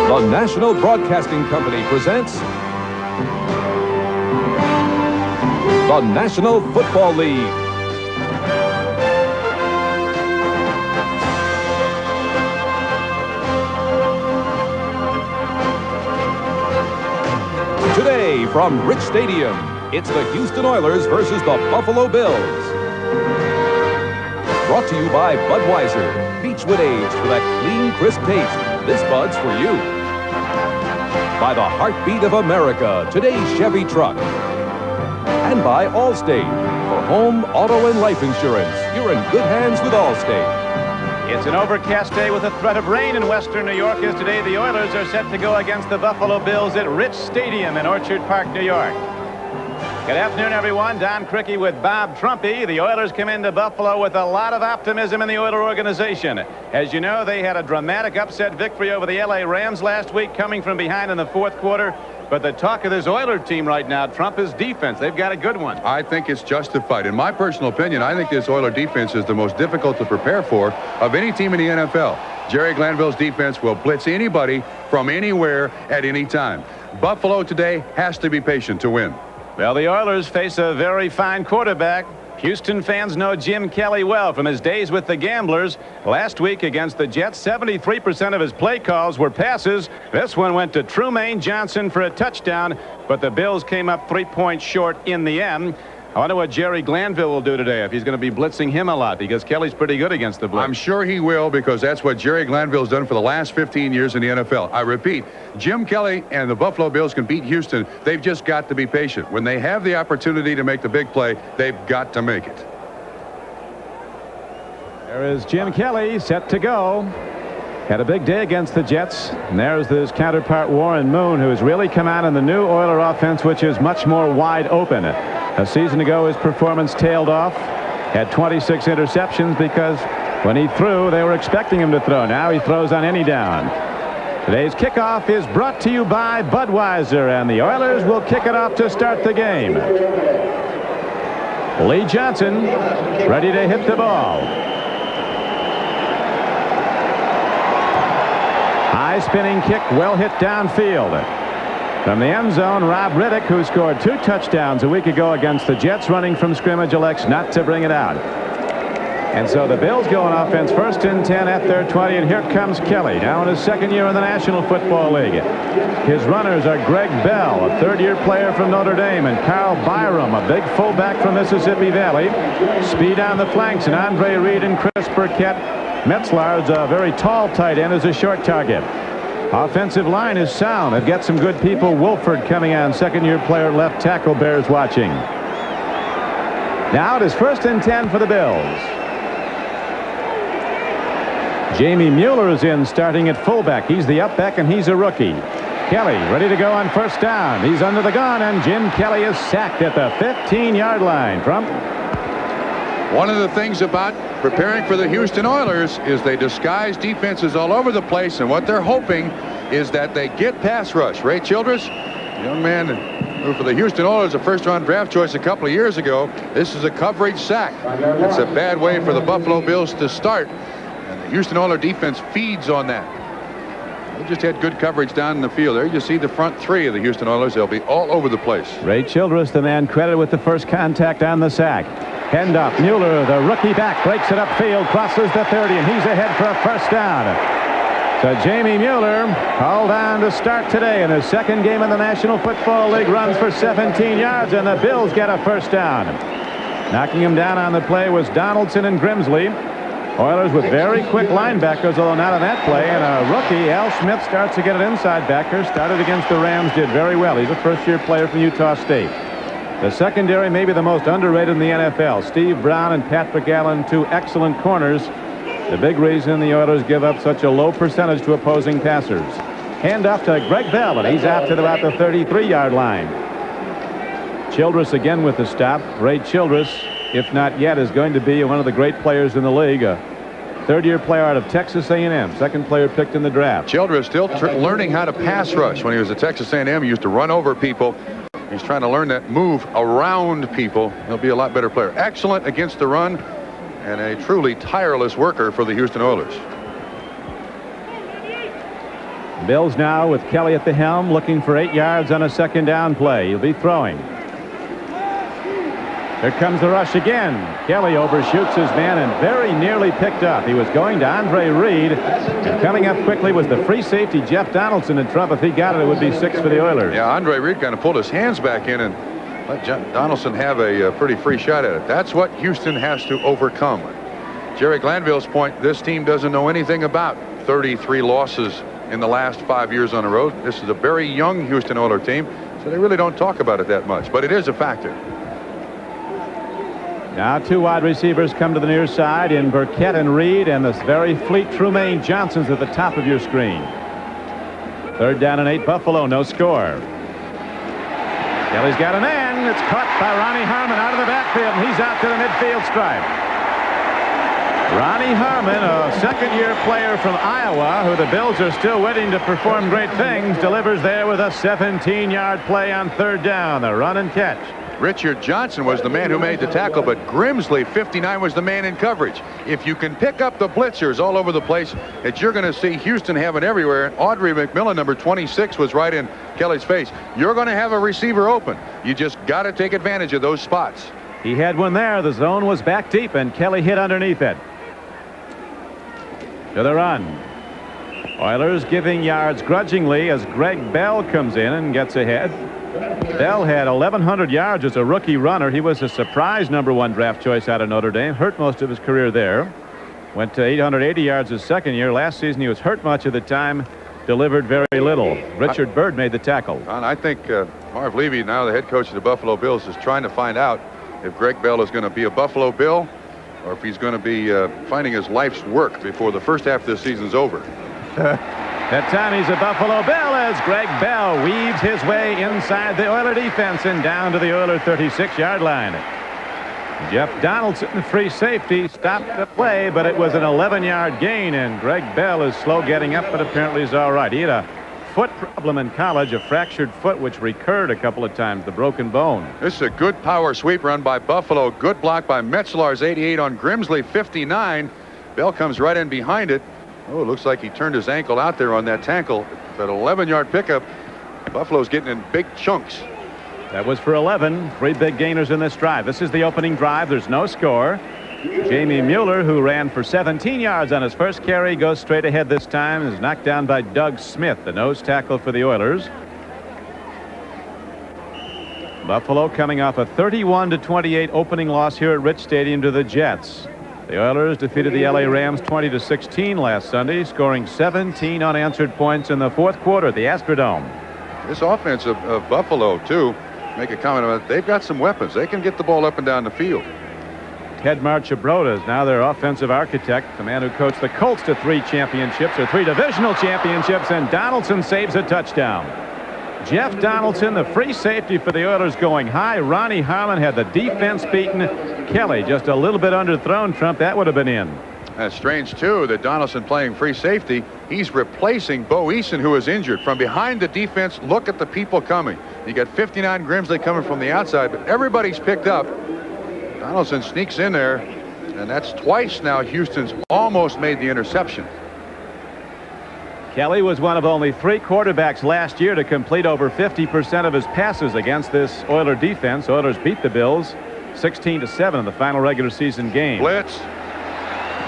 The National Broadcasting Company presents the National Football League. Today from Rich Stadium, it's the Houston Oilers versus the Buffalo Bills. Brought to you by Budweiser. Beechwood aged for that clean, crisp taste. This Bud's for you. By the heartbeat of America, today's Chevy truck. And by Allstate. For home, auto, and life insurance, you're in good hands with Allstate. It's an overcast day with a threat of rain in western New York as today the Oilers are set to go against the Buffalo Bills at Rich Stadium in Orchard Park, New York. Good afternoon, everyone. Don Criqui with Bob Trumpy. The Oilers come into Buffalo with a lot of optimism in the Oiler organization. As you know, they had a dramatic upset victory over the L.A. Rams last week, coming from behind in the fourth quarter. But the talk of this Oiler team right now, Trump, is defense. They've got a good one. I think it's justified. In my personal opinion, I think this Oiler defense is the most difficult to prepare for of any team in the NFL. Jerry Glanville's defense will blitz anybody from anywhere at any time. Buffalo today has to be patient to win. Well, the Oilers face a very fine quarterback. Houston fans know Jim Kelly well from his days with the Gamblers. Last week against the Jets, 73% of his play calls were passes. This one went to Trumaine Johnson for a touchdown, but the Bills came up 3 points short in the end. I wonder what Jerry Glanville will do today, if he's going to be blitzing him a lot, because Kelly's pretty good against the blitz. I'm sure he will, because that's what Jerry Glanville's done for the last 15 years in the NFL. I repeat, Jim Kelly and the Buffalo Bills can beat Houston. They've just got to be patient. When they have the opportunity to make the big play, they've got to make it. There is Jim Kelly set to go. Had a big day against the Jets. And there's his counterpart Warren Moon, who has really come out in the new Oiler offense, which is much more wide open. A season ago, his performance tailed off. Had 26 interceptions because when he threw, they were expecting him to throw. Now he throws on any down. Today's kickoff is brought to you by Budweiser, and the Oilers will kick it off to start the game. Lee Johnson ready to hit the ball. High spinning kick, well hit downfield. From the end zone, Rob Riddick, who scored 2 touchdowns a week ago against the Jets, running from scrimmage, elects not to bring it out. And so the Bills go on offense, first and 10 at their 20, and here comes Kelly, now in his second year in the National Football League. His runners are Greg Bell, a third-year player from Notre Dame, and Carl Byram, a big fullback from Mississippi Valley. Speed on the flanks, and Andre Reed and Chris Burkett. Metzlar's a very tall tight end, is a short target. Offensive line is sound. They've got some good people. Wolford coming on, second-year player, left tackle. Bears watching. Now it is first and 10 for the Bills. Jamie Mueller is in, starting at fullback. He's the up back, and he's a rookie. Kelly ready to go on first down. He's under the gun, and Jim Kelly is sacked at the 15-yard line. Trump. One of the things about preparing for the Houston Oilers is they disguise defenses all over the place, and what they're hoping is that they get pass rush. Ray Childress, young man who for the Houston Oilers, a first-round draft choice a couple of years ago. This is a coverage sack. It's a bad way for the Buffalo Bills to start, and the Houston Oilers defense feeds on that. They just had good coverage down in the field. There you see the front three of the Houston Oilers. They'll be all over the place. Ray Childress, the man credited with the first contact on the sack. Hand up. Mueller, the rookie back, breaks it upfield, crosses the 30, and he's ahead for a first down. So Jamie Mueller called on to start today in his second game in the National Football League, runs for 17 yards, and the Bills get a first down. Knocking him down on the play was Donaldson and Grimsley. Oilers with very quick linebackers, although not on that play, and a rookie, Al Smith, starts to get an inside backer. Started against the Rams, did very well. He's a first-year player from Utah State. The secondary may be the most underrated in the NFL. Steve Brown and Patrick Allen, 2 excellent corners. The big reason the Oilers give up such a low percentage to opposing passers. Hand off to Greg Bell, and he's out to about the 33-yard line. Childress again with the stop. Ray Childress, if not yet, is going to be one of the great players in the league. A third-year player out of Texas A&M, second player picked in the draft. Childress still learning how to pass rush. When he was at Texas A&M, he used to run over people. He's trying to learn that move around people. He'll be a lot better player. Excellent against the run, and a truly tireless worker for the Houston Oilers. Bills now with Kelly at the helm, looking for 8 yards on a second down play. He'll be throwing. Here comes the rush again. Kelly overshoots his man and very nearly picked up. He was going to Andre Reed, and coming up quickly was the free safety Jeff Donaldson in trouble. If he got it, it would be 6 for the Oilers. Yeah, Andre Reed kind of pulled his hands back in and let Donaldson have a pretty free shot at it. That's what Houston has to overcome. Jerry Glanville's point, this team doesn't know anything about 33 losses in the last 5 years on the road. This is a very young Houston Oilers team, so they really don't talk about it that much, but it is a factor. Now 2 wide receivers come to the near side in Burkett and Reed, and this very fleet Trumaine Johnson's at the top of your screen. 3rd down and 8, Buffalo, no score. Kelly's got a man. It's caught by Ronnie Harmon out of the backfield, and he's out to the midfield stripe. Ronnie Harmon, a second-year player from Iowa, who the Bills are still waiting to perform great things, delivers there with a 17-yard play on 3rd down, the run and catch. Richard Johnson was the man who made the tackle, but Grimsley, 59, was the man in coverage. If you can pick up the blitzers all over the place that you're going to see Houston have it everywhere, and Audrey McMillan, number 26, was right in Kelly's face, you're going to have a receiver open. You just got to take advantage of those spots. He had one there. The zone was back deep, and Kelly hit underneath it. To the run. Oilers giving yards grudgingly as Greg Bell comes in and gets ahead. Bell had 1,100 yards as a rookie runner. He was a surprise #1 draft choice out of Notre Dame. Hurt most of his career there. Went to 880 yards his second year. Last season he was hurt much of the time. Delivered very little. Richard Byrd made the tackle. And I think Marv Levy, now the head coach of the Buffalo Bills, is trying to find out if Greg Bell is going to be a Buffalo Bill or if he's going to be finding his life's work before the first half of the season's over. That time he's a Buffalo Bill as Greg Bell weaves his way inside the Oiler defense and down to the Oiler 36-yard line. Jeff Donaldson, the free safety, stopped the play, but it was an 11-yard gain, and Greg Bell is slow getting up, but apparently he's all right. He had a foot problem in college, a fractured foot, which recurred a couple of times, the broken bone. This is a good power sweep run by Buffalo. Good block by Metzlar's 88 on Grimsley 59. Bell comes right in behind it. Oh, it looks like he turned his ankle out there on that tackle. That 11-yard pickup. Buffalo's getting in big chunks. That was for 11. 3 big gainers in this drive. This is the opening drive. There's no score. Jamie Mueller, who ran for 17 yards on his first carry, goes straight ahead this time and is knocked down by Doug Smith, the nose tackle for the Oilers. Buffalo coming off a 31-28 opening loss here at Rich Stadium to the Jets. The Oilers defeated the LA Rams 20-16 last Sunday, scoring 17 unanswered points in the fourth quarter at the Astrodome. This offense of Buffalo, too, make a comment about it. They've got some weapons. They can get the ball up and down the field. Ted Marchibroda is now their offensive architect, the man who coached the Colts to 3 championships or 3 divisional championships, and Donaldson saves a touchdown. Jeff Donaldson, the free safety for the Oilers, going high. Ronnie Harmon had the defense beaten. Kelly just a little bit underthrown. Trump, that would have been in. That's strange, too, that Donaldson playing free safety. He's replacing Bo Eason, who is injured. From behind the defense, look at the people coming. You got 59 Grimsley coming from the outside, but everybody's picked up. Donaldson sneaks in there, and that's twice now Houston's almost made the interception. Kelly was one of only 3 quarterbacks last year to complete over 50% of his passes against this Oiler defense. Oilers beat the Bills 16-7 in the final regular season game. Blitz.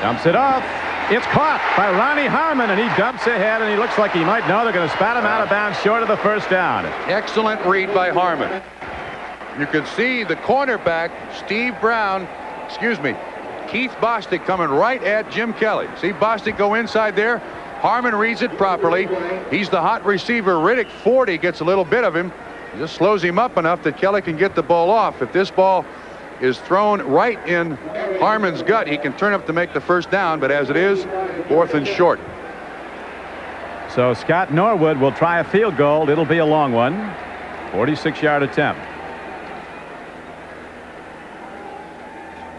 Dumps it off. It's caught by Ronnie Harmon, and he dumps ahead, and he looks like he might know they're going to spot him out of bounds short of the first down. Excellent read by Harmon. You can see the cornerback, Keith Bostic coming right at Jim Kelly. See Bostic go inside there. Harmon reads it properly. He's the hot receiver. Riddick, 40, gets a little bit of him. He just slows him up enough that Kelly can get the ball off. If this ball is thrown right in Harmon's gut, he can turn up to make the first down, but as it is, 4th and short. So Scott Norwood will try a field goal. It'll be a long one. 46-yard attempt.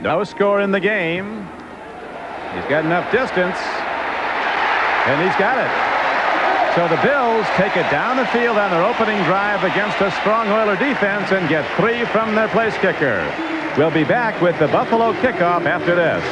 No score in the game. He's got enough distance, and he's got it. So the Bills take it down the field on their opening drive against a strong Oiler defense and get 3 from their place kicker. We'll be back with the Buffalo kickoff after this.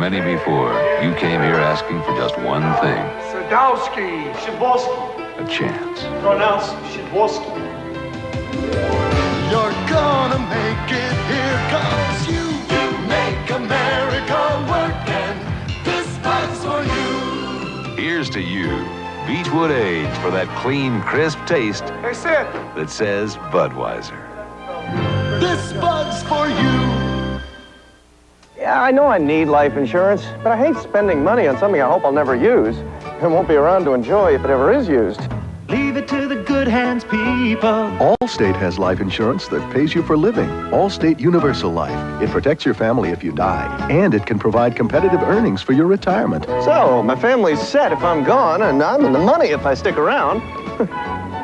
many before, you came here asking for just one thing. Sadowski. Shibowski. A chance. Pronounced Shibowski. You're gonna make it here, 'cause you make America work, and this spot's for you. Here's to you, Beechwood Age, for that clean, crisp taste Hey, Sid. that says Budweiser. This spot's for you. Yeah, I know I need life insurance, but I hate spending money on something I hope I'll never use and won't be around to enjoy if it ever is used. Leave it to the good hands, people. Allstate has life insurance that pays you for living. Allstate Universal Life. It protects your family if you die, and it can provide competitive earnings for your retirement. So, my family's set if I'm gone, and I'm in the money if I stick around.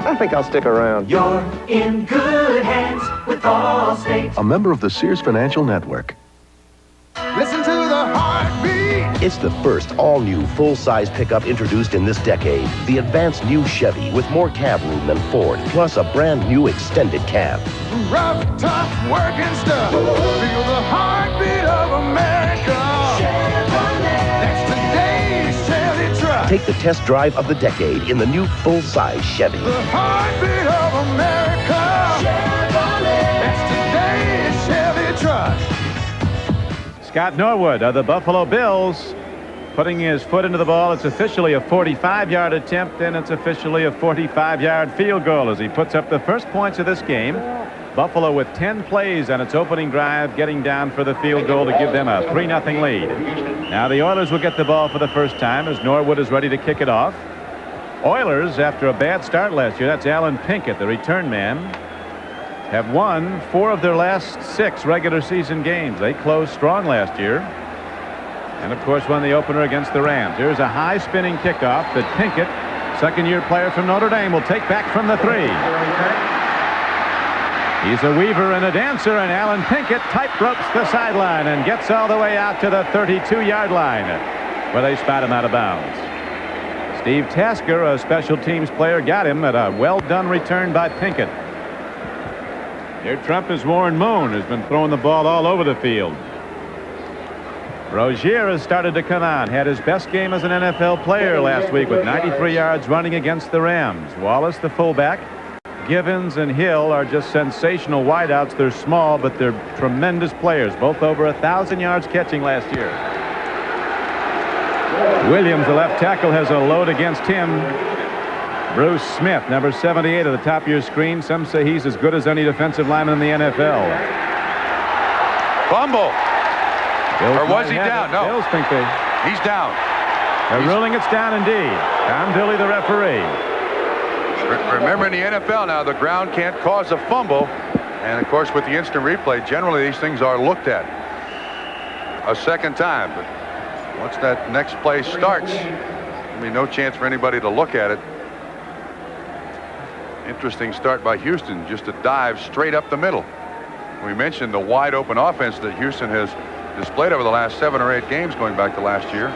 I think I'll stick around. You're in good hands with Allstate. A member of the Sears Financial Network. Listen to the heartbeat. It's the first all-new full-size pickup introduced in this decade. The advanced new Chevy with more cab room than Ford, plus a brand new extended cab. Rough, tough, working stuff. Feel the heartbeat of America. Chevrolet. That's today's Chevy truck. Take the test drive of the decade in the new full-size Chevy. The heartbeat of America. Chevrolet. That's today's Chevy truck. Scott Norwood of the Buffalo Bills putting his foot into the ball. It's officially a 45-yard attempt, and it's officially a 45-yard field goal as he puts up the first points of this game. Buffalo with 10 plays on its opening drive, getting down for the field goal to give them a 3-0 lead. Now the Oilers will get the ball for the first time as Norwood is ready to kick it off. Oilers, after a bad start last year, that's Alan Pinkett, the return man, have won 4 of their last 6 regular season games. They closed strong last year. And, of course, won the opener against the Rams. Here's a high-spinning kickoff that Pinkett, second-year player from Notre Dame, will take back from the 3. He's a weaver and a dancer, and Alan Pinkett tight ropes the sideline and gets all the way out to the 32-yard line, where they spot him out of bounds. Steve Tasker, a special teams player, got him at a well-done return by Pinkett. Here Trump's Warren Moon has been throwing the ball all over the field. Rozier has started to come on. Had his best game as an NFL player last week with 93 yards running against the Rams. Wallace, the fullback. Givens and Hill are just sensational wideouts. They're small, but they're tremendous players. Both over 1,000 yards catching last year. Williams, the left tackle, has a load against him. Bruce Smith, number 78 at the top of your screen. Some say he's as good as any defensive lineman in the NFL. Fumble. Bills or was he down? No. Bills think he's down. They're ruling it's down indeed. Tom Dooley, the referee. Remember, in the NFL now, the ground can't cause a fumble. And, of course, with the instant replay, generally these things are looked at a second time. But once that next play starts, there'll be no chance for anybody to look at it. Interesting start by Houston, just a dive straight up the middle. We mentioned the wide open offense that Houston has displayed over the last 7 or 8 games going back to last year.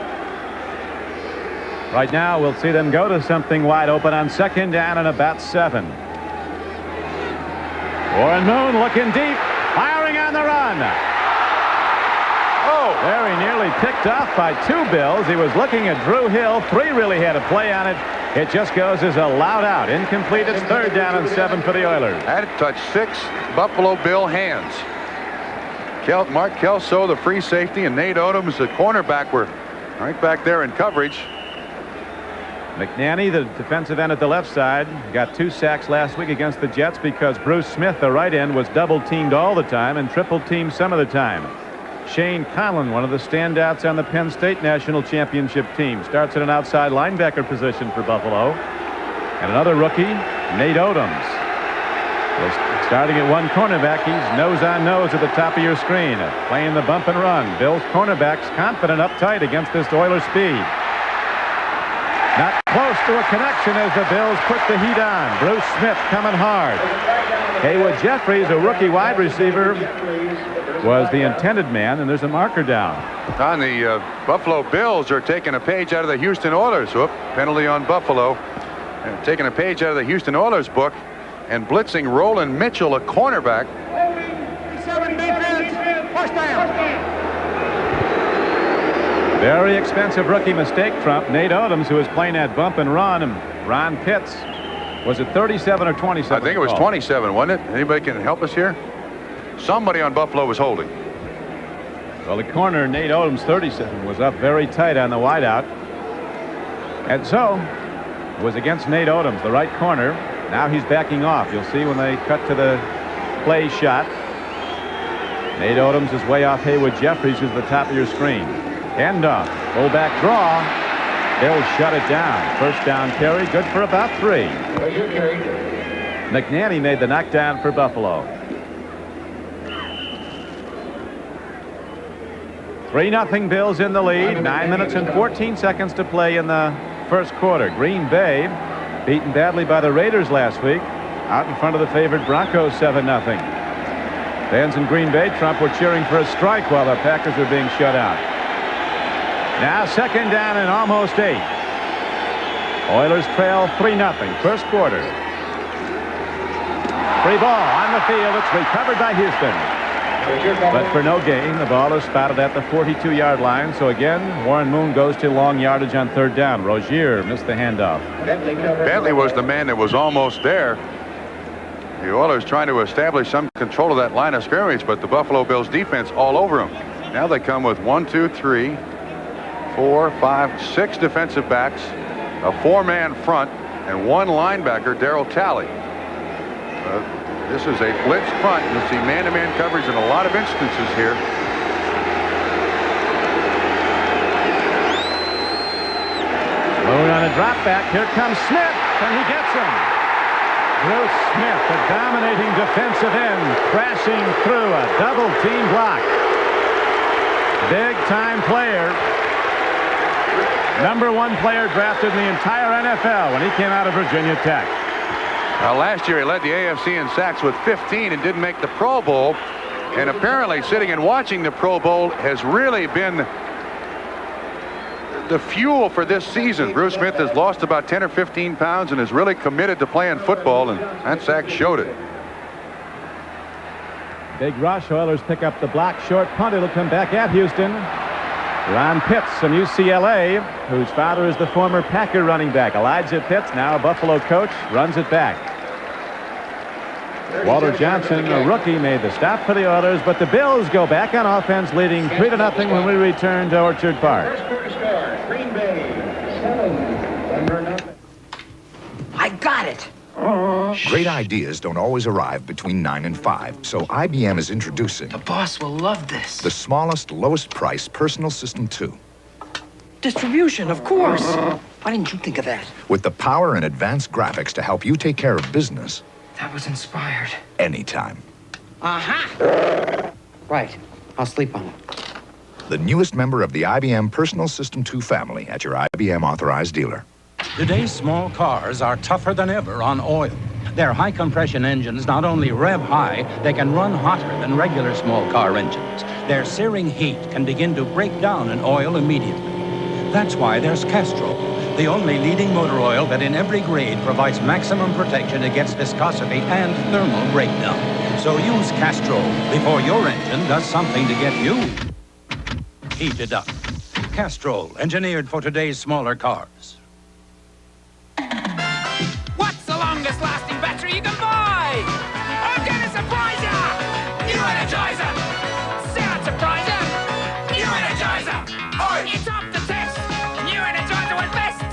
Right now we'll see them go to something wide open on second down and about 7. Warren Moon looking deep, firing on the run. Oh, very nearly picked off by 2 Bills. He was looking at Drew Hill. 3 really had a play on it. It just goes as a loud out. Incomplete. It's 3rd down and 7 for the Oilers. Had it touched 6 Buffalo Bill hands. Mark Kelso, the free safety, and Nate Odoms, the cornerback, were right back there in coverage. McNanny, the defensive end at the left side, got 2 sacks last week against the Jets because Bruce Smith, the right end, was double-teamed all the time and triple-teamed some of the time. Shane Conlon, one of the standouts on the Penn State National Championship team, starts at an outside linebacker position for Buffalo. And another rookie, Nate Odoms. Starting at one cornerback, he's nose-on-nose at the top of your screen. Playing the bump and run. Bills cornerbacks confident up tight against this Oilers speed. Not close to a connection as the Bills put the heat on. Bruce Smith coming hard. Haywood Jeffries, a rookie wide receiver, was the intended man, and there's a marker down. On the Buffalo Bills are taking a page out of the Houston Oilers. Whoop, penalty on Buffalo. And taking a page out of the Houston Oilers book and blitzing Roland Mitchell, a cornerback. 7 defense, first down. Very expensive rookie mistake, Trump. Nate Odoms, who was playing that bump and run, and Ron Pitts. Was it 37 or 27? I think it was 27, wasn't it? Anybody can help us here? Somebody on Buffalo was holding. Well, the corner, Nate Odoms, 37, was up very tight on the wideout. And so, it was against Nate Odoms, the right corner. Now he's backing off. You'll see when they cut to the play shot. Nate Odoms is way off Haywood Jeffries, who's the top of your screen. Handoff, fullback draw. They'll shut it down. First down carry, good for about 3. McNanny made the knockdown for Buffalo. 3-0 Bills in the lead. 9 minutes and 14 seconds to play in the first quarter. Green Bay beaten badly by the Raiders last week. Out in front of the favored Broncos 7-0. Fans in Green Bay, Trump, were cheering for a strike while the Packers were being shut out. Now second down and almost 8. Oilers trail 3-0 first quarter. Free ball on the field. It's recovered by Houston. But for no gain, the ball is spotted at the 42-yard line. So again, Warren Moon goes to long yardage on third down. Rozier missed the handoff. Bentley was the man that was almost there. The Oilers trying to establish some control of that line of scrimmage, but the Buffalo Bills defense all over them. Now they come with 1, 2, 3, 4, 5, 6 defensive backs, a 4-man front, and 1 linebacker, Darryl Talley. This is a blitz front. You'll see man-to-man coverage in a lot of instances here. Moon on a drop back. Here comes Smith, and he gets him. Bruce Smith, a dominating defensive end, crashing through a double-team block. Big-time player. #1 player drafted in the entire NFL when he came out of Virginia Tech. Last year he led the AFC in sacks with 15 and didn't make the Pro Bowl. And apparently sitting and watching the Pro Bowl has really been the fuel for this season. Bruce Smith has lost about 10 or 15 pounds and is really committed to playing football, and that sack showed it. Big rush. Oilers pick up the block. Short punt. It'll come back at Houston. Ron Pitts from UCLA, whose father is the former Packer running back. Elijah Pitts, now a Buffalo coach, runs it back. Walter Johnson, a rookie, made the stop for the Oilers, but the Bills go back on offense, leading 3-0 when we return to Orchard Park. I got it. Great ideas don't always arrive between 9 and 5, so IBM is introducing... The boss will love this. ...the smallest, lowest-price Personal System 2. Distribution, of course. Why didn't you think of that? With the power and advanced graphics to help you take care of business... That was inspired. ...anytime. Aha! Right. I'll sleep on it. The newest member of the IBM Personal System 2 family at your IBM authorized dealer. Today's small cars are tougher than ever on oil. Their high-compression engines not only rev high, they can run hotter than regular small car engines. Their searing heat can begin to break down an oil immediately. That's why there's Castrol, the only leading motor oil that in every grade provides maximum protection against viscosity and thermal breakdown. So use Castrol before your engine does something to get you heated up. Castrol, engineered for today's smaller cars. What's the longest lasting battery you can buy? I'm gonna surprise ya! New Energizer! Sound surpriser! New Energizer! It's up to test! New Energizer was best!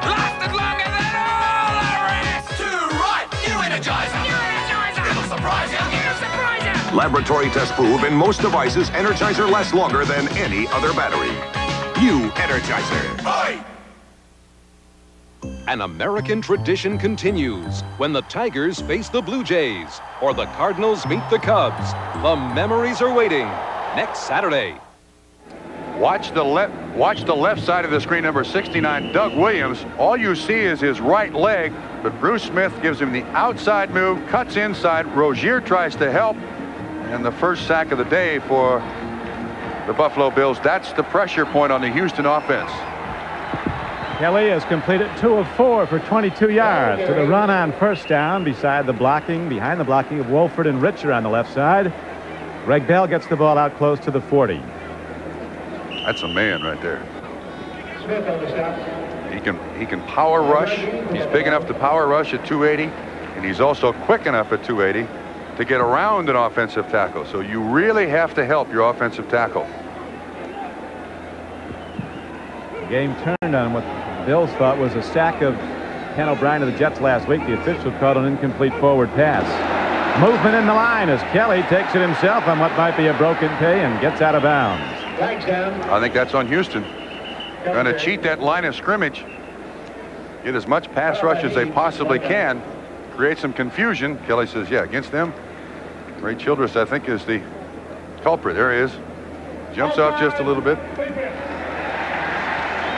Lasted longer than all the rest! Too right! New Energizer! New Energizer! It'll surprise ya! It'll surprise ya! Laboratory tests prove in most devices, Energizer lasts longer than any other battery. New Energizer. Aye. An American tradition continues when the Tigers face the Blue Jays or the Cardinals meet the Cubs. The memories are waiting next Saturday. Watch the left side of the screen, number 69, Doug Williams. All you see is his right leg, but Bruce Smith gives him the outside move, cuts inside. Rozier tries to help, and the first sack of the day for the Buffalo Bills. That's the pressure point on the Houston offense. Kelly has completed 2 of 4 for 22 yards to the run on first down behind the blocking of Wolford and Richer on the left side. Greg Bell gets the ball out close to the 40. That's a man right there. He can power rush. He's big enough to power rush at 280, and he's also quick enough at 280 to get around an offensive tackle. So you really have to help your offensive tackle. The game turned on what the Bills thought was a sack of Ken O'Brien of the Jets last week. The official called an incomplete forward pass. Movement in the line as Kelly takes it himself on what might be a broken play and gets out of bounds. I think that's on Houston. Going to cheat that line of scrimmage. Get as much pass rush as they possibly can. Create some confusion. Kelly says, yeah, against them. Ray Childress, I think, is the culprit. There he is. Jumps off just a little bit.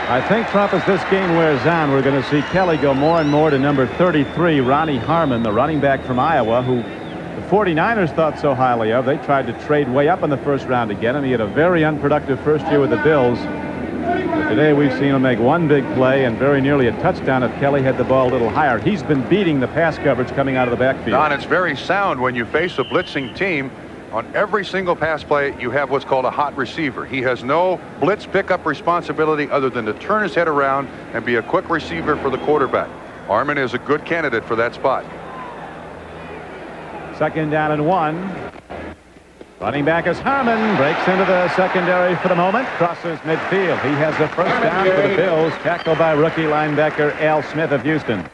I think, Trump, as this game wears on, we're going to see Kelly go more and more to number 33, Ronnie Harmon, the running back from Iowa, who the 49ers thought so highly of. They tried to trade way up in the first round to get him. He had a very unproductive first year with the Bills. But today we've seen him make one big play and very nearly a touchdown if Kelly had the ball a little higher. He's been beating the pass coverage coming out of the backfield. Don, it's very sound when you face a blitzing team. On every single pass play, you have what's called a hot receiver. He has no blitz pickup responsibility other than to turn his head around and be a quick receiver for the quarterback. Harmon is a good candidate for that spot. 2nd down and 1. Running back is Harmon. Breaks into the secondary for the moment. Crosses midfield. He has the first down for the Bills. Tackled by rookie linebacker Al Smith of Houston.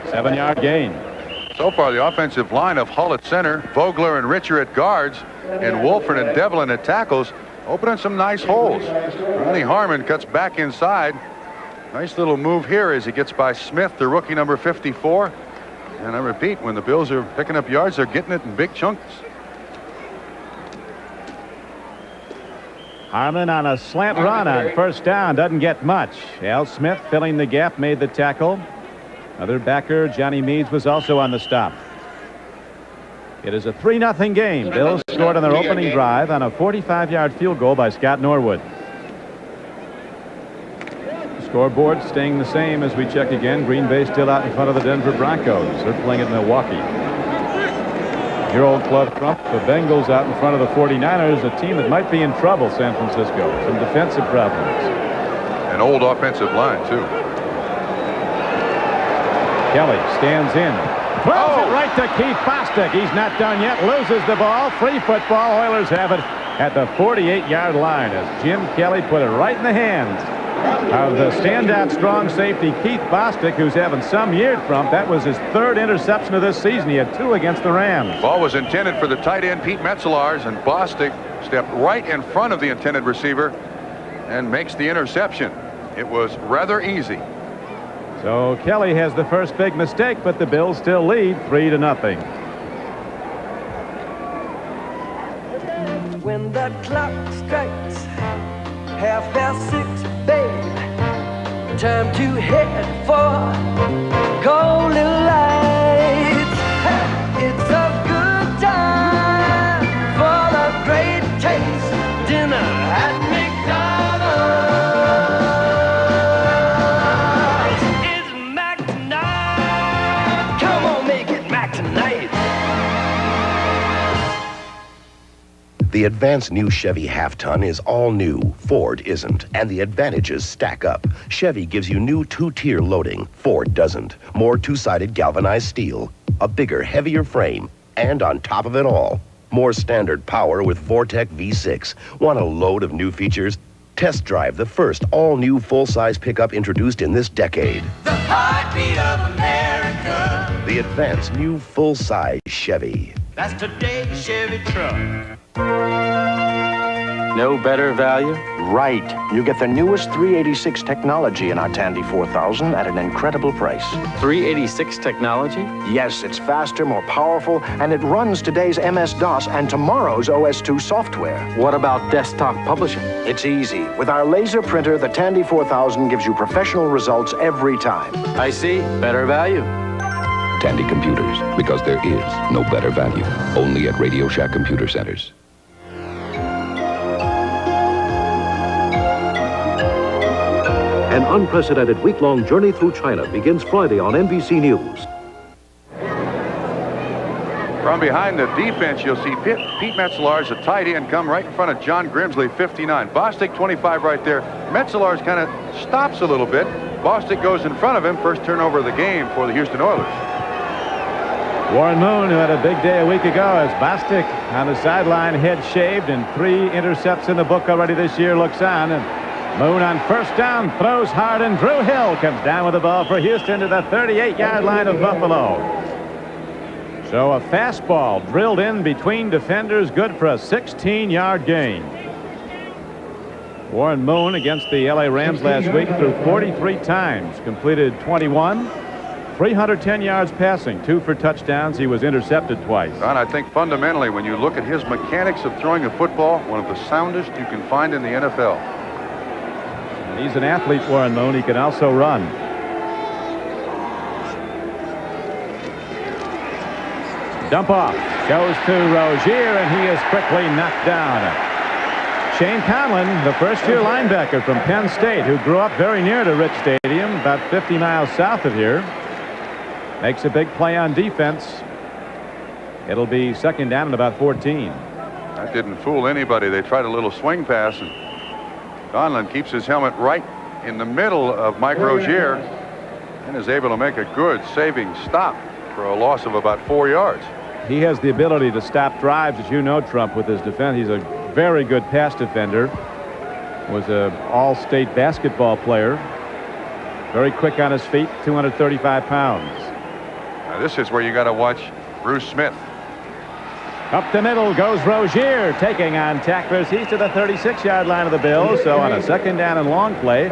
7-yard gain. So far, the offensive line of Hull at center, Vogler and Richer at guards, and Wolford and Devlin at tackles, opening some nice holes. Ronnie Harmon cuts back inside. Nice little move here as he gets by Smith, the rookie number 54. And I repeat, when the Bills are picking up yards, they're getting it in big chunks. Harmon on a slant run on first down. Doesn't get much. Al Smith filling the gap, made the tackle. Other backer, Johnny Meads, was also on the stop. It is a 3-0 game. Bills scored on their opening drive on a 45-yard field goal by Scott Norwood. The scoreboard staying the same as we check again. Green Bay still out in front of the Denver Broncos. They're playing at Milwaukee. Your old club, Trump, the Bengals out in front of the 49ers, a team that might be in trouble, San Francisco. Some defensive problems. An old offensive line, too. Kelly stands in. Throws it right to Keith Bostic. He's not done yet. Loses the ball. Free football. Oilers have it at the 48-yard line as Jim Kelly put it right in the hands of the standout strong safety Keith Bostic, who's having some year, Trump. That was his 3rd interception of this season. He had 2 against the Rams. Ball was intended for the tight end Pete Metzelaars, and Bostic stepped right in front of the intended receiver and makes the interception. It was rather easy. So Kelly has the first big mistake, but the Bills still lead 3-0. When the clock strikes 6:30, babe, time to head for golden lights. Hey, it's a good time for the great taste dinner at The advanced new Chevy half-ton is all new. Ford isn't, and the advantages stack up. Chevy gives you new 2-tier loading. Ford doesn't. More 2-sided galvanized steel, a bigger, heavier frame, and on top of it all, more standard power with Vortec V6. Want a load of new features? Test drive the first all-new full-size pickup introduced in this decade. The heartbeat of America. The advanced new full-size Chevy. That's today's Chevy truck. No better value? Right. You get the newest 386 technology in our Tandy 4000 at an incredible price. 386 technology? Yes, it's faster, more powerful, and it runs today's MS-DOS and tomorrow's OS2 software. What about desktop publishing? It's easy. With our laser printer, the Tandy 4000 gives you professional results every time. I see. Better value. Tandy Computers, because there is no better value. Only at Radio Shack Computer Centers. An unprecedented week-long journey through China begins Friday on NBC News. From behind the defense, you'll see Pete Metzelaars, the tight end, come right in front of John Grimsley, 59. Bostic, 25 right there. Metzelaars kind of stops a little bit. Bostic goes in front of him. First turnover of the game for the Houston Oilers. Warren Moon, who had a big day a week ago, as Bostic on the sideline, head shaved, and 3 intercepts in the book already this year, looks on. And Moon on first down, throws hard, and Drew Hill comes down with the ball for Houston to the 38-yard line of Buffalo. So a fastball drilled in between defenders, good for a 16-yard gain. Warren Moon against the LA Rams last week threw 43 times, completed 21, 310 yards passing, 2 for touchdowns. He was intercepted twice. Ron, I think fundamentally, when you look at his mechanics of throwing a football, one of the soundest you can find in the NFL. And he's an athlete, Warren Moon. He can also run. Dump off, goes to Rozier, and he is quickly knocked down. Shane Conlon, the first-year linebacker from Penn State, who grew up very near to Rich Stadium, about 50 miles south of here, makes a big play on defense. It'll be second down and about 14. That didn't fool anybody. They tried a little swing pass, and Conlon keeps his helmet right in the middle of Mike Rozier and is able to make a good saving stop for a loss of about 4 yards. He has the ability to stop drives, as you know, Trump, with his defense. He's a very good pass defender. Was an all-state basketball player. Very quick on his feet, 235 pounds. Now this is where you got to watch Bruce Smith. Up the middle goes Rozier, taking on tacklers. He's to the 36-yard line of the Bills. So on a second down and long play,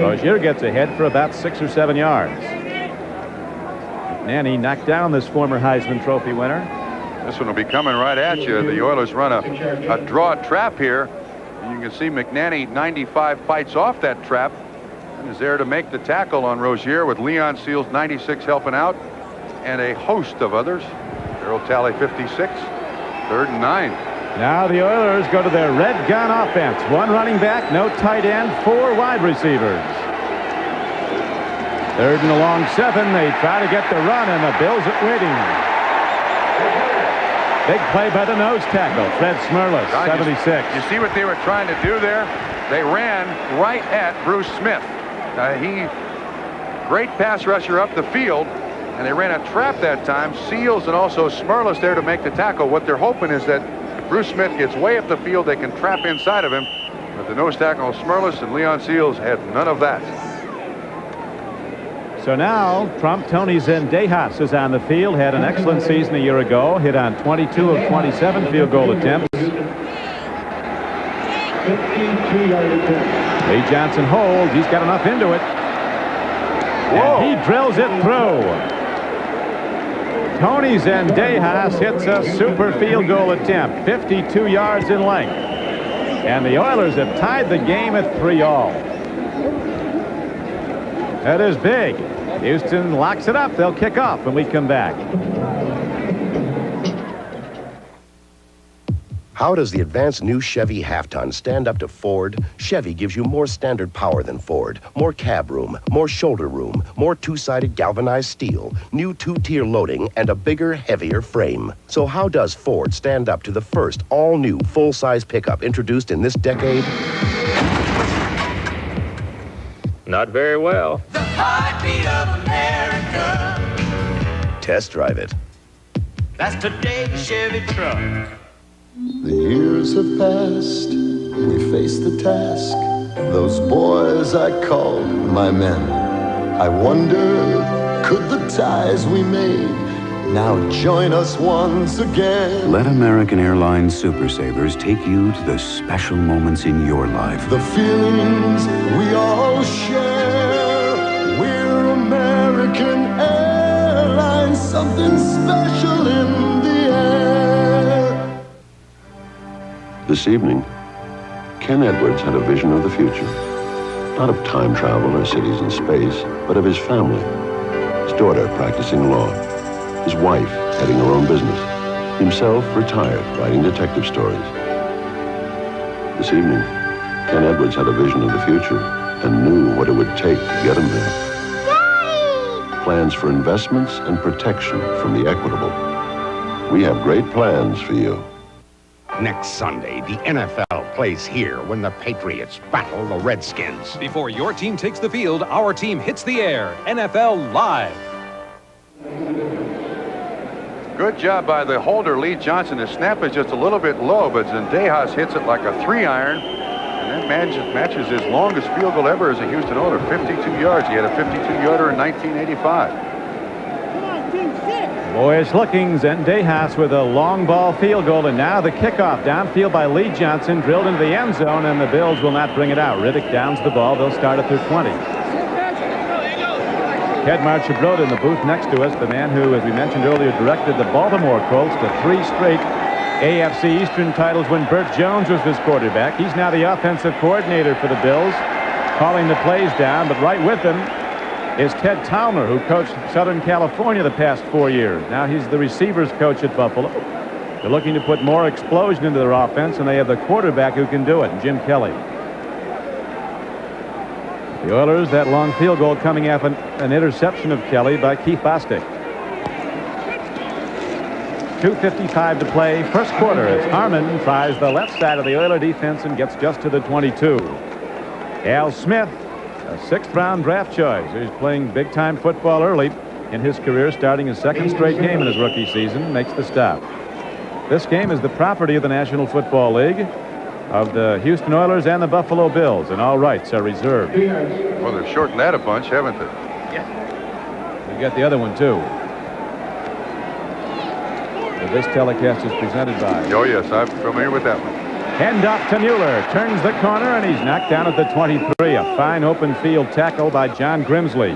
Rozier gets ahead for about 6 or 7 yards. McNanny knocked down this former Heisman Trophy winner. This one will be coming right at you. The Oilers run a draw trap here. And you can see McNanny, 95, fights off that trap and is there to make the tackle on Rozier, with Leon Seals, 96, helping out, and a host of others. Darryl Talley, 56. 3rd and 9. Now the Oilers go to their red gun offense. 1 running back, no tight end, 4 wide receivers. 3rd and a long 7. They try to get the run, and the Bills are waiting. Big play by the nose tackle, Fred Smerlas, 76. You see what they were trying to do there? They ran right at Bruce Smith. Great pass rusher up the field, and they ran a trap that time. Seals and also Smerlas there to make the tackle. What they're hoping is that Bruce Smith gets way up the field. They can trap inside of him. But the nose tackle, Smerlas and Leon Seals, had none of that. So now, Trump, Tony Zendejas is on the field. Had an excellent season a year ago. Hit on 22 of 27 field goal attempts. Lee Johnson holds. He's got enough into it. And he drills it through. Tony Zendejas hits a super field goal attempt, 52 yards in length. And the Oilers have tied the game at 3-all. That is big. Houston locks it up. They'll kick off when we come back. How does the advanced new Chevy half-ton stand up to Ford? Chevy gives you more standard power than Ford, more cab room, more shoulder room, more two-sided galvanized steel, new 2-tier loading, and a bigger, heavier frame. So how does Ford stand up to the first all-new full-size pickup introduced in this decade? Not very well. The heartbeat of America. Test drive it. That's today's Chevy truck. The years have passed, we face the task. Those boys I called my men. I wonder, could the ties we made now join us once again? Let American Airlines Super Savers take you to the special moments in your life. The feelings we all share. We're American Airlines, something special in the air. This evening, Ken Edwards had a vision of the future. Not of time travel or cities in space, but of his family. His daughter practicing law. His wife heading her own business. Himself retired, writing detective stories. This evening, Ken Edwards had a vision of the future and knew what it would take to get him there. Daddy! Plans for investments and protection from the equitable. We have great plans for you. Next Sunday, the NFL plays here when the Patriots battle the Redskins. Before your team takes the field, our team hits the air. NFL Live. Good job by the holder, Lee Johnson. The snap is just a little bit low, but Zendejas hits it like a 3-iron, and that matches his longest field goal ever as a Houston Oiler, 52 yards. He had a 52-yarder in 1985. Boyish looking, Zendejas with a long ball field goal, and now the kickoff downfield by Lee Johnson, drilled into the end zone, and the Bills will not bring it out. Riddick downs the ball. They'll start at their 20. Ted Marchabrota in the booth next to us, the man who, as we mentioned earlier, directed the Baltimore Colts to 3 straight AFC Eastern titles when Burt Jones was his quarterback. He's now the offensive coordinator for the Bills, calling the plays down, but right with him is Ted Towner, who coached Southern California the past 4 years. Now he's the receivers coach at Buffalo. They're looking to put more explosion into their offense, and they have the quarterback who can do it, Jim Kelly. The Oilers, that long field goal coming after an interception of Kelly by Keith Bostic. 2:55 to play, first quarter, as Harmon tries the left side of the Oiler defense and gets just to the 22. Al Smith, a 6th-round draft choice. He's playing big-time football early in his career, starting his 2nd straight game in his rookie season, makes the stop. This game is the property of the National Football League, of the Houston Oilers and the Buffalo Bills, and all rights are reserved. Well, they've shortened that a bunch, haven't they? We got the other one, too. So this telecast is presented by... Oh, yes, I'm familiar with that one. Hand off to Mueller, turns the corner, and he's knocked down at the 23. A fine open field tackle by John Grimsley.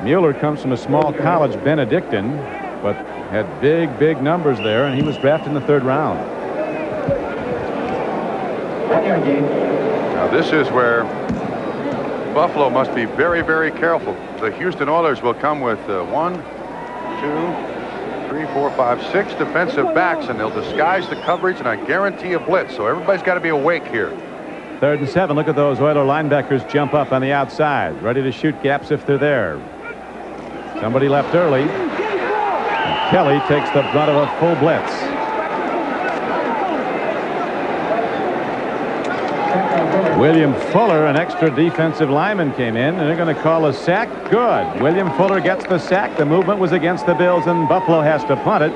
Mueller comes from a small college, Benedictine, but had big numbers there, and he was drafted in the 3rd round. Now this is where Buffalo must be very careful. The Houston Oilers will come with 1, 2, 3, 4, 5, 6 defensive backs, and they'll disguise the coverage, and I guarantee a blitz. So everybody's got to be awake here. 3rd and 7. Look at those Oiler linebackers jump up on the outside, ready to shoot gaps if they're there. Somebody left early. And Kelly takes the brunt of a full blitz. William Fuller, an extra defensive lineman, came in, and they're going to call a sack. Good. William Fuller gets the sack. The movement was against the Bills, and Buffalo has to punt it.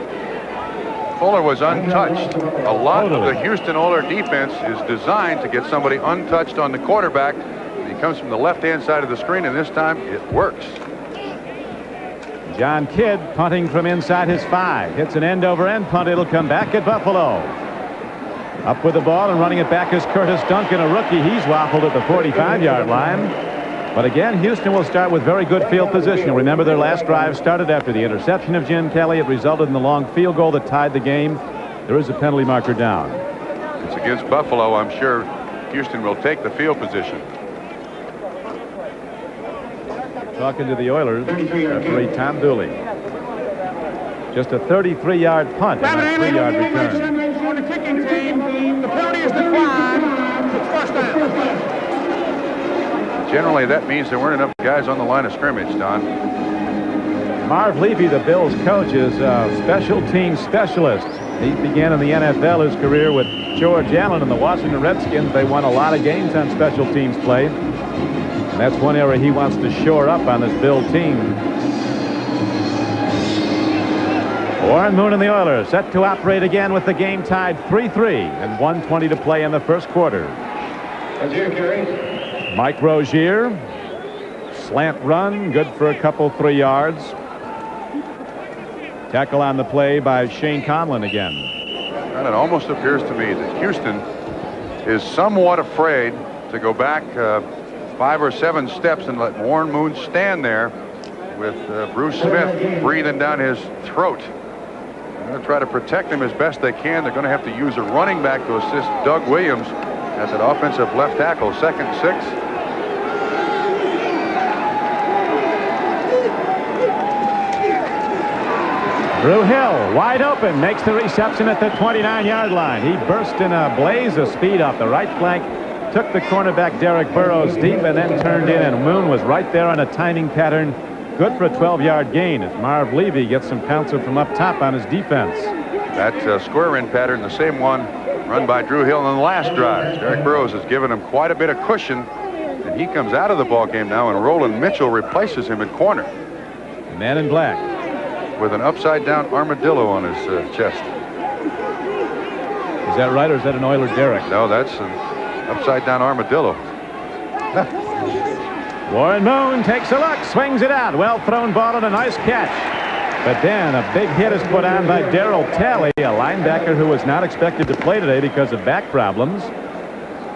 Fuller was untouched. A lot of the Houston Oiler defense is designed to get somebody untouched on the quarterback. He comes from the left-hand side of the screen, and this time it works. John Kidd punting from inside his 5. Hits an end-over-end punt. It'll come back at Buffalo. Up with the ball and running it back is Curtis Duncan, a rookie. He's waffled at the 45-yard line. But again, Houston will start with very good field position. Remember, their last drive started after the interception of Jim Kelly. It resulted in the long field goal that tied the game. There is a penalty marker down. It's against Buffalo. I'm sure Houston will take the field position. Talking to the Oilers, referee Tom Dooley. Just a 33-yard punt and a 3-yard return. The kicking team, the penalty is declined. It's first down. Generally, that means there weren't enough guys on the line of scrimmage, Don. Marv Levy, the Bills coach, is a special team specialist. He began in the NFL his career with George Allen and the Washington Redskins. They won a lot of games on special teams play. And that's one area he wants to shore up on this Bill team. Warren Moon and the Oilers set to operate again with the game tied 3-3 and 1:20 to play in the first quarter. Mike Rozier, slant run, good for a couple 3 yards. Tackle on the play by Shane Conlon again. And it almost appears to me that Houston is somewhat afraid to go back 5 or 7 steps and let Warren Moon stand there with Bruce Smith breathing down his throat. They're going to try to protect him as best they can. They're going to have to use a running back to assist Doug Williams as an offensive left tackle. 2nd and 6. Drew Hill, wide open, makes the reception at the 29-yard line. He burst in a blaze of speed off the right flank, took the cornerback Derek Burrows deep, and then turned in, and Moon was right there on a timing pattern. good for a 12-yard gain as Marv Levy gets some counsel from up top on his defense. That square in pattern, the same one run by Drew Hill on the last drive. Derek Burrows has given him quite a bit of cushion, and he comes out of the ball game now, and Roland Mitchell replaces him at corner. The man in black with an upside-down armadillo on his chest. Is that right, or is that an Oiler Derrick? No, that's an upside-down armadillo. Warren Moon takes a look, swings it out. Well thrown ball and a nice catch. But then a big hit is put on by Darryl Talley, a linebacker who was not expected to play today because of back problems.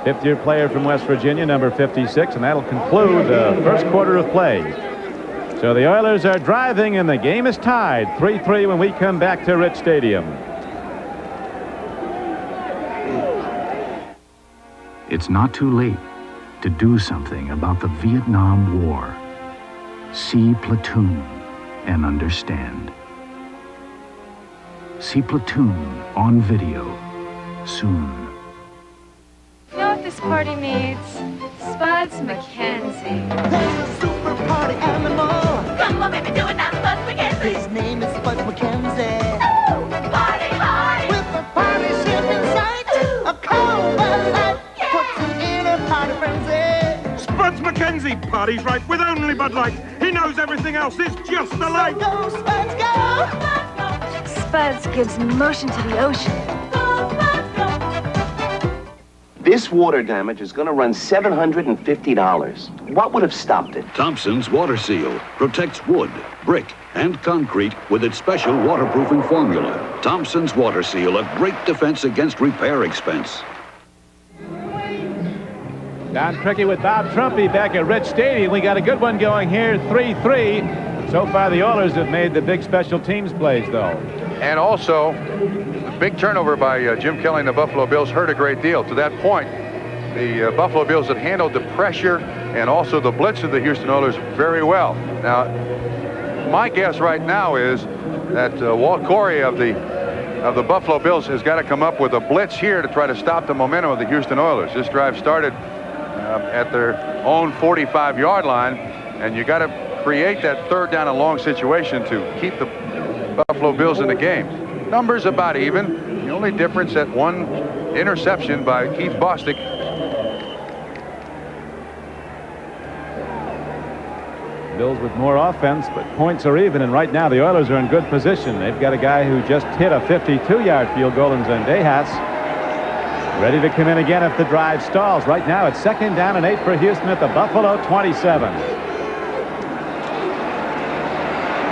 Fifth-year player from West Virginia, number 56, and that'll conclude the first quarter of play. So the Oilers are driving, and the game is tied 3-3 when we come back to Rich Stadium. It's not too late to do something about the Vietnam War. See Platoon and understand. See Platoon on video soon. You know what this party needs? Spuds McKenzie. There's a super party animal. Come on, baby, do it now, Spuds McKenzie. His name is Spuds McKenzie. Ooh, party, party. With a party ship in sight. Ooh, a cold Bud Light. Yeah. Puts him in a party frenzy. Spuds McKenzie parties right with only Bud Light. He knows everything else is just the light. So go, Spuds, go. Spuds gives motion to the ocean. This water damage is going to run $750. What would have stopped it? Thompson's Water Seal protects wood, brick, and concrete with its special waterproofing formula. Thompson's Water Seal, a great defense against repair expense. Don Cricket with Bob Trumpy back at Rich Stadium. We got a good one going here, 3-3. So far, the Oilers have made the big special teams plays, though. And also, the big turnover by Jim Kelly and the Buffalo Bills hurt a great deal. To that point, the Buffalo Bills had handled the pressure and also the blitz of the Houston Oilers very well. Now, my guess right now is that Walt Corey of the Buffalo Bills has got to come up with a blitz here to try to stop the momentum of the Houston Oilers. This drive started at their own 45-yard line, and you got to create that third down and long situation to keep the Buffalo Bills in the game. Numbers about even. The only difference at one interception by Keith Bostic. Bills with more offense, but points are even, and right now the Oilers are in good position. They've got a guy who just hit a 52-yard field goal in Zendejas. Ready to come in again if the drive stalls. Right now it's 2nd down and 8 for Houston at the Buffalo 27.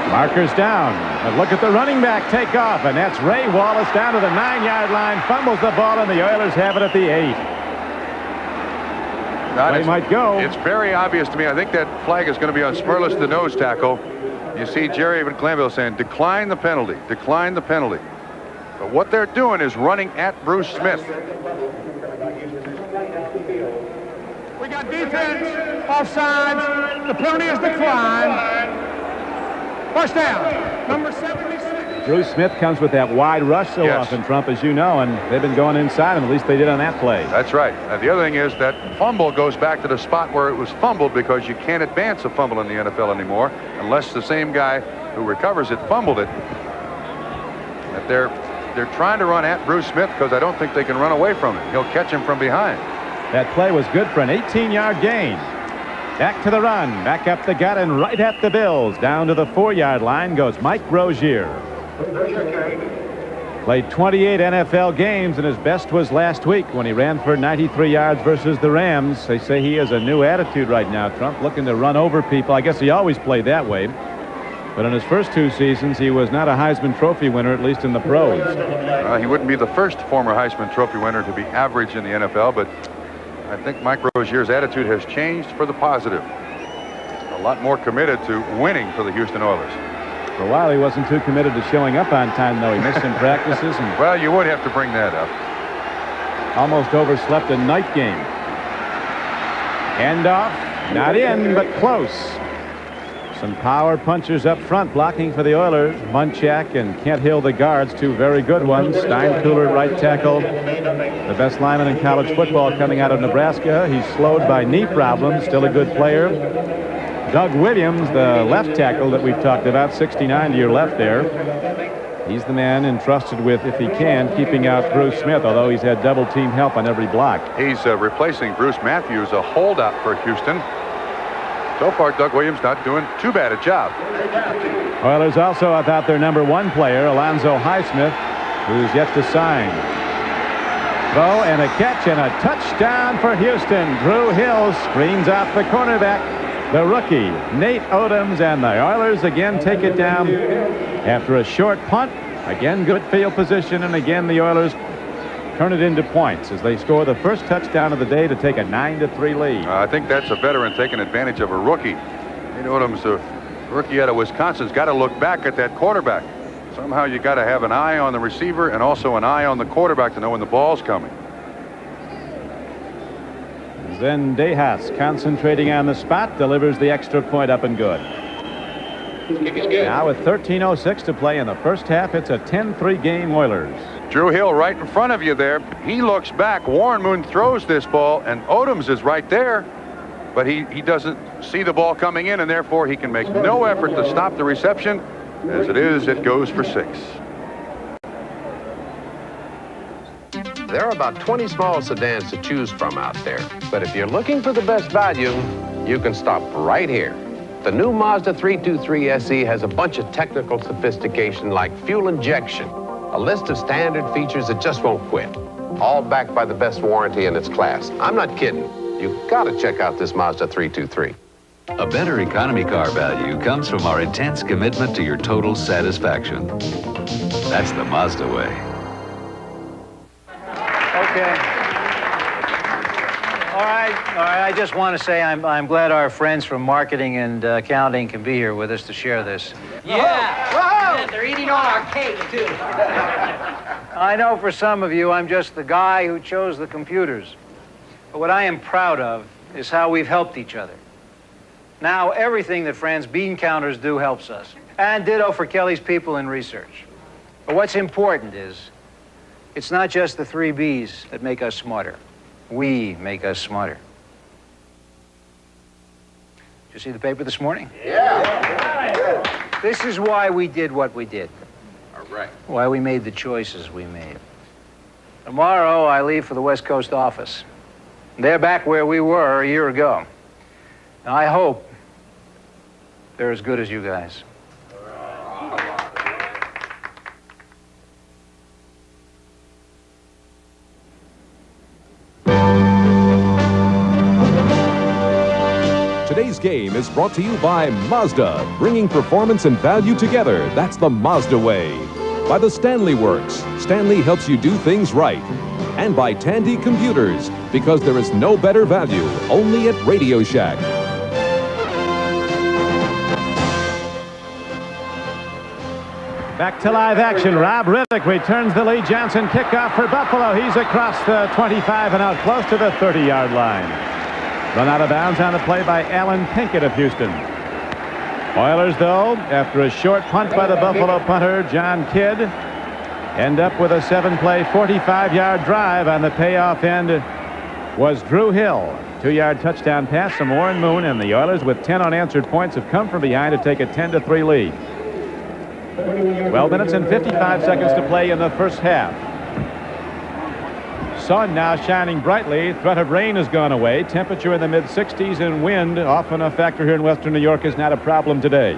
Markers down. But look at the running back take off, and that's Ray Wallace down to the 9-yard line, fumbles the ball, and the Oilers have it at the 8. They might go. It's very obvious to me. I think that flag is going to be on Smerlis, the nose tackle. You see Jerry Van Clanville saying, decline the penalty, decline the penalty. But what they're doing is running at Bruce Smith. We got defense, offsides, the penalty is declined. First down, number 76. Bruce Smith comes with that wide rush so often, Trump, as you know, and they've been going inside him. At least they did on that play. That's right. And the other thing is that fumble goes back to the spot where it was fumbled, because you can't advance a fumble in the NFL anymore unless the same guy who recovers it fumbled it. That they're trying to run at Bruce Smith because I don't think they can run away from it. He'll catch him from behind. That play was good for an 18-yard gain. Back to the run, back up the gut, and right at the Bills. Down to the 4-yard line goes Mike Rozier. Played 28 NFL games, and his best was last week when he ran for 93 yards versus the Rams. They say he has a new attitude right now, Trump, looking to run over people. I guess he always played that way. But in his first 2 seasons, he was not a Heisman Trophy winner, at least in the pros. He wouldn't be the first former Heisman Trophy winner to be average in the NFL, but I think Mike Rozier's attitude has changed for the positive. A lot more committed to winning for the Houston Oilers. For a while, he wasn't too committed to showing up on time, though. He missed some practices. And well, you would have to bring that up. Almost overslept a night game. Handoff, not in, but close. Some power punchers up front blocking for the Oilers. Munchak and Kent Hill, the guards, 2 very good ones. Steinkuhler, right tackle. The best lineman in college football coming out of Nebraska. He's slowed by knee problems. Still a good player. Doug Williams, the left tackle that we've talked about, 69 to your left there. He's the man entrusted with, if he can, keeping out Bruce Smith, although he's had double team help on every block. He's replacing Bruce Matthews, a holdout for Houston. So far, Doug Williams not doing too bad a job. Oilers also without their #1 player, Alonzo Highsmith, who's yet to sign. Throw and a catch and a touchdown for Houston. Drew Hill screens off the cornerback, the rookie, Nate Odoms, and the Oilers again take it down after a short punt. Again, good field position, and again the Oilers turn it into points as they score the first touchdown of the day to take a 9-3 lead. I think that's a veteran taking advantage of a rookie. Nate Odoms, a rookie out of Wisconsin, has got to look back at that quarterback. Somehow you got to have an eye on the receiver and also an eye on the quarterback to know when the ball's coming. Zendejas, concentrating on the spot, delivers the extra point up and good. Now with 13:06 to play in the first half, it's a 10-3 game Oilers. Drew Hill right in front of you there. He looks back. Warren Moon throws this ball, and Odoms is right there. But he doesn't see the ball coming in, and therefore he can make no effort to stop the reception. As it is, it goes for 6. There are about 20 small sedans to choose from out there. But if you're looking for the best value, you can stop right here. The new Mazda 323 SE has a bunch of technical sophistication like fuel injection, a list of standard features that just won't quit, all backed by the best warranty in its class. I'm not kidding. You've got to check out this Mazda 323. A better economy car value comes from our intense commitment to your total satisfaction. That's the Mazda way. Okay. All right. I just want to say I'm glad our friends from marketing and accounting can be here with us to share this. Yeah. Whoa! They're eating all our cake, too. I know for some of you, I'm just the guy who chose the computers. But what I am proud of is how we've helped each other. Now, everything that Fran's bean counters do helps us. And ditto for Kelly's people in research. But what's important is, it's not just the 3 B's that make us smarter. We make us smarter. Did you see the paper this morning? Yeah. This is why we did what we did. All right. Why we made the choices we made. Tomorrow, I leave for the West Coast office. They're back where we were a year ago. Now, I hope they're as good as you guys. Today's game is brought to you by Mazda, bringing performance and value together. That's the Mazda way. By the Stanley Works. Stanley helps you do things right. And by Tandy Computers, because there is no better value, only at Radio Shack. Back to live action. Rob Riddick returns the Lee Johnson kickoff for Buffalo. He's across the 25 and out close to the 30-yard line. Run out of bounds on the play by Alan Pinkett of Houston. Oilers, though, after a short punt by the Buffalo punter, John Kidd, end up with a 7-play, 45-yard drive. On the payoff end was Drew Hill. 2-yard touchdown pass from Warren Moon, and the Oilers, with 10 unanswered points, have come from behind to take a 10-3 lead. 12 minutes and 55 seconds to play in the first half. Sun now shining brightly. Threat of rain has gone away. Temperature in the mid-60s, and wind, often a factor here in western New York, is not a problem today.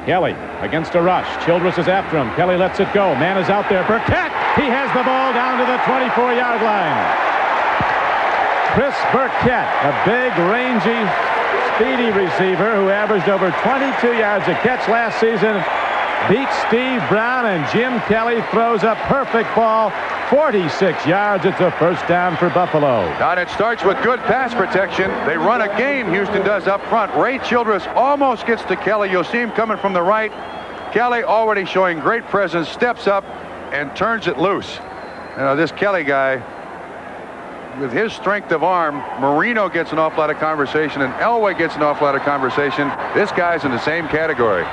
Kelly against a rush. Childress is after him. Kelly lets it go. Man is out there. Burkett! He has the ball down to the 24-yard line. Chris Burkett, a big, rangy, speedy receiver who averaged over 22 yards a catch last season, beats Steve Brown, and Jim Kelly throws a perfect ball, 46 yards. It's a first down for Buffalo. And it starts with good pass protection. They run a game, Houston does, up front. Ray Childress almost gets to Kelly. You'll see him coming from the right. Kelly already showing great presence, steps up and turns it loose. This Kelly guy, with his strength of arm, Marino gets an awful lot of conversation, and Elway gets an awful lot of conversation. This guy's in the same category.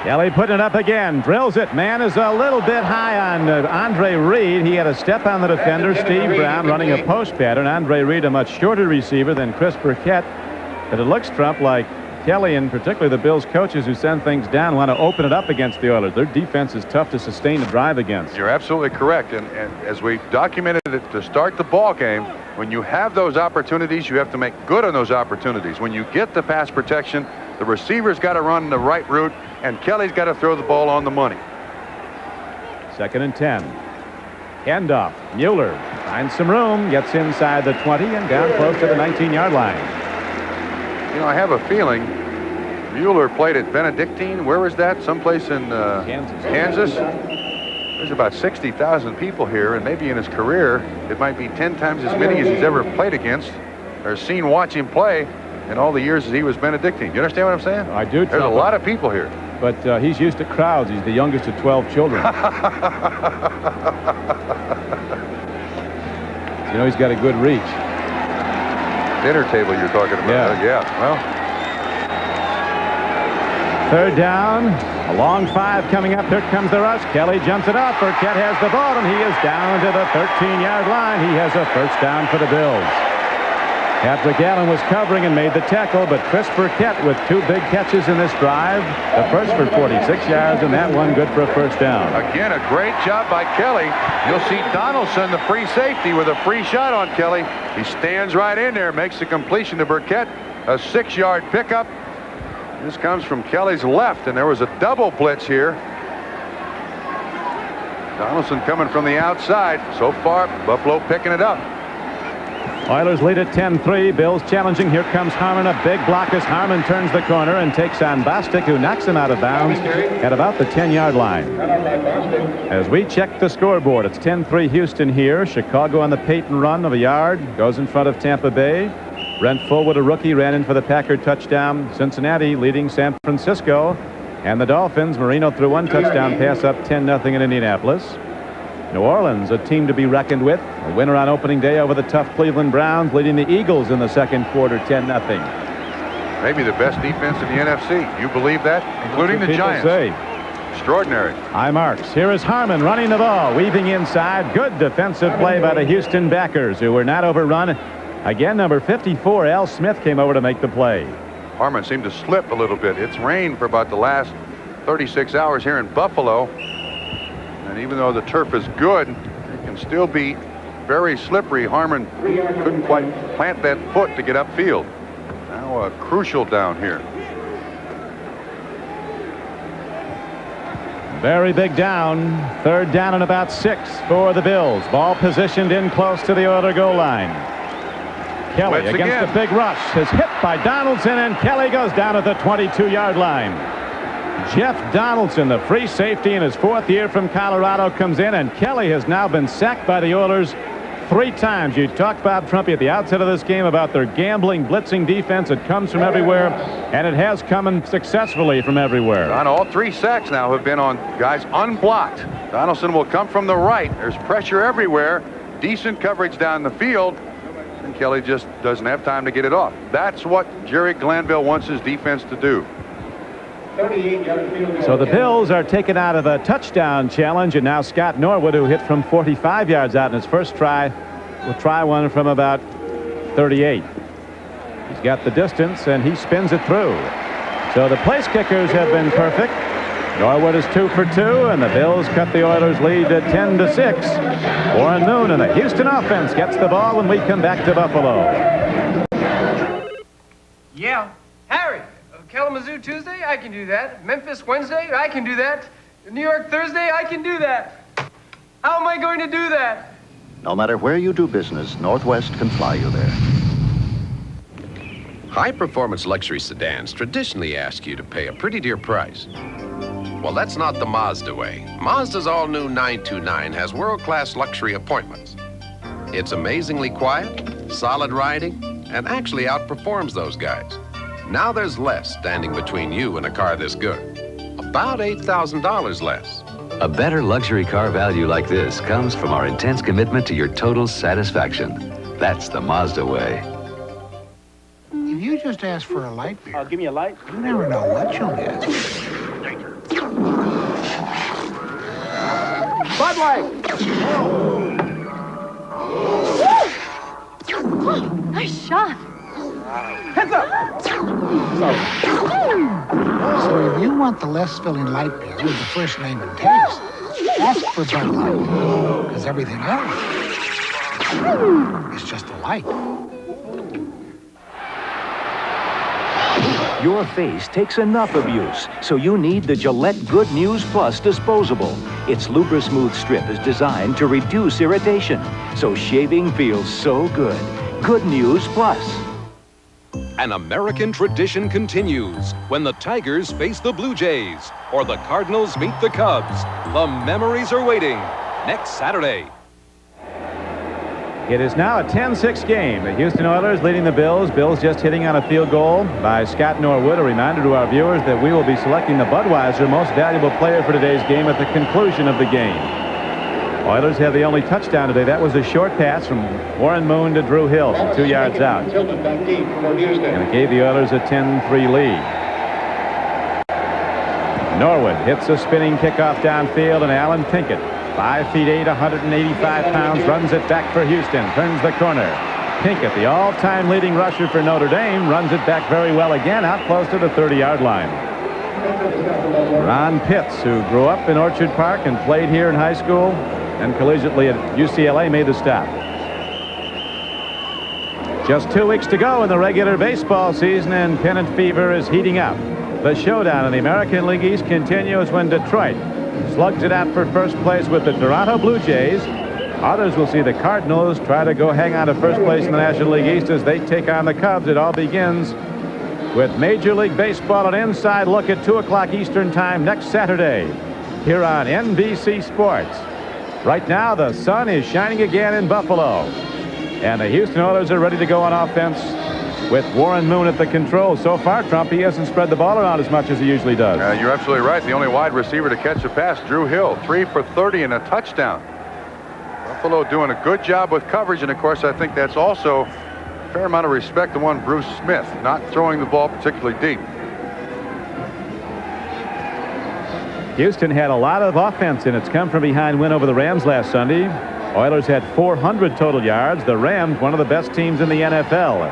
Kelly putting it up again, drills it. Man is a little bit high on Andre Reed. He had a step on the defender. Steve Brown running a post pattern. Andre Reed, a much shorter receiver than Chris Burkett. But it looks, Trump, like Kelly and particularly the Bills coaches who send things down want to open it up against the Oilers. Their defense is tough to sustain a drive against. You're absolutely correct. And as we documented it to start the ball game, when you have those opportunities, you have to make good on those opportunities. When you get the pass protection, the receiver's got to run the right route, and Kelly's got to throw the ball on the money. 2nd and 10. Handoff. Mueller finds some room, gets inside the 20 and down close to the 19-yard line. You know, I have a feeling Mueller played at Benedictine. Where is that? Someplace in Kansas. There's about 60,000 people here, and maybe in his career, it might be 10 times as many as he's ever played against or seen watch him play in all the years that he was Benedictine. You understand what I'm saying? I do. There's a lot of people here. But he's used to crowds. He's the youngest of 12 children. You know, he's got a good reach. Dinner table you're talking about. Yeah. Well. 3rd down. A long 5 coming up. Here comes the rush. Kelly jumps it up. Burkett has the ball, and he is down to the 13-yard line. He has a first down for the Bills. Patrick Allen was covering and made the tackle, but Chris Burkett with 2 big catches in this drive. The first for 46 yards, and that one good for a first down. Again, a great job by Kelly. You'll see Donaldson, the free safety, with a free shot on Kelly. He stands right in there, makes the completion to Burkett. A 6-yard pickup. This comes from Kelly's left, and there was a double blitz here. Donaldson coming from the outside. So far, Buffalo picking it up. Oilers lead at 10-3. Bills challenging. Here comes Harmon. A big block as Harmon turns the corner and takes on Bostic, who knocks him out of bounds at about the 10-yard line. As we check the scoreboard, it's 10-3 Houston here. Chicago on the Peyton run of a yard. Goes in front of Tampa Bay. Brent Fullwood, a rookie, ran in for the Packer touchdown. Cincinnati leading San Francisco. And the Dolphins, Marino threw 1 touchdown pass up 10-0 in Indianapolis. New Orleans, a team to be reckoned with. A winner on opening day over the tough Cleveland Browns, leading the Eagles in the second quarter 10-0. Maybe the best defense in the NFC. You believe that? Including the Giants. Say. Extraordinary. High marks. Here is Harmon running the ball, weaving inside. Good defensive play by the Houston backers, who were not overrun. Again, number 54, Al Smith, came over to make the play. Harmon seemed to slip a little bit. It's rained for about the last 36 hours here in Buffalo. And even though the turf is good, it can still be very slippery. Harmon couldn't quite plant that foot to get upfield. Now a crucial down here. Very big down. 3rd down and about 6 for the Bills. Ball positioned in close to the Oiler goal line. Kelly Blitz against again. the big rush is hit by Donaldson, and Kelly goes down at the 22-yard line. Jeff Donaldson, the free safety in his 4th year from Colorado, comes in, and Kelly has now been sacked by the Oilers 3 times. You talked, Bob Trumpy, at the outset of this game about their gambling, blitzing defense. It comes from everywhere, and it has come successfully from everywhere. On all 3 sacks now have been on guys unblocked. Donaldson will come from the right. There's pressure everywhere. Decent coverage down the field. And Kelly just doesn't have time to get it off. That's what Jerry Glanville wants his defense to do. So the Bills are taken out of a touchdown challenge, and now Scott Norwood, who hit from 45 yards out in his first try, will try one from about 38. He's got the distance, and he spins it through. So the place kickers have been perfect. Norwood is 2 for 2, and the Bills cut the Oilers' lead to 10-6. Warren Moon and the Houston offense gets the ball when we come back to Buffalo. Yeah. Harry, Kalamazoo Tuesday, I can do that. Memphis Wednesday, I can do that. New York Thursday, I can do that. How am I going to do that? No matter where you do business, Northwest can fly you there. High-performance luxury sedans traditionally ask you to pay a pretty dear price. Well, that's not the Mazda way. Mazda's all-new 929 has world-class luxury appointments. It's amazingly quiet, solid riding, and actually outperforms those guys. Now there's less standing between you and a car this good. About $8,000 less. A better luxury car value like this comes from our intense commitment to your total satisfaction. That's the Mazda way. If you just ask for a light beer, give me a light. you never know what you'll get. Bud Light. Nice shot. Heads up! So if you want the less filling light beer with the fresh name and taste, ask for Bud Light. Because everything else is just a light. Your face takes enough abuse, so you need the Gillette Good News Plus disposable. Its Lubra-Smooth strip is designed to reduce irritation, so shaving feels so good. Good News Plus. An American tradition continues when the Tigers face the Blue Jays or the Cardinals meet the Cubs. The memories are waiting next Saturday. It is now a 10-6 game. The Houston Oilers leading the Bills. Bills just hitting on a field goal by Scott Norwood. A reminder to our viewers that we will be selecting the Budweiser Most Valuable Player for today's game at the conclusion of the game. Oilers have the only touchdown today. That was a short pass from Warren Moon to Drew Hill from 2 yards out. And it gave the Oilers a 10-3 lead. Norwood hits a spinning kickoff downfield, and Alan Pinkett, 5 feet 8, 185 pounds, runs it back for Houston, turns the corner. Pinkett, the all-time leading rusher for Notre Dame, runs it back very well again, out close to the 30-yard line. Ron Pitts, who grew up in Orchard Park and played here in high school and collegiately at UCLA, made the stop. Just 2 weeks to go in the regular baseball season, and pennant fever is heating up. The showdown in the American League East continues when Detroit slugs it out for first place with the Toronto Blue Jays. Others will see the Cardinals try to go hang on to first place in the National League East as they take on the Cubs. It all begins with Major League Baseball, an inside look at 2 o'clock Eastern Time next Saturday here on NBC Sports. Right now, the sun is shining again in Buffalo, and the Houston Oilers are ready to go on offense with Warren Moon at the controls. So far, Trump, he hasn't spread the ball around as much as he usually does. You're absolutely right. The only wide receiver to catch a pass, Drew Hill, 3 for 30 and a touchdown. Buffalo doing a good job with coverage, and of course, I think that's also a fair amount of respect to one Bruce Smith, not throwing the ball particularly deep. Houston had a lot of offense in its come-from-behind win over the Rams last Sunday. Oilers had 400 total yards. The Rams, one of the best teams in the NFL,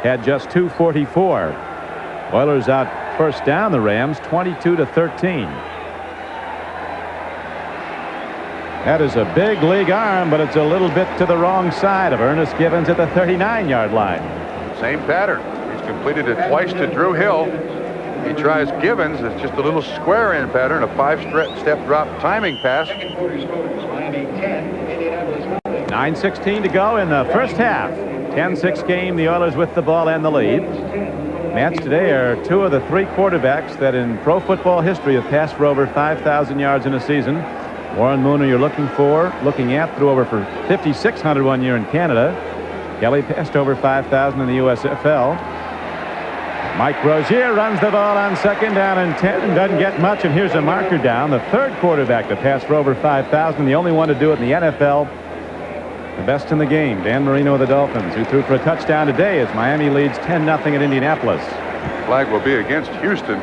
had just 244. Oilers out first down the Rams 22-13. That is a big league arm, but it's a little bit to the wrong side of Ernest Givens at the 39-yard line. Same pattern. He's completed it twice to Drew Hill. He tries Givens. It's just a little square in pattern, a 5-step drop timing pass. 9:16 to go in the first half. 10-6 game, the Oilers with the ball and the lead. Matched today are 2 of the 3 quarterbacks that in pro football history have passed for over 5,000 yards in a season. Warren Moon, who you're looking at, threw over for 5,600 one year in Canada. Kelly passed over 5,000 in the USFL. Mike Rozier runs the ball on second down and 10 and doesn't get much, and here's a marker down. The 3rd quarterback to pass for over 5,000, the only one to do it in the NFL. The best in the game, Dan Marino of the Dolphins, who threw for a touchdown today as Miami leads 10-0 at Indianapolis. Flag will be against Houston.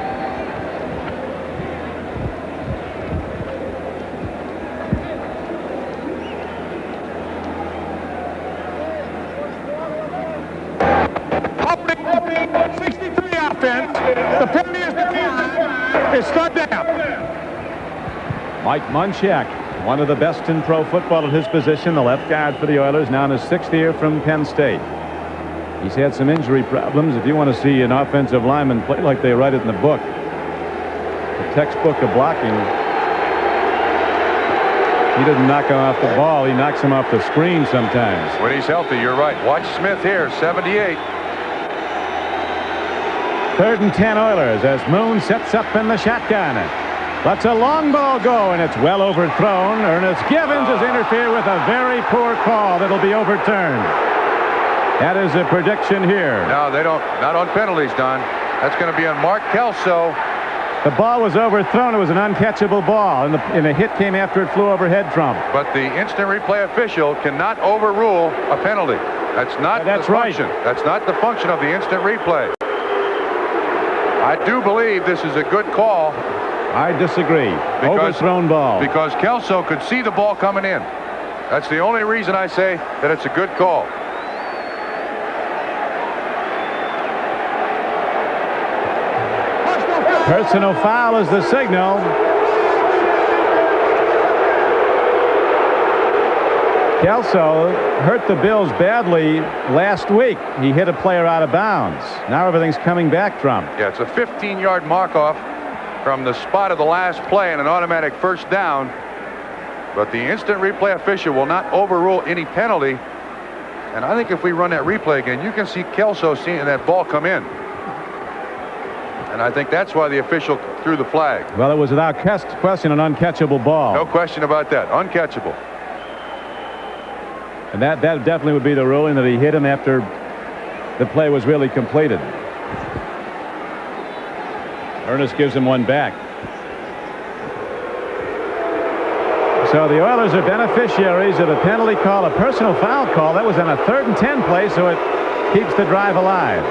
Opening 63 offense. The penalty is declined. It's third down. Mike Munchak, one of the best in pro football at his position, the left guard for the Oilers, now in his 6th year from Penn State. He's had some injury problems. If you want to see an offensive lineman play like they write it in the book, the textbook of blocking, he doesn't knock him off the ball. He knocks him off the screen sometimes. When he's healthy, you're right. Watch Smith here, 78. 3rd and 10 Oilers as Moon sets up in the shotgun. Lets a long ball go, and it's well overthrown. Ernest Givens has interfered with a very poor call that'll be overturned. That is a prediction here. No, they don't. Not on penalties, Don. That's going to be on Mark Kelso. The ball was overthrown. It was an uncatchable ball, and the hit came after it flew overhead from. But the instant replay official cannot overrule a penalty. That's not the function. Right. That's not the function of the instant replay. I do believe this is a good call. I disagree. Overthrown ball. Because Kelso could see the ball coming in. That's the only reason I say that it's a good call. Personal foul is the signal. Kelso hurt the Bills badly last week. He hit a player out of bounds. Now everything's coming back from. Yeah, it's a 15-yard mark-off from the spot of the last play and an automatic first down. But the instant replay official will not overrule any penalty. And I think if we run that replay again, you can see Kelso seeing that ball come in. And I think that's why the official threw the flag. Well, it was without question an uncatchable ball. No question about that. Uncatchable. And that definitely would be the ruling, that he hit him after the play was really completed. Ernest gives him one back. So the Oilers are beneficiaries of a penalty call, a personal foul call. That was on a 3rd and 10 play, so it keeps the drive alive.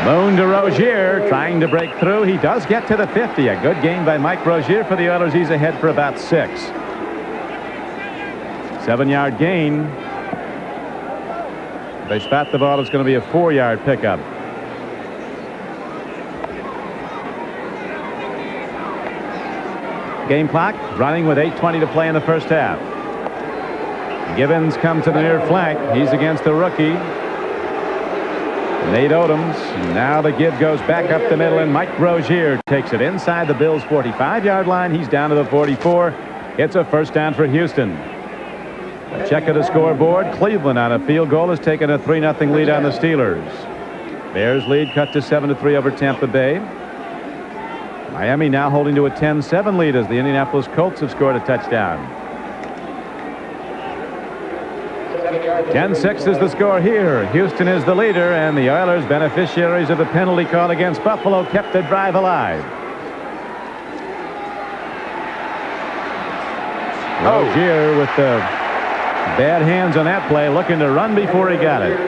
Moon to Rozier, trying to break through. He does get to the 50. A good game by Mike Rozier for the Oilers. He's ahead for about 6. 7-yard gain. If they spot the ball, it's going to be a 4-yard pickup. Game clock running with 8:20 to play in the first half. Gibbons comes to the near flank. He's against the rookie Nate Odoms. Now the give goes back up the middle, and Mike Rozier takes it inside the Bills' 45-yard line. He's down to the 44. It's a first down for Houston. A check of the scoreboard. Cleveland on a field goal has taken a 3-0 lead on the Steelers. Bears lead cut to 7-3 over Tampa Bay. Miami now holding to a 10-7 lead as the Indianapolis Colts have scored a touchdown. 10-6 is the score here. Houston is the leader, and the Oilers, beneficiaries of the penalty call against Buffalo, kept the drive alive. Rozier with the bad hands on that play, looking to run before he got it.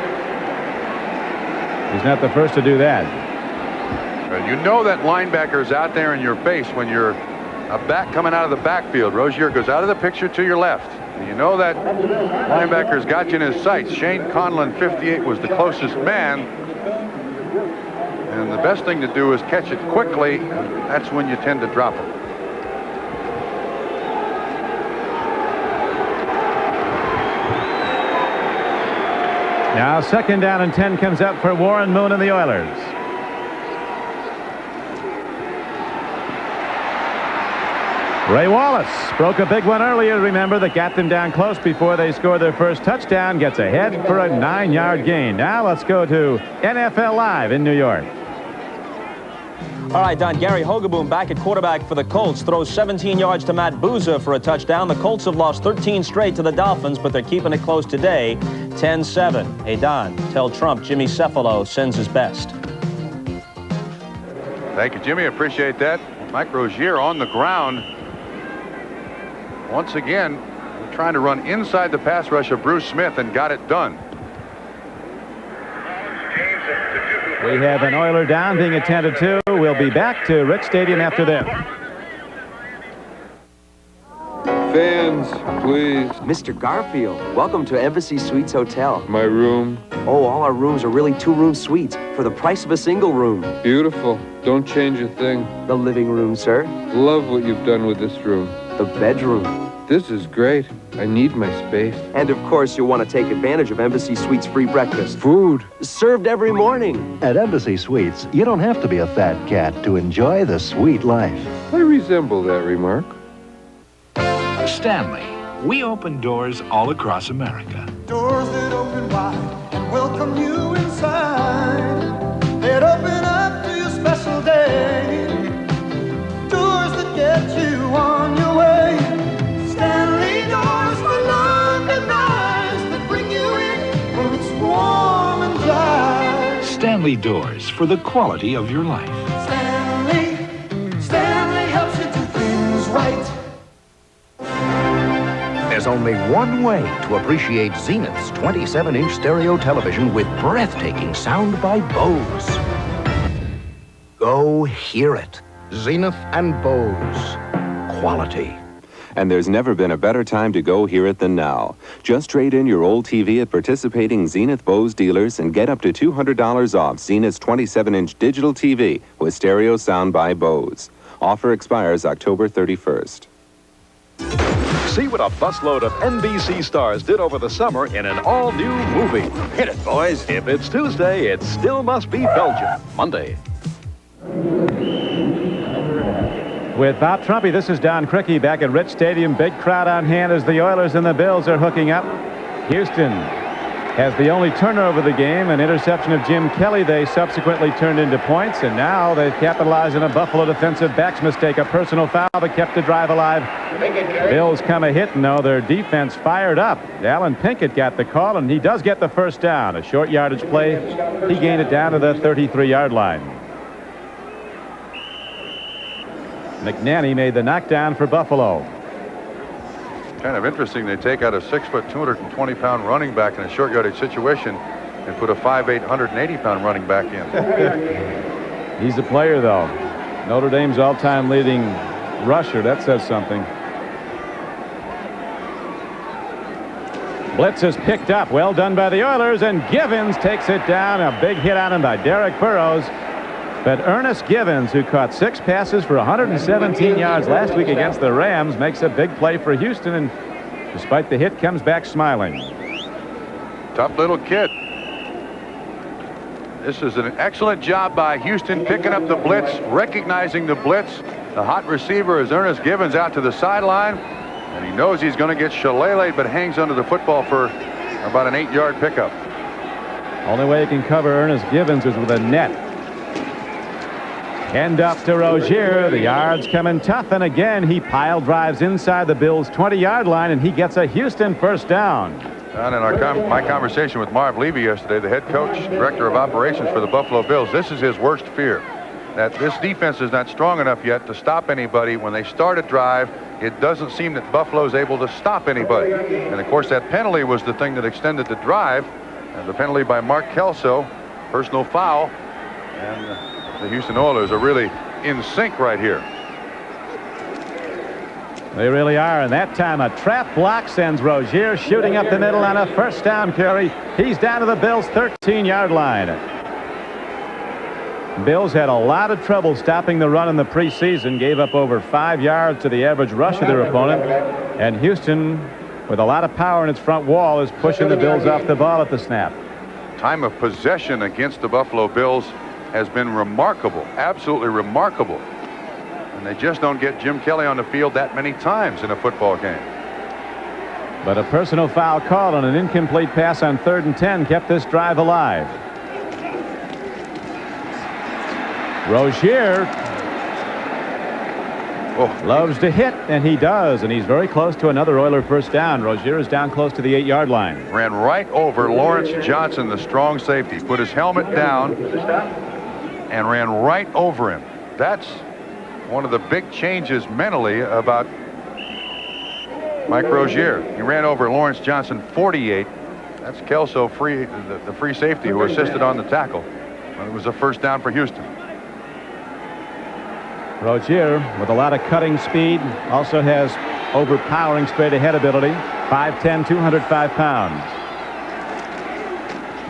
He's not the first to do that. You know that linebacker's out there in your face when you're a back coming out of the backfield. Rozier goes out of the picture to your left. And you know that linebacker's got you in his sights. Shane Conlon, 58, was the closest man. And the best thing to do is catch it quickly. That's when you tend to drop him. Now 2nd down and 10 comes up for Warren Moon and the Oilers. Ray Wallace broke a big one earlier, remember, that got them down close before they scored their first touchdown. Gets ahead for a 9-yard gain. Now let's go to NFL Live in New York. All right, Don, Gary Hogaboom back at quarterback for the Colts. Throws 17 yards to Matt Boozer for a touchdown. The Colts have lost 13 straight to the Dolphins, but they're keeping it close today. 10-7. Hey, Don, tell Trump Jimmy Cephalo sends his best. Thank you, Jimmy. Appreciate that. Mike Rozier on the ground. Once again, trying to run inside the pass rush of Bruce Smith and got it done. We have an Oiler down being attended to. We'll be back to Rich Stadium after this. Fans, please. Mr. Garfield, welcome to Embassy Suites Hotel. My room. Oh, all our rooms are really 2-room suites for the price of a single room. Beautiful. Don't change a thing. The living room, sir. Love what you've done with this room. The bedroom. This is great. I need my space. And of course, you'll want to take advantage of Embassy Suites' free breakfast. Food. Served every morning. At Embassy Suites, you don't have to be a fat cat to enjoy the sweet life. I resemble that remark. Stanley. We open doors all across America. Doors that open wide and welcome you inside. They'd open up to your special day. Doors that get you on your way. Stanley doors for London eyes that bring you in when it's warm and dry. Stanley Doors for the quality of your life. Stanley helps you do things right. There's only one way to appreciate Zenith's 27-inch stereo television with breathtaking sound by Bose. Go hear it. Zenith and Bose. Quality. And there's never been a better time to go hear it than now. Just trade in your old TV at participating Zenith Bose dealers and get up to $200 off Zenith's 27-inch digital TV with stereo sound by Bose. Offer expires October 31st. See what a busload of NBC stars did over the summer in an all-new movie. Hit it, boys. If it's Tuesday, it still must be Belgium. Monday. With Bob Trumpy, this is Don Crickey back at Rich Stadium. Big crowd on hand as the Oilers and the Bills are hooking up. Houston has the only turnover of the game, an interception of Jim Kelly. They subsequently turned into points, and now they've capitalized on a Buffalo defensive back's mistake, a personal foul that kept the drive alive. Bills come a hit, and now their defense fired up. Alan Pinkett got the call, and he does get the first down. A short yardage play. He gained it down to the 33-yard line. McNanny made the knockdown for Buffalo. Kind of interesting. They take out a 6-foot, 220-pound running back in a short yardage situation and put a 5'8", 180-pound running back in. He's a player, though. Notre Dame's all-time leading rusher. That says something. Blitz is picked up. Well done by the Oilers, and Givens takes it down. A big hit on him by Derek Burrows. But Ernest Givens, who caught 6 passes for 117 yards last week against the Rams, makes a big play for Houston, and despite the hit, comes back smiling. Tough little kid. This is an excellent job by Houston picking up the blitz, recognizing the blitz. The hot receiver is Ernest Givens out to the sideline, and he knows he's going to get shillelagh'd, but hangs onto the football for about an 8-yard pickup. Only way you can cover Ernest Givens is with a net. Hand up to Rozier. The yards coming tough, and again he pile drives inside the Bills' 20-yard line, and he gets a Houston first down. And in my conversation with Marv Levy yesterday, the head coach, director of operations for the Buffalo Bills, this is his worst fear, that this defense is not strong enough yet to stop anybody. When they start a drive, it doesn't seem that Buffalo is able to stop anybody. And of course, that penalty was the thing that extended the drive. And the penalty by Mark Kelso, personal foul, and the Houston Oilers are really in sync right here. They really are, and that time a trap block sends Rozier shooting up the middle on a first down carry. He's down to the Bills' 13-yard line. Bills had a lot of trouble stopping the run in the preseason, gave up over 5 yards to the average rush of their opponent, and Houston, with a lot of power in its front wall, is pushing the Bills off the ball at the snap. Time of possession against the Buffalo Bills has been remarkable, absolutely remarkable. And they just don't get Jim Kelly on the field that many times in a football game. But a personal foul called on an incomplete pass on 3rd and 10 kept this drive alive. Rozier loves to hit, and he does, and he's very close to another Oiler first down. Rozier is down close to the 8-yard line. Ran right over Lawrence Johnson, the strong safety, put his helmet down and ran right over him. That's one of the big changes mentally about Mike Rozier. He ran over Lawrence Johnson 48. That's Kelso, the free safety, who assisted on the tackle. It was a first down for Houston. Rozier, with a lot of cutting speed, also has overpowering straight ahead ability. 5'10", 205 pounds.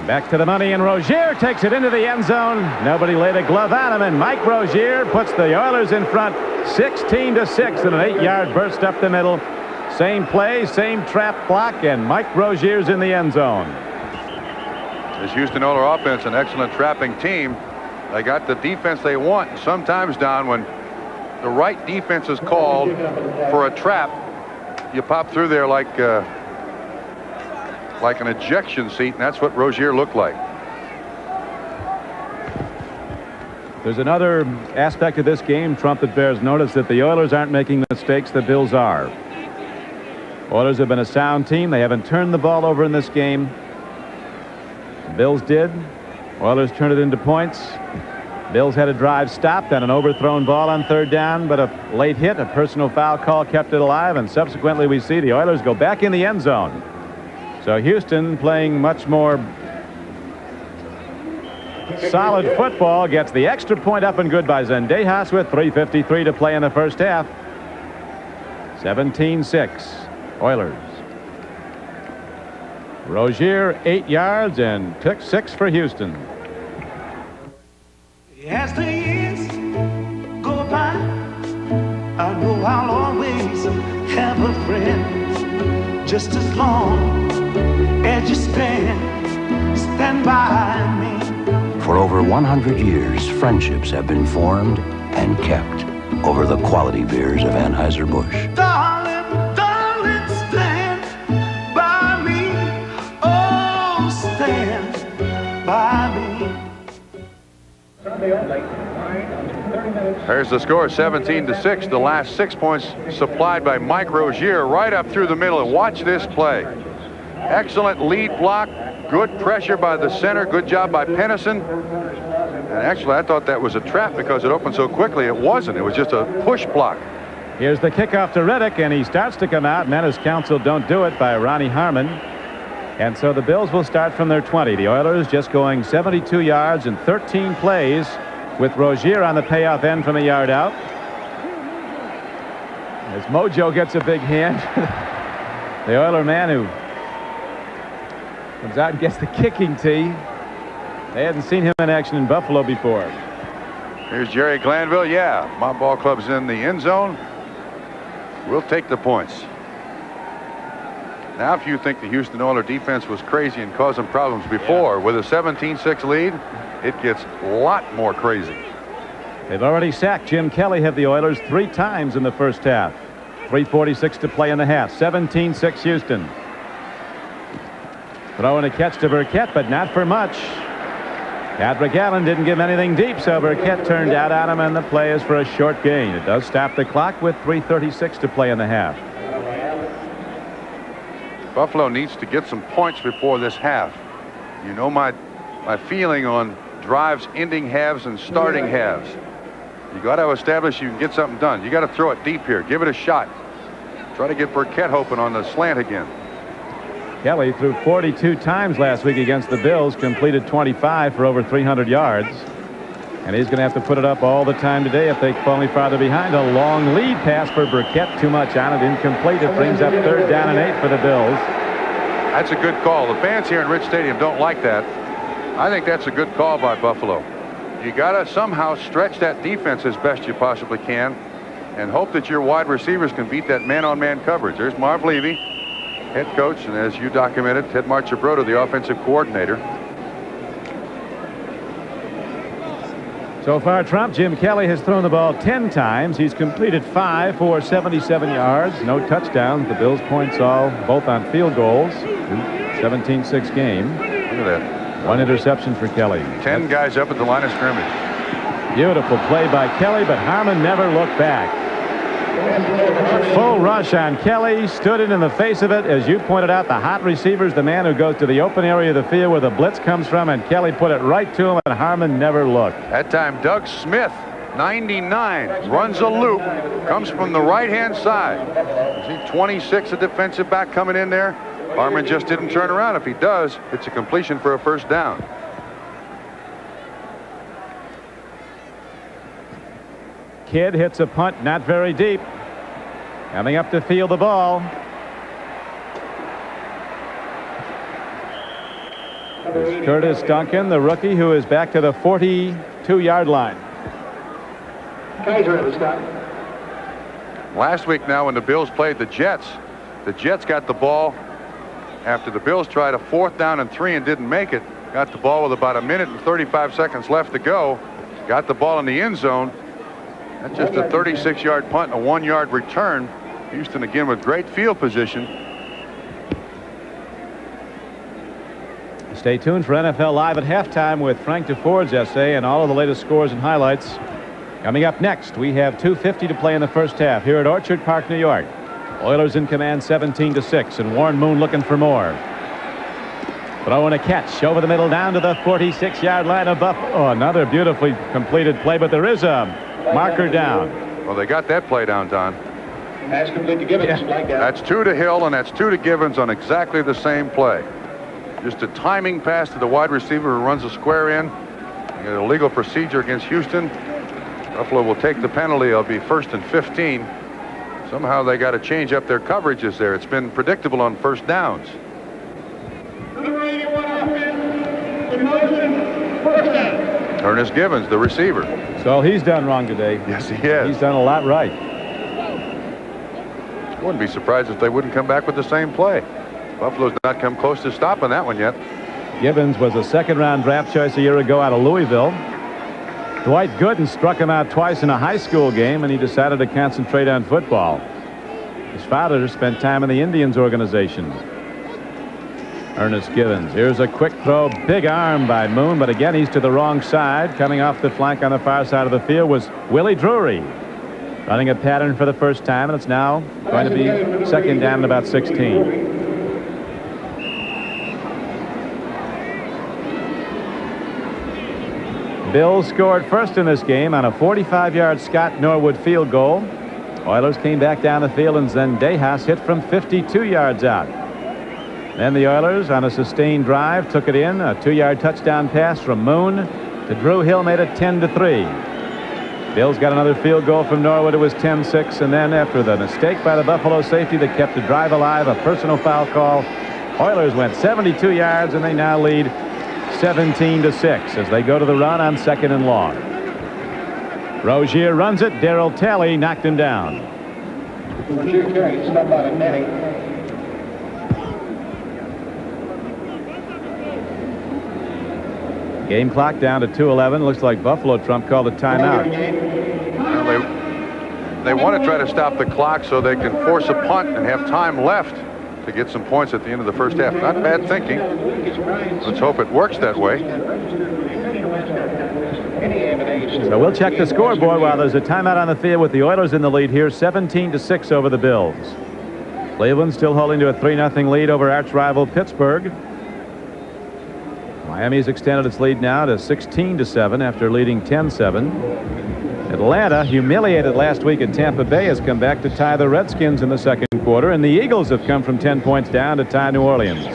Back to the money, and Rozier takes it into the end zone. Nobody laid a glove on him, and Mike Rozier puts the Oilers in front 16-6 in an 8-yard burst up the middle. Same play, same trap block, and Mike Rozier's in the end zone. This Houston Oiler offense, an excellent trapping team. They got the defense they want. And sometimes, Don, when the right defense is called for a trap, you pop through there like an ejection seat, and that's what Rozier looked like. There's another aspect of this game, Trump, that bears notice, that the Oilers aren't making the mistakes the Bills are. Oilers have been a sound team. They haven't turned the ball over in this game. Bills did. Oilers turned it into points. Bills had a drive stopped on an overthrown ball on 3rd down, but a late hit, a personal foul call kept it alive, and subsequently we see the Oilers go back in the end zone. So Houston, playing much more solid football, gets the extra point up and good by Zendejas with 3:53 to play in the first half. 17-6, Oilers. Rozier, 8 yards, and took 6 for Houston. As the years go by, I know I'll always have a friend. Just as long as you stand by me. For over 100 years, friendships have been formed and kept over the quality beers of Anheuser-Busch. Darling, darling, stand by me. Oh, stand by me. There's the score, 17-6. The last 6 points supplied by Mike Rozier right up through the middle. And watch this play. Excellent lead block. Good pressure by the center. Good job by Pennison. And actually, I thought that was a trap because it opened so quickly. It wasn't. It was just a push block. Here's the kickoff to Reddick, and he starts to come out. And then his counsel don't do it by Ronnie Harmon. And so the Bills will start from their 20. The Oilers just going 72 yards in 13 plays with Rozier on the payoff end from a yard out. As Mojo gets a big hand. The Oiler man who comes out and gets the kicking tee. They hadn't seen him in action in Buffalo before. Here's Jerry Glanville. Yeah, my ball club's in the end zone. We'll take the points. Now, if you think the Houston Oilers defense was crazy and caused them problems before, with a 17-6 lead, it gets a lot more crazy. They've already sacked Jim Kelly, have the Oilers, 3 times in the first half. 3:46 to play in the half. 17-6 Houston. Throwing a catch to Burkett, but not for much. Patrick Allen didn't give anything deep, so Burkett turned out on him, and the play is for a short gain. It does stop the clock with 3:36 to play in the half. Buffalo needs to get some points before this half. You know my feeling on drives ending halves and starting halves. You got to establish you can get something done. You got to throw it deep here. Give it a shot. Try to get Burkett open on the slant again. Kelly threw 42 times last week against the Bills, completed 25 for over 300 yards. And he's going to have to put it up all the time today if they fall any farther behind. A long lead pass for Burkett. Too much on it. Incomplete. It brings up 3rd down and 8 for the Bills. That's a good call. The fans here in Rich Stadium don't like that. I think that's a good call by Buffalo. You got to somehow stretch that defense as best you possibly can and hope that your wide receivers can beat that man-on-man coverage. There's Marv Levy, head coach, and as you documented, Ted Marchibroda, the offensive coordinator. So far, Trump, Jim Kelly has thrown the ball 10 times. He's completed 5 for 77 yards. No touchdowns. The Bills' points all both on field goals. 17-6 game. Look at that. 1 interception for Kelly. 10 guys up at the line of scrimmage. Beautiful play by Kelly, but Harmon never looked back. Full rush on Kelly. Stood in the face of it. As you pointed out, the hot receiver's the man who goes to the open area of the field where the blitz comes from, and Kelly put it right to him, and Harmon never looked. That time, Doug Smith, 99, runs a loop, comes from the right-hand side. You see 26, a defensive back coming in there. Harmon just didn't turn around. If he does, it's a completion for a 1st down. Kidd hits a punt not very deep. Coming up to field the ball. It's Curtis Duncan, the rookie, who is back to the 42-yard line. Last week now when the Bills played the Jets got the ball after the Bills tried a 4th down and 3 and didn't make it. Got the ball with about 1 minute and 35 seconds left to go. Got the ball in the end zone. That's just a 36-yard punt and a 1-yard return. Houston again with great field position. Stay tuned for NFL Live at halftime with Frank DeFord's essay and all of the latest scores and highlights. Coming up next, we have 2:50 to play in the first half here at Orchard Park, New York. Oilers in command 17-6, and Warren Moon looking for more. Throwing a catch over the middle down to the 46-yard line of Buffalo. Oh, another beautifully completed play, but there is a marker down. Well, they got that play down, Don. Pass complete to Gibbons. Yeah. That's 2 to Hill, and that's 2 to Gibbons on exactly the same play. Just a timing pass to the wide receiver who runs a square in. You got a legal procedure against Houston. Buffalo will take the penalty. It'll be 1st and 15. Somehow they got to change up their coverages there. It's been predictable on first downs. Ernest Givens, the receiver. So he's done wrong today. Yes, he has. He's done a lot right. Wouldn't be surprised if they wouldn't come back with the same play. Buffalo's not come close to stopping that one yet. Givens was a second-round draft choice a year ago out of Louisville. Dwight Gooden struck him out twice in a high school game, and he decided to concentrate on football. His father spent time in the Indians organization. Ernest Givens. Here's a quick throw. Big arm by Moon, but again, he's to the wrong side. Coming off the flank on the far side of the field was Willie Drury. Running a pattern for the first time, and it's now going to be second down and about 16. Bills scored first in this game on a 45-yard Scott Norwood field goal. Oilers came back down the field, and Zendejas hit from 52 yards out. Then the Oilers, on a sustained drive, took it in. A 2-yard touchdown pass from Moon to Drew Hill made it 10-3. Bills got another field goal from Norwood. It was 10-6, and then after the mistake by the Buffalo safety that kept the drive alive, a personal foul call, Oilers went 72 yards, and they now lead 17-6 as they go to the run on second and long. Rozier runs it. Darryl Talley knocked him down. Game clock down to 2:11. Looks like Buffalo Trump called a timeout. Well, they want to try to stop the clock so they can force a punt and have time left to get some points at the end of the first half. Not bad thinking. Let's hope it works that way. So we'll check the scoreboard while there's a timeout on the field with the Oilers in the lead here, 17-6 over the Bills. Cleveland still holding to a 3-0 lead over arch rival Pittsburgh. Miami's extended its lead now to 16-7 after leading 10-7. Atlanta, humiliated last week at Tampa Bay, has come back to tie the Redskins in the second quarter, and the Eagles have come from 10 points down to tie New Orleans.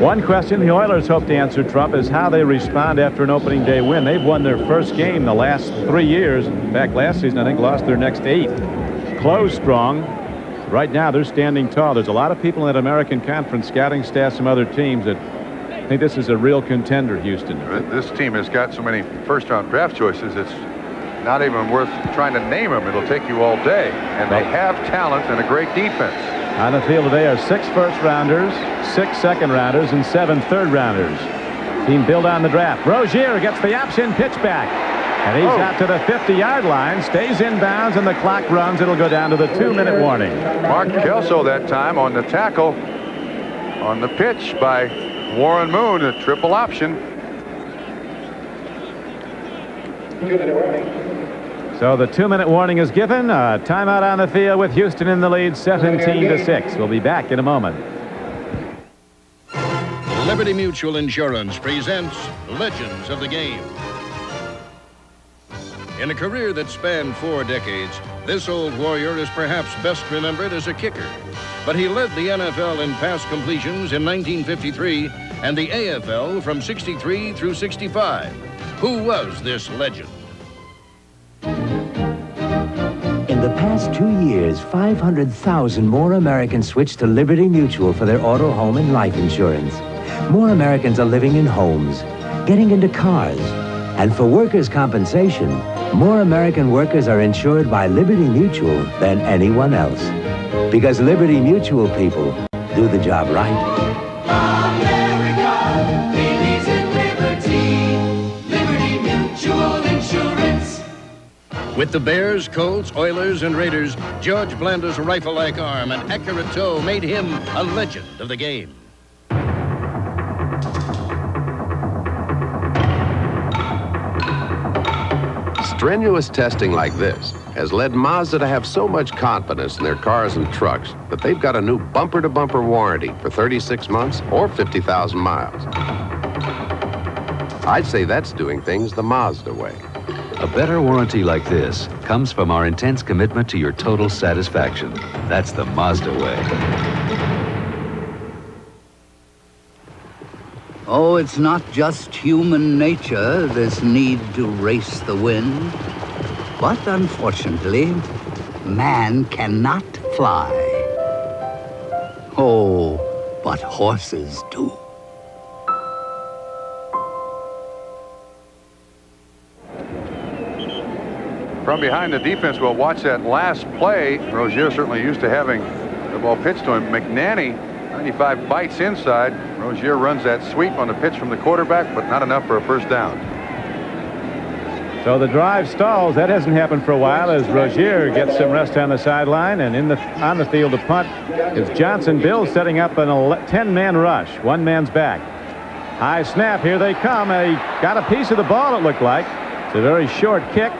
One question the Oilers hope to answer, Trump, is how they respond after an opening day win. They've won their first game the last 3 years. In fact, last season, I think, lost their next 8. Closed strong. Right now, they're standing tall. There's a lot of people in that American Conference scouting staff, some other teams that think this is a real contender, Houston. This team has got so many first-round draft choices, it's not even worth trying to name them. It'll take you all day. And they have talent and a great defense. On the field today are 6 first-rounders, 6 second-rounders, and 7 third-rounders. Team built on the draft. Rozier gets the option pitch back. And he's out to the 50-yard line, stays in bounds, and the clock runs. It'll go down to the 2-minute warning. Mark Kelso that time on the tackle on the pitch by Warren Moon, a triple option. So the 2-minute warning is given. Timeout on the field with Houston in the lead, 17-6. We'll be back in a moment. Liberty Mutual Insurance presents Legends of the Game. In a career that spanned 4 decades, this old warrior is perhaps best remembered as a kicker. But he led the NFL in pass completions in 1953 and the AFL from 63 through 65. Who was this legend? In the past 2 years, 500,000 more Americans switched to Liberty Mutual for their auto, home, and life insurance. More Americans are living in homes, getting into cars, and for workers' compensation, more American workers are insured by Liberty Mutual than anyone else. Because Liberty Mutual people do the job right. America believes in liberty. Liberty Mutual Insurance. With the Bears, Colts, Oilers, and Raiders, George Blanda's rifle-like arm and accurate toe made him a legend of the game. Strenuous testing like this has led Mazda to have so much confidence in their cars and trucks that they've got a new bumper-to-bumper warranty for 36 months or 50,000 miles. I'd say that's doing things the Mazda way. A better warranty like this comes from our intense commitment to your total satisfaction. That's the Mazda way. Oh, it's not just human nature, this need to race the wind. But unfortunately, man cannot fly. Oh, but horses do. From behind the defense, we'll watch that last play. Rozier certainly used to having the ball pitched to him. McNanny, 95, bites inside. Rozier runs that sweep on the pitch from the quarterback, but not enough for a first down. So the drive stalls. That hasn't happened for a while as Rozier gets some rest on the sideline, and on the field to punt is Johnson. Bill setting up an 10-man rush. One man's back. High snap. Here they come. He got a piece of the ball, it looked like. It's a very short kick.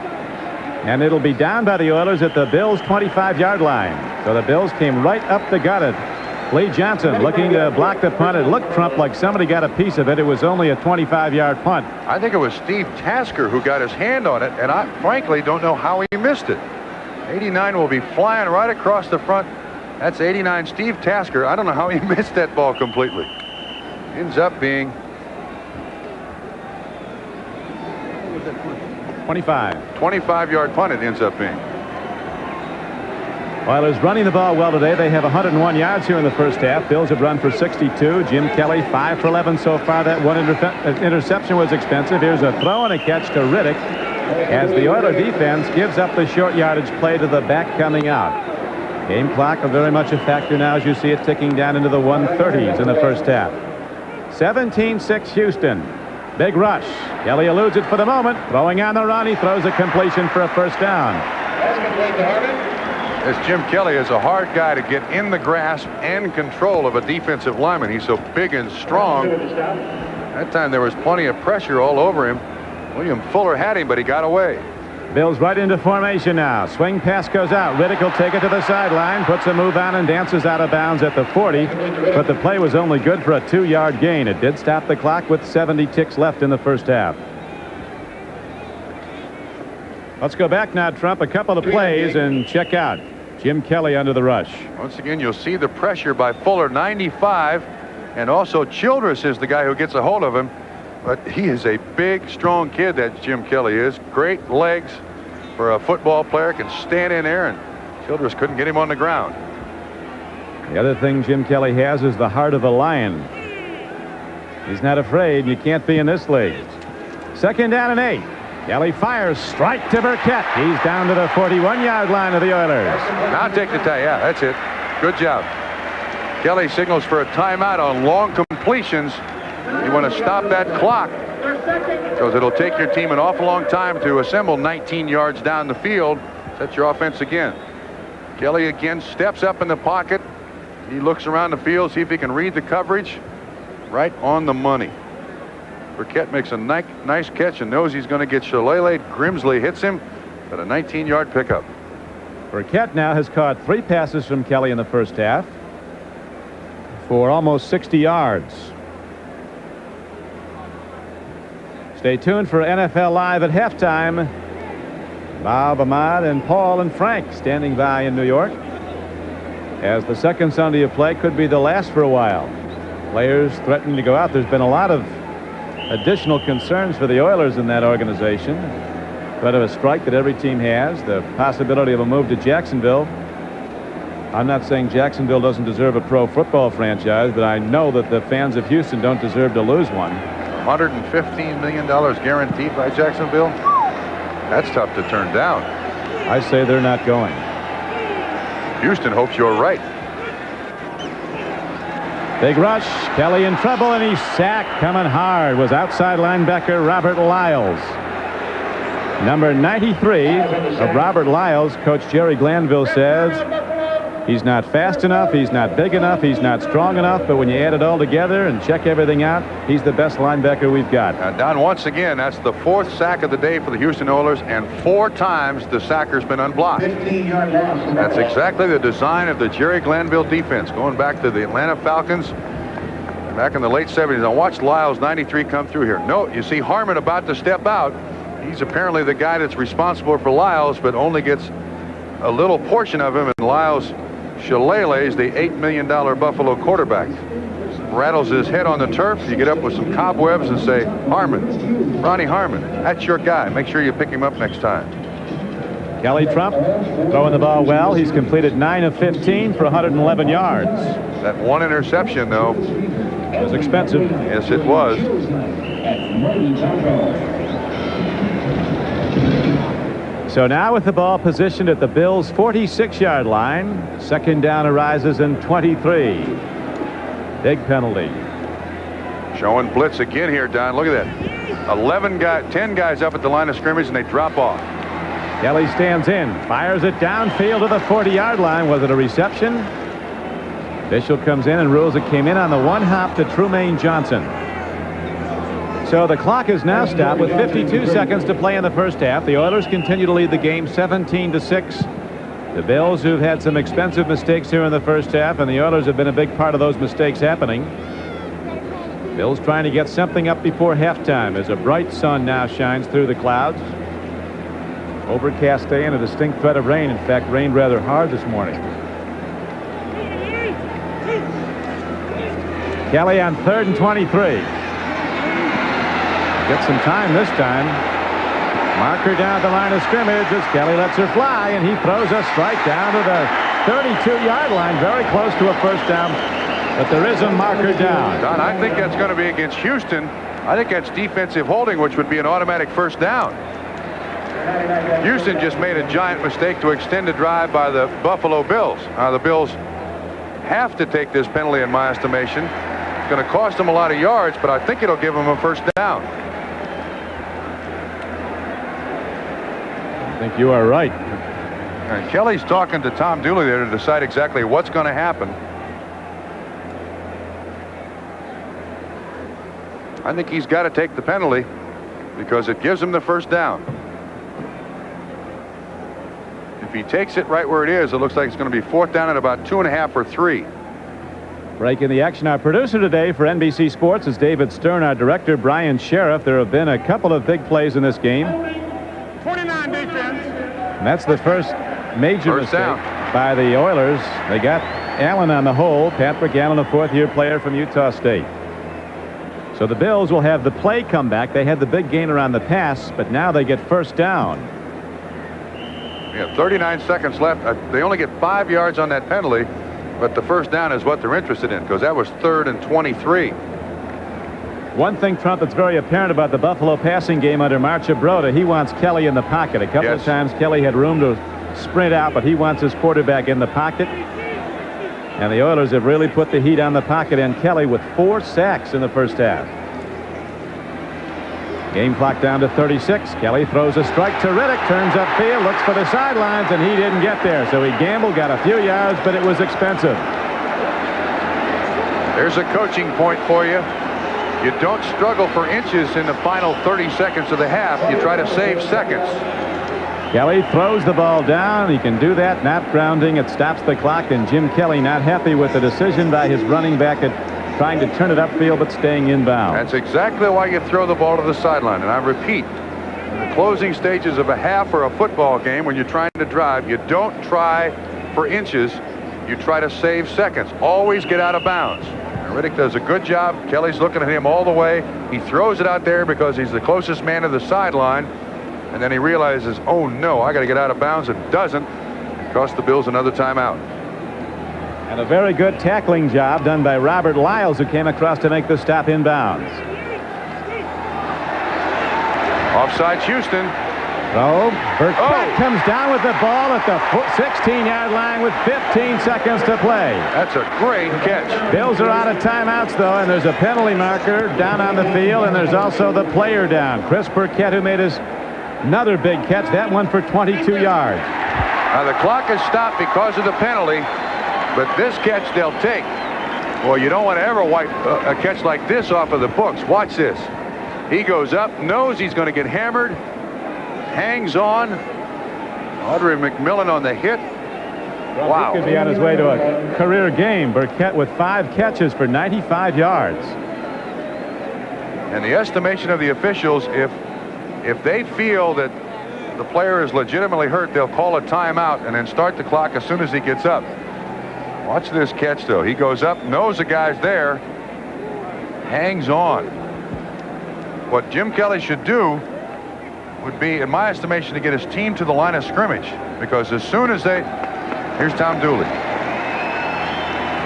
And it'll be down by the Oilers at the Bills' 25-yard line. So the Bills came right up the gut. Lee Johnson looking to block the punt. It looked, Trump, like somebody got a piece of it. It was only a 25-yard punt. I think it was Steve Tasker who got his hand on it, and I frankly don't know how he missed it. 89 will be flying right across the front. That's 89 Steve Tasker. I don't know how he missed that ball completely. Ends up being 25-yard punt it ends up being. Oilers running the ball well today. They have 101 yards here in the first half. Bills have run for 62. Jim Kelly 5 for 11 so far. That one interception was expensive. Here's a throw and a catch to Riddick as the Oiler defense gives up the short yardage play to the back coming out. Game clock very much a factor now as you see it ticking down into the 130s in the first half. 17-6 Houston. Big rush. Kelly eludes it for the moment. Throwing on the run. He throws a completion for a first down. As Jim Kelly is a hard guy to get in the grasp and control of a defensive lineman. He's so big and strong. That time there was plenty of pressure all over him. William Fuller had him, but he got away. Bills right into formation now. Swing pass goes out. Riddick will take it to the sideline, puts a move on and dances out of bounds at the 40. But the play was only good for a 2-yard gain. It did stop the clock with 70 ticks left in the first half. Let's go back now, Trump, a couple of plays and check out Jim Kelly under the rush. Once again, you'll see the pressure by Fuller, 95, and also Childress is the guy who gets a hold of him. But he is a big, strong kid, that Jim Kelly is. Great legs for a football player, can stand in there, and Childress couldn't get him on the ground. The other thing Jim Kelly has is the heart of a lion. He's not afraid. You can't be in this league. Second down and 8. Kelly fires, strike to Burkett. He's down to the 41-yard line of the Oilers. Now take the tie. Yeah, that's it. Good job. Kelly signals for a timeout on long completions. You want to stop that clock because it'll take your team an awful long time to assemble 19 yards down the field. Set your offense again. Kelly again steps up in the pocket. He looks around the field, see if he can read the coverage. Right on the money. Burkett makes a nice catch and knows he's going to get Shillelagh. Grimsley hits him, but a 19-yard pickup. Burkett now has caught 3 passes from Kelly in the first half for almost 60 yards. Stay tuned for NFL Live at halftime. Bob, Ahmad, and Paul and Frank standing by in New York as the second Sunday of play could be the last for a while. Players threatening to go out. There's been a lot of additional concerns for the Oilers in that organization. Threat of a strike that every team has. The possibility of a move to Jacksonville. I'm not saying Jacksonville doesn't deserve a pro football franchise, but I know that the fans of Houston don't deserve to lose one. $115 million guaranteed by Jacksonville. That's tough to turn down. I say they're not going. Houston hopes you're right. Big rush. Kelly in trouble, and he's sacked. Coming hard was outside linebacker Robert Lyles. Number 93 of Robert Lyles. Coach Jerry Glanville says he's not fast enough, he's not big enough, he's not strong enough, but when you add it all together and check everything out, he's the best linebacker we've got. Don, once again, that's the 4th sack of the day for the Houston Oilers, and 4 times the sacker's been unblocked. That's exactly the design of the Jerry Glanville defense, going back to the Atlanta Falcons back in the late 70s. Now watch Lyles, 93, come through here. No, you see Harmon about to step out. He's apparently the guy that's responsible for Lyles, but only gets a little portion of him, and Lyles Shillelagh is the $8 million Buffalo quarterback. rattles his head on the turf, you get up with some cobwebs and say, Harmon, Ronnie Harmon, that's your guy. Make sure you pick him up next time. Kelly Trump throwing the ball well. He's completed 9 of 15 for 111 yards. That one interception, though, it was expensive. Yes, it was. So now with the ball positioned at the Bills' 46-yard line, second down arises in 23. Big penalty. Showing blitz again here, Don. Look at that. 10 guys up at the line of scrimmage, and they drop off. Kelly stands in, fires it downfield to the 40-yard line. Was it a reception? Official comes in and rules it came in on the one hop to Trumaine Johnson. So the clock is now stopped with 52 seconds to play in the first half. The Oilers continue to lead the game 17-6. The Bills, who've had some expensive mistakes here in the first half, and the Oilers have been a big part of those mistakes happening. Bills trying to get something up before halftime as a bright sun now shines through the clouds. Overcast day and a distinct threat of rain. In fact, rained rather hard this morning. Kelly on 3rd and 23. Gets some time this time. Marker down at the line of scrimmage as Kelly lets her fly, and he throws a strike down to the 32-yard line, very close to a first down, but there is a marker down. Don, I think that's going to be against Houston. I think that's defensive holding, which would be an automatic first down. Houston just made a giant mistake to extend the drive by the Buffalo Bills. The Bills have to take this penalty in my estimation. It's going to cost them a lot of yards, but I think it'll give them a first down. I think you are right. And Kelly's talking to Tom Dooley there to decide exactly what's going to happen. I think he's got to take the penalty because it gives him the first down. If he takes it right where it is, it looks like it's going to be 4th down at about 2.5 or 3. Breaking the action, our producer today for NBC Sports is David Stern, our director Brian Sheriff. There have been a couple of big plays in this game. 49 defense. And that's the first major mistake by the Oilers. They got Allen on the hole. Patrick Allen, a 4th-year player from Utah State. So the Bills will have the play come back. They had the big gainer on the pass, but now they get first down. Yeah, 39 seconds left. They only get 5 yards on that penalty, but the first down is what they're interested in because that was 3rd and 23. One thing, Trump, that's very apparent about the Buffalo passing game under Marcia Broda, he wants Kelly in the pocket. A couple of times Kelly had room to sprint out, but he wants his quarterback in the pocket. And the Oilers have really put the heat on the pocket and Kelly with 4 sacks in the first half. Game clock down to 36. Kelly throws a strike to Riddick, turns upfield, looks for the sidelines, and he didn't get there. So he gambled, got a few yards, but it was expensive. There's a coaching point for you. You don't struggle for inches in the final 30 seconds of the half. You try to save seconds. Kelly throws the ball down. He can do that, not grounding. It stops the clock, and Jim Kelly not happy with the decision by his running back at trying to turn it upfield but staying inbound. That's exactly why you throw the ball to the sideline. And I repeat, in the closing stages of a half or a football game, when you're trying to drive, you don't try for inches. You try to save seconds. Always get out of bounds. And Riddick does a good job. Kelly's looking at him all the way. He throws it out there because he's the closest man to the sideline. And then he realizes, oh no, I got to get out of bounds. It doesn't. It cost the Bills another timeout. And a very good tackling job done by Robert Lyles, who came across to make the stop inbounds. Offside Houston. So Burkett comes down with the ball at the 16-yard line with 15 seconds to play. That's a great catch. Bills are out of timeouts, though, and there's a penalty marker down on the field, and there's also the player down. Chris Burkett, who made another big catch, that one for 22 yards. Now the clock is stopped because of the penalty, but this catch they'll take. Well, you don't want to ever wipe a catch like this off of the books. Watch this. He goes up, knows he's going to get hammered, hangs on. Audrey McMillan on the hit. Well, wow. He could be on his way to a career game. Burkett with 5 catches for 95 yards. And the estimation of the officials, if they feel that the player is legitimately hurt, they'll call a timeout and then start the clock as soon as he gets up. Watch this catch, though. He goes up, knows the guy's there, hangs on. What Jim Kelly should do would be, in my estimation, to get his team to the line of scrimmage, because as soon as they... Here's Tom Dooley.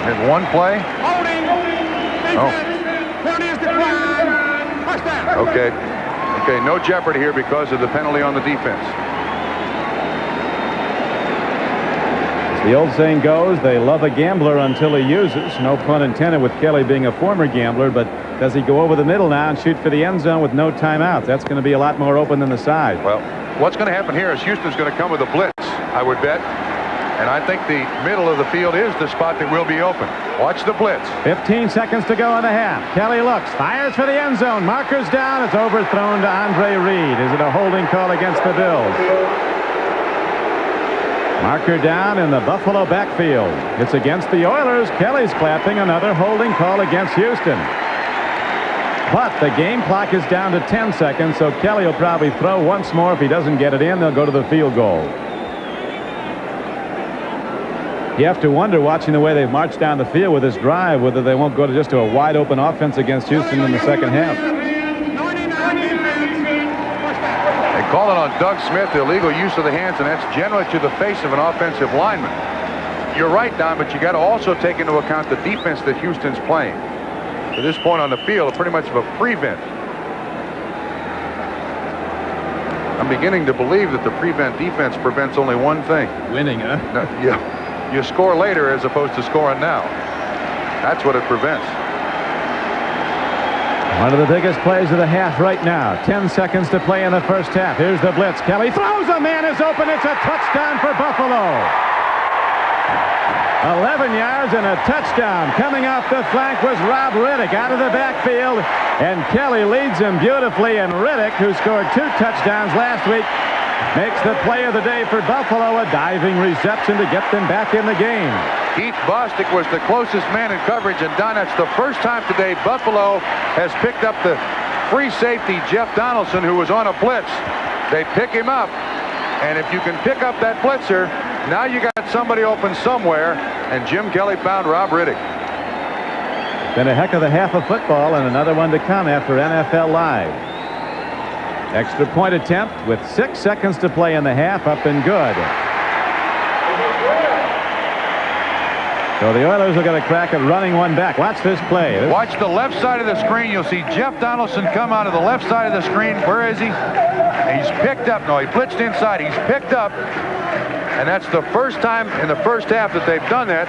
Hit one play. Oh. Okay. Okay, no jeopardy here because of the penalty on the defense. As the old saying goes, they love a gambler until he uses. No pun intended with Kelly being a former gambler, but does he go over the middle now and shoot for the end zone with no timeouts? That's going to be a lot more open than the side. Well, what's going to happen here is Houston's going to come with a blitz, I would bet. And I think the middle of the field is the spot that will be open. Watch the blitz. 15 seconds to go in the half. Kelly looks, fires for the end zone. Marker's down. It's overthrown to Andre Reed. Is it a holding call against the Bills? Marker down in the Buffalo backfield. It's against the Oilers. Kelly's clapping another holding call against Houston. But the game clock is down to 10 seconds, so Kelly will probably throw once more. If he doesn't get it in, they'll go to the field goal. You have to wonder, watching the way they've marched down the field with this drive, whether they won't go to just to a wide open offense against Houston in the second half. They call it on Doug Smith, illegal use of the hands, and that's generally to the face of an offensive lineman. You're right, Don, but you got to also take into account the defense that Houston's playing. To this point on the field, pretty much of a prevent. I'm beginning to believe that the prevent defense prevents only one thing. Winning, huh? No, yeah. You score later as opposed to scoring now. That's what it prevents. One of the biggest plays of the half right now. 10 seconds to play in the first half. Here's the blitz. Kelly throws. A man is open. It's a touchdown for Buffalo. 11 yards and a touchdown. Coming off the flank was Rob Riddick out of the backfield. And Kelly leads him beautifully. And Riddick, who scored 2 touchdowns last week, makes the play of the day for Buffalo, a diving reception to get them back in the game. Keith Bostic was the closest man in coverage, and Don, that's the first time today Buffalo has picked up the free safety, Jeff Donaldson, who was on a blitz. They pick him up, and if you can pick up that blitzer, now you got somebody open somewhere, and Jim Kelly found Rob Riddick. Been a heck of a half of football, and another one to come after NFL Live. Extra point attempt with 6 seconds to play in the half, up and good. So the Oilers are going to crack at running one back. Watch this play. Watch the left side of the screen. You'll see Jeff Donaldson come out of the left side of the screen. Where is he? He's picked up. No, he blitzed inside. He's picked up. And that's the first time in the first half that they've done that.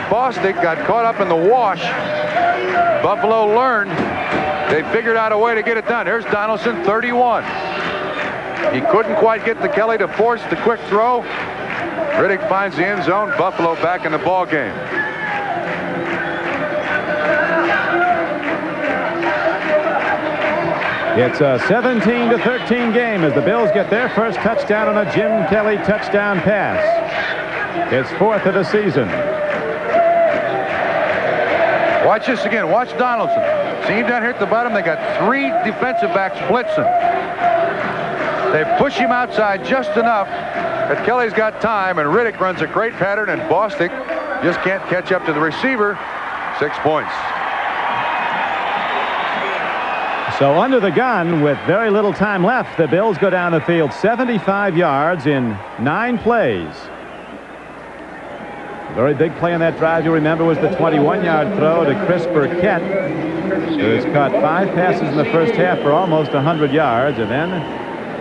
Bostic got caught up in the wash. Buffalo learned. They figured out a way to get it done. There's Donaldson, 31. He couldn't quite get the Kelly to force the quick throw. Riddick finds the end zone. Buffalo back in the ball game. It's a 17-13 game as the Bills get their first touchdown on a Jim Kelly touchdown pass. It's 4th of the season. Watch this again. Watch Donaldson. See him down here at the bottom? They got 3 defensive backs blitzing. They push him outside just enough that Kelly's got time, and Riddick runs a great pattern, and Bostic just can't catch up to the receiver. 6 points. So under the gun with very little time left, the Bills go down the field 75 yards in 9 plays. A very big play on that drive, you remember, was the 21-yard throw to Chris Burkett, who has caught 5 passes in the first half for almost 100 yards. And then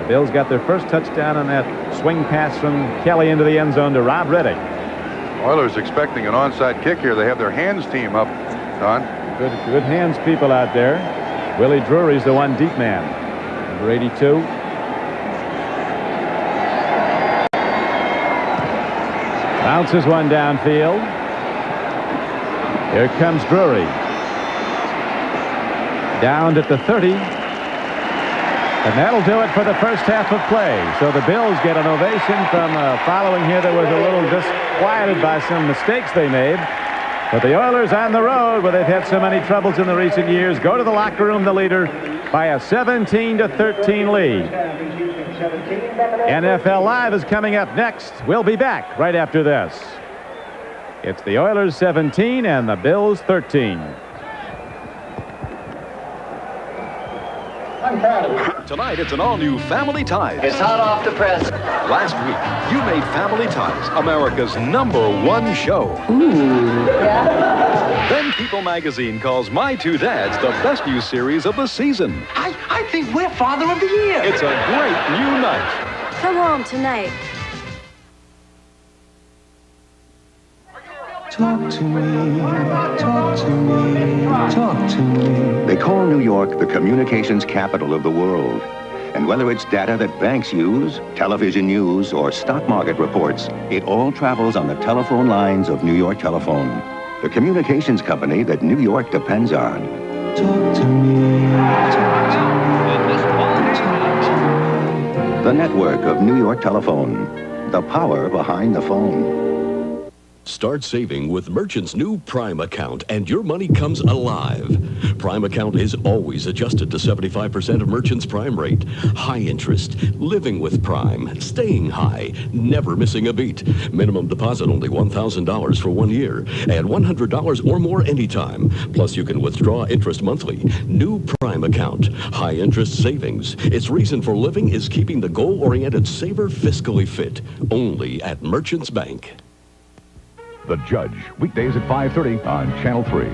the Bills got their first touchdown on that swing pass from Kelly into the end zone to Rob Riddick. Oilers expecting an onside kick here. They have their hands team up, Don. Good hands people out there. Willie Drury's the one deep man. Number 82. Bounces one downfield. Here comes Drury. Downed at the 30. And that'll do it for the first half of play. So the Bills get an ovation from following here that was a little disquieted by some mistakes they made. But the Oilers on the road, where they've had so many troubles in the recent years, go to the locker room the leader by a 17-13 lead. NFL Live is coming up next. We'll be back right after this. It's the Oilers 17 and the Bills 13. I'm proud of you. Tonight, it's an all-new Family Ties. It's hot off the press. Last week, you made Family Ties America's #1 show. Ooh. Yeah. Then People magazine calls My Two Dads the best new series of the season. I think we're Father of the Year. It's a great new night. Come home tonight. Talk to me, talk to me, talk to me. They call New York the communications capital of the world. And whether it's data that banks use, television news, or stock market reports, it all travels on the telephone lines of New York Telephone, the communications company that New York depends on. Talk to me, talk to me, talk to me. The network of New York Telephone, the power behind the phone. Start saving with Merchant's new Prime account, and your money comes alive. Prime account is always adjusted to 75% of Merchant's Prime rate. High interest, living with Prime, staying high, never missing a beat. Minimum deposit only $1,000 for 1 year, and $100 or more anytime. Plus, you can withdraw interest monthly. New Prime account, high interest savings. Its reason for living is keeping the goal-oriented saver fiscally fit. Only at Merchant's Bank. The Judge, weekdays at 5:30 on Channel 3.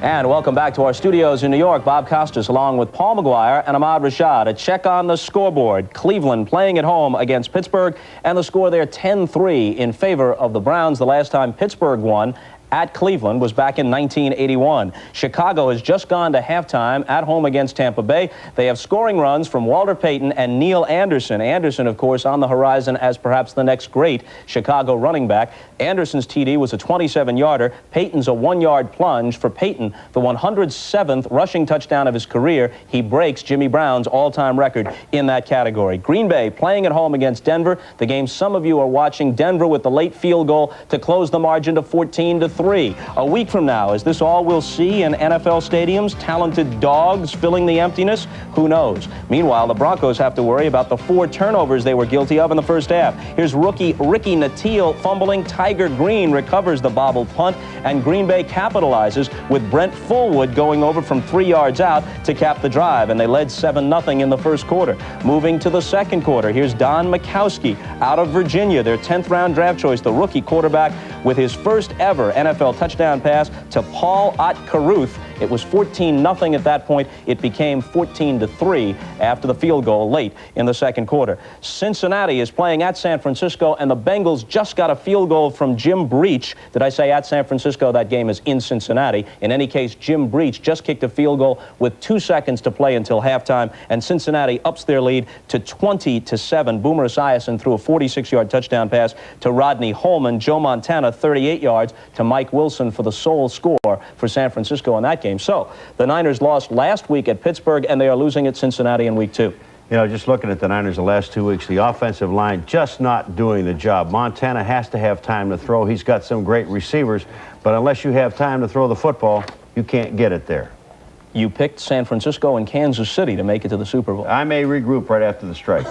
And welcome back to our studios in New York. Bob Costas along with Paul McGuire and Ahmad Rashad. A check on the scoreboard. Cleveland playing at home against Pittsburgh, and the score there 10-3 in favor of the Browns. The last time Pittsburgh won at Cleveland was back in 1981. Chicago has just gone to halftime at home against Tampa Bay. They have scoring runs from Walter Payton and Neil Anderson. Anderson, of course, on the horizon as perhaps the next great Chicago running back. Anderson's TD was a 27-yarder. Payton's a 1-yard plunge. For Payton, the 107th rushing touchdown of his career. He breaks Jimmy Brown's all-time record in that category. Green Bay playing at home against Denver. The game some of you are watching. Denver with the late field goal to close the margin to 14-3. A week from now, is this all we'll see in NFL stadiums? Talented dogs filling the emptiness? Who knows? Meanwhile, the Broncos have to worry about the 4 turnovers they were guilty of in the first half. Here's rookie Ricky Nattiel fumbling. Tiger Green recovers the bobbled punt, and Green Bay capitalizes with Brent Fullwood going over from 3 yards out to cap the drive, and they led 7-0 in the first quarter. Moving to the second quarter, here's Don Majkowski out of Virginia, their 10th round draft choice, the rookie quarterback, with his first ever NFL touchdown pass to Paul Ott-Caruth. It was 14-0 at that point. It became 14-3 after the field goal late in the second quarter. Cincinnati is playing at San Francisco, and the Bengals just got a field goal from Jim Breach. Did I say at San Francisco? That game is in Cincinnati. In any case, Jim Breach just kicked a field goal with 2 seconds to play until halftime, and Cincinnati ups their lead to 20-7. Boomer Esiason threw a 46-yard touchdown pass to Rodney Holman. Joe Montana, 38 yards to Mike Wilson for the sole score for San Francisco in that game. So the Niners lost last week at Pittsburgh, and they are losing at Cincinnati in week 2. You know, just looking at the Niners the last 2 weeks, the offensive line just not doing the job. Montana has to have time to throw. He's got some great receivers, but unless you have time to throw the football, you can't get it there. You picked San Francisco and Kansas City to make it to the Super Bowl. I may regroup right after the strike.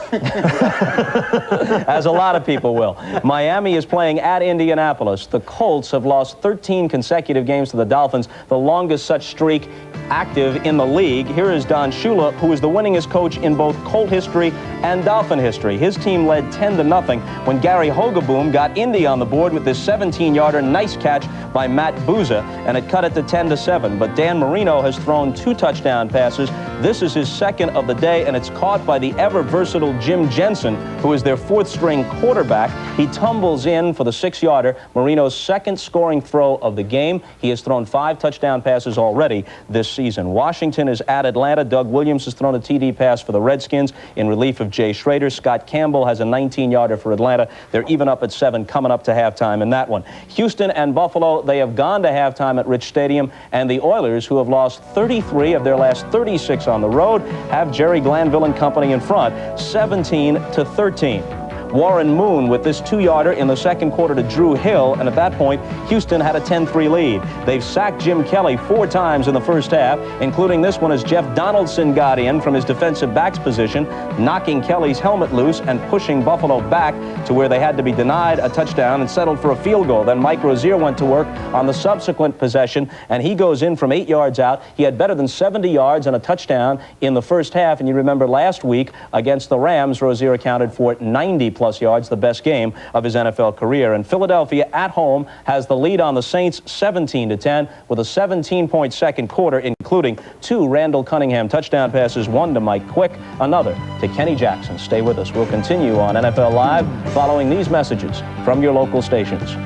As a lot of people will. Miami is playing at Indianapolis. The Colts have lost 13 consecutive games to the Dolphins, the longest such streak active in the league. Here is Don Shula, who is the winningest coach in both Colt history and Dolphin history. His team led 10-0 when Gary Hogeboom got Indy on the board with this 17-yarder nice catch by Matt Booza, and it cut it to 10-7. But Dan Marino has thrown 2 touchdown passes. This is his second of the day, and it's caught by the ever-versatile Jim Jensen, who is their 4th-string quarterback. He tumbles in for the 6-yarder, Marino's second scoring throw of the game. He has thrown 5 touchdown passes already this season. Washington is at Atlanta. Doug Williams has thrown a TD pass for the Redskins in relief of Jay Schrader. Scott Campbell has a 19-yarder for Atlanta. They're even up at 7 coming up to halftime in that one. Houston and Buffalo, they have gone to halftime at Rich Stadium, and the Oilers, who have lost 33 of their last 36 on the road, have Jerry Glanville and company in front, 17-13. Warren Moon with this 2-yarder in the second quarter to Drew Hill, and at that point, Houston had a 10-3 lead. They've sacked Jim Kelly 4 times in the first half, including this one as Jeff Donaldson got in from his defensive backs position, knocking Kelly's helmet loose and pushing Buffalo back to where they had to be denied a touchdown and settled for a field goal. Then Mike Rozier went to work on the subsequent possession, and he goes in from 8 yards out. He had better than 70 yards and a touchdown in the first half, and you remember last week against the Rams, Rozier accounted for 90-plus yards, the best game of his NFL career. And Philadelphia at home has the lead on the Saints 17-10 with a 17-point second quarter, including 2 Randall Cunningham touchdown passes, one to Mike Quick, another to Kenny Jackson. Stay with us. We'll continue on NFL Live following these messages from your local stations.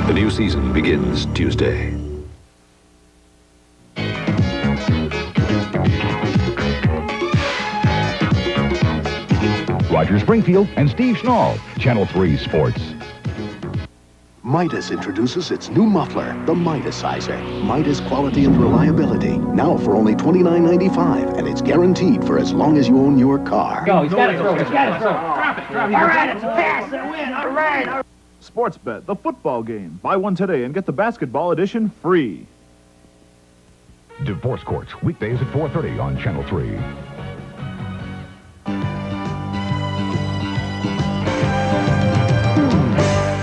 The new season begins Tuesday. Roger Springfield and Steve Schnall, Channel 3 Sports. Midas introduces its new muffler, the Midasizer. Midas quality and reliability. Now for only $29.95, and it's guaranteed for as long as you own your car. Go, he's got to throw, he's got to throw. Drop it. All right, it's a pass and win. All right. Sports Bet, the football game. Buy one today and get the basketball edition free. Divorce Court, weekdays at 4:30 on Channel 3.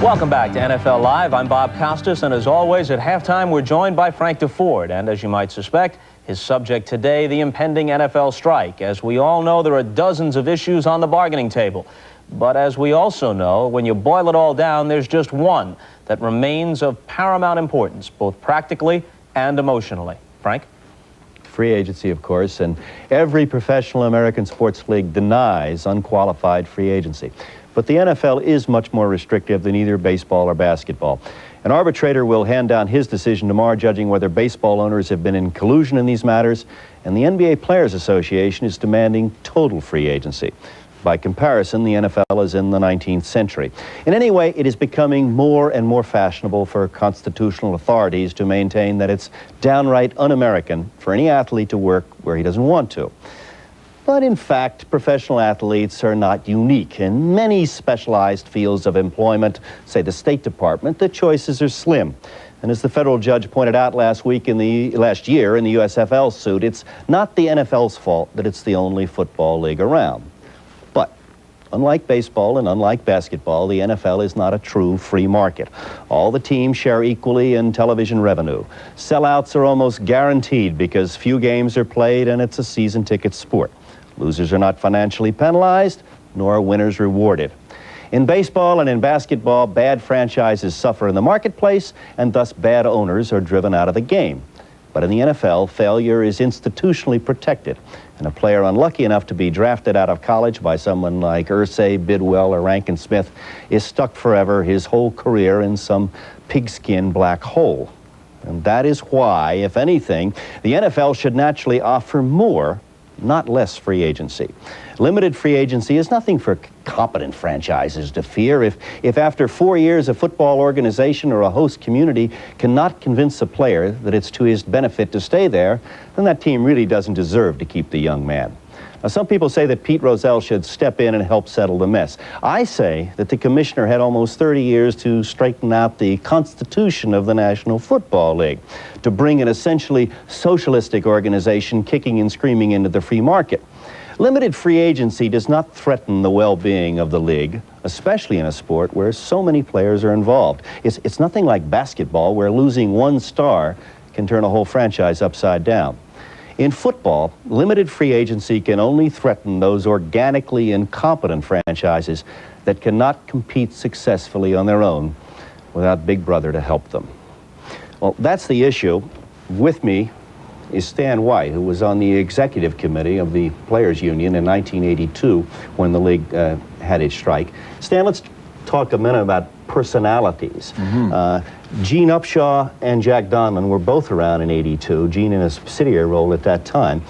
Welcome back to NFL Live. I'm Bob Costas, and as always, at halftime, we're joined by Frank DeFord. And as you might suspect, his subject today, the impending NFL strike. As we all know, there are dozens of issues on the bargaining table. But as we also know, when you boil it all down, there's just one that remains of paramount importance, both practically and emotionally. Frank? Free agency, of course, and every professional American sports league denies unqualified free agency. But the NFL is much more restrictive than either baseball or basketball. An arbitrator will hand down his decision tomorrow, judging whether baseball owners have been in collusion in these matters, and the NBA Players Association is demanding total free agency. By comparison, the NFL is in the 19th century. In any way, it is becoming more and more fashionable for constitutional authorities to maintain that it's downright un-American for any athlete to work where he doesn't want to. But in fact, professional athletes are not unique. In many specialized fields of employment, say the State Department, the choices are slim. And as the federal judge pointed out last year in the USFL suit, it's not the NFL's fault that it's the only football league around. Unlike baseball and unlike basketball, the NFL is not a true free market. All the teams share equally in television revenue. Sellouts are almost guaranteed because few games are played and it's a season ticket sport. Losers are not financially penalized, nor are winners rewarded. In baseball and in basketball, bad franchises suffer in the marketplace, and thus bad owners are driven out of the game. But in the NFL, failure is institutionally protected. And a player unlucky enough to be drafted out of college by someone like Irsay, Bidwell, or Rankin Smith is stuck forever, his whole career, in some pigskin black hole. And that is why, if anything, the NFL should naturally offer more, not less, free agency. Limited free agency is nothing for competent franchises to fear. If after 4 years a football organization or a host community cannot convince a player that it's to his benefit to stay there, then that team really doesn't deserve to keep the young man. Now, some people say that Pete Rozelle should step in and help settle the mess. I say that the commissioner had almost 30 years to straighten out the constitution of the National Football League, to bring an essentially socialistic organization kicking and screaming into the free market. Limited free agency does not threaten the well-being of the league, especially in a sport where so many players are involved. It's nothing like basketball, where losing one star can turn a whole franchise upside down. In football, limited free agency can only threaten those organically incompetent franchises that cannot compete successfully on their own without Big Brother to help them. Well, that's the issue. With me is Stan White, who was on the executive committee of the Players Union in 1982 when the league had its strike. Stan, let's talk a minute about personalities. Gene Upshaw and Jack Donlin were both around in '82, Gene in a subsidiary role at that time.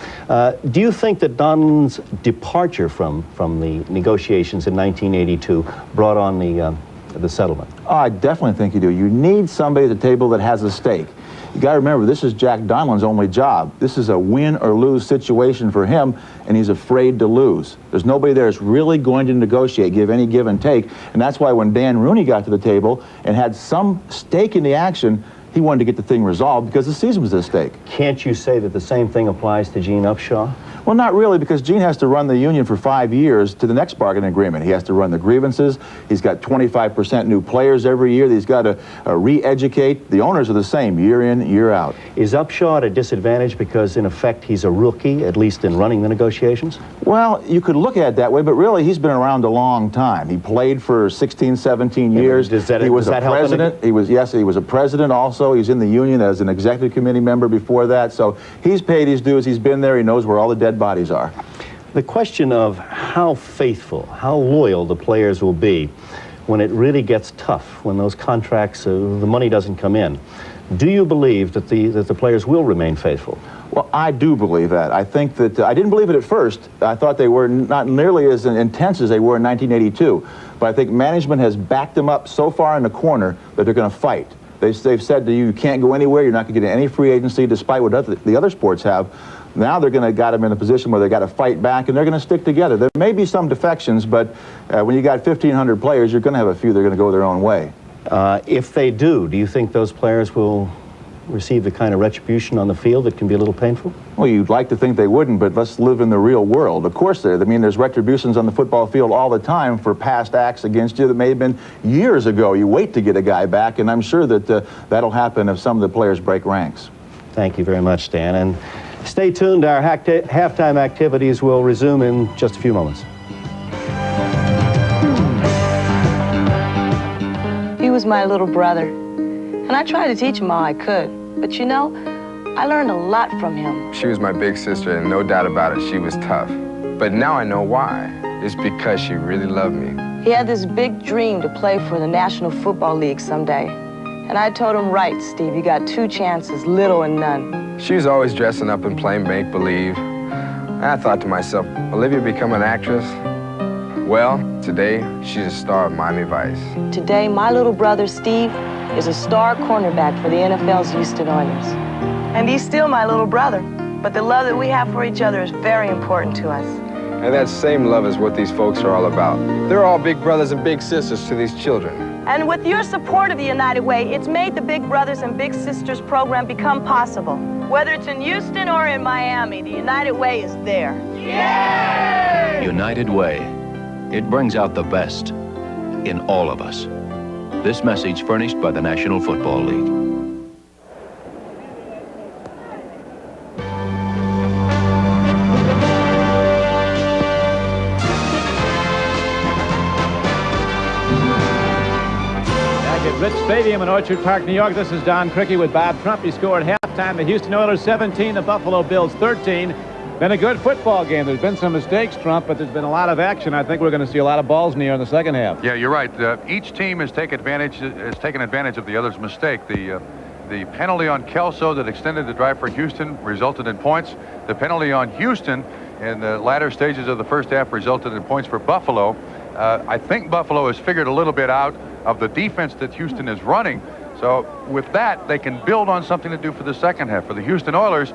Do you think that Donlin's departure from the negotiations in 1982 brought on the settlement? Oh, I definitely think you do. You need somebody at the table that has a stake. You got to remember, this is Jack Donlin's only job. This is a win or lose situation for him, and he's afraid to lose. There's nobody there that's really going to negotiate, give any give and take, and that's why when Dan Rooney got to the table and had some stake in the action, he wanted to get the thing resolved because the season was at stake. Can't you say that the same thing applies to Gene Upshaw? Well, not really, because Gene has to run the union for 5 years to the next bargaining agreement. He has to run the grievances. He's got 25% new players every year that he's got to re-educate. The owners are the same year in, year out. Is Upshaw at a disadvantage because, in effect, he's a rookie, at least in running the negotiations? Well, you could look at it that way, but really he's been around a long time. He played for 16, 17 years. He was a president. He was a president also. He's in the union as an executive committee member before that. So he's paid his dues. He's been there. He knows where all the dead bodies are. The question of how faithful, how loyal the players will be when it really gets tough, when those contracts, the money doesn't come in. Do you believe that the players will remain faithful? Well, I do believe that. I think that I didn't believe it at first. I thought they were not nearly as intense as they were in 1982. But I think management has backed them up so far in the corner that they're going to fight. They've said to you can't go anywhere. You're not going to get any free agency, despite what the other sports have. Now they're going to got them in a position where they got to fight back, and they're going to stick together. There may be some defections, but when you got 1,500 players, you're going to have a few that are going to go their own way. If they do you think those players will receive the kind of retribution on the field that can be a little painful? Well, you'd like to think they wouldn't, but let's live in the real world. Of course, there's retributions on the football field all the time for past acts against you that may have been years ago. You wait to get a guy back, and I'm sure that that'll happen if some of the players break ranks. Thank you very much, Dan. And stay tuned. Our halftime activities will resume in just a few moments. He was my little brother, and I tried to teach him all I could. But you know, I learned a lot from him. She was my big sister, and no doubt about it, she was tough. But now I know why. It's because she really loved me. He had this big dream to play for the National Football League someday. And I told him, right, Steve, you got 2 chances, little and none. She was always dressing up and playing make-believe. I thought to myself, Olivia become an actress? Well, today, she's a star of Miami Vice. Today, my little brother, Steve, is a star cornerback for the NFL's Houston Oilers. And he's still my little brother. But the love that we have for each other is very important to us. And that same love is what these folks are all about. They're all big brothers and big sisters to these children. And with your support of the United Way, it's made the Big Brothers and Big Sisters program become possible. Whether it's in Houston or in Miami, the United Way is there. Yay! United Way. It brings out the best in all of us. This message furnished by the National Football League. Rich Stadium in Orchard Park, New York. This is Don Criqui with Bob Trump. He scored halftime. The Houston Oilers 17, the Buffalo Bills 13. Been a good football game. There's been some mistakes, Trump, but there's been a lot of action. I think we're going to see a lot of balls in the air in the second half. Yeah, you're right. Each team has taken advantage of the other's mistake. The penalty on Kelso that extended the drive for Houston resulted in points. The penalty on Houston in the latter stages of the first half resulted in points for Buffalo. I think Buffalo has figured a little bit out of the defense that Houston is running. So with that, they can build on something to do for the second half. For the Houston Oilers,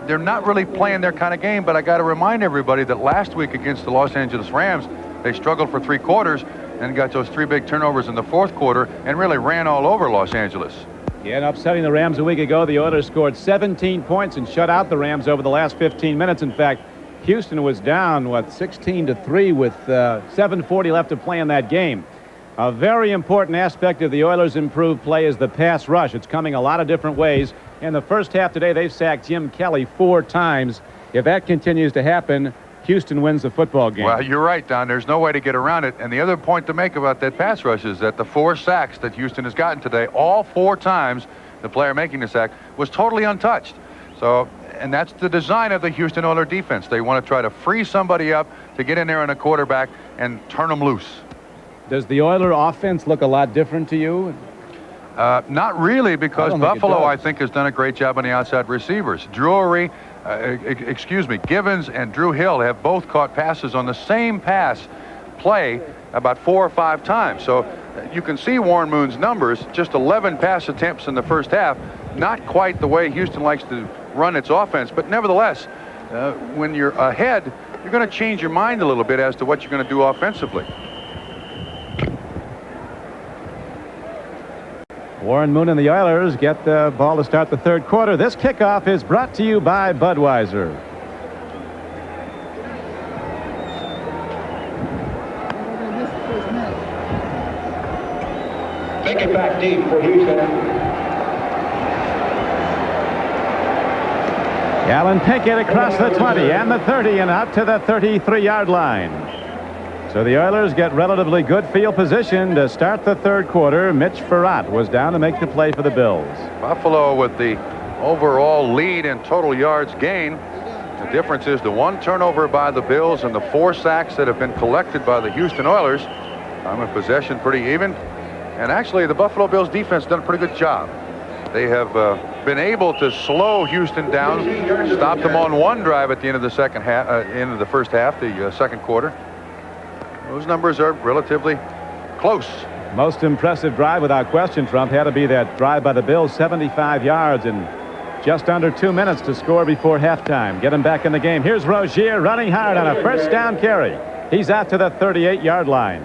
they're not really playing their kind of game, but I got to remind everybody that last week against the Los Angeles Rams, they struggled for 3 quarters and got those 3 big turnovers in the 4th quarter and really ran all over Los Angeles. Yeah, and upsetting the Rams a week ago, the Oilers scored 17 points and shut out the Rams over the last 15 minutes. In fact, Houston was down, 16-3 with 7:40 left to play in that game. A very important aspect of the Oilers' improved play is the pass rush. It's coming a lot of different ways. In the first half today, they've sacked Jim Kelly 4 times. If that continues to happen, Houston wins the football game. Well, you're right, Don. There's no way to get around it. And the other point to make about that pass rush is that the 4 sacks that Houston has gotten today, all 4 times the player making the sack was totally untouched. So, and that's the design of the Houston Oilers defense. They want to try to free somebody up to get in there on a quarterback and turn them loose. Does the Oiler offense look a lot different to you? Not really, because Buffalo, I think, has done a great job on the outside receivers. Givens and Drew Hill have both caught passes on the same pass play about 4 or 5 times. So you can see Warren Moon's numbers, just 11 pass attempts in the first half. Not quite the way Houston likes to run its offense, but nevertheless, when you're ahead, you're going to change your mind a little bit as to what you're going to do offensively. Warren Moon and the Oilers get the ball to start the third quarter. This kickoff is brought to you by Budweiser. Take it back deep for Houston. Alan Pinkett across the 20 and the 30 and out to the 33-yard line. So the Oilers get relatively good field position to start the third quarter. Mitch Farrat was down to make the play for the Bills. Buffalo with the overall lead in total yards gain. The difference is the 1 turnover by the Bills and the 4 sacks that have been collected by the Houston Oilers. Time of possession pretty even. And actually, the Buffalo Bills defense has done a pretty good job. They have been able to slow Houston down, stop them on 1 drive at the end of the second half, end of the first half, the second quarter. Those numbers are relatively close. Most impressive drive, without question, Trump, had to be that drive by the Bills, 75 yards and just under 2 minutes to score before halftime. Get him back in the game. Here's Rozier running hard on a first down carry. He's out to the 38-yard line.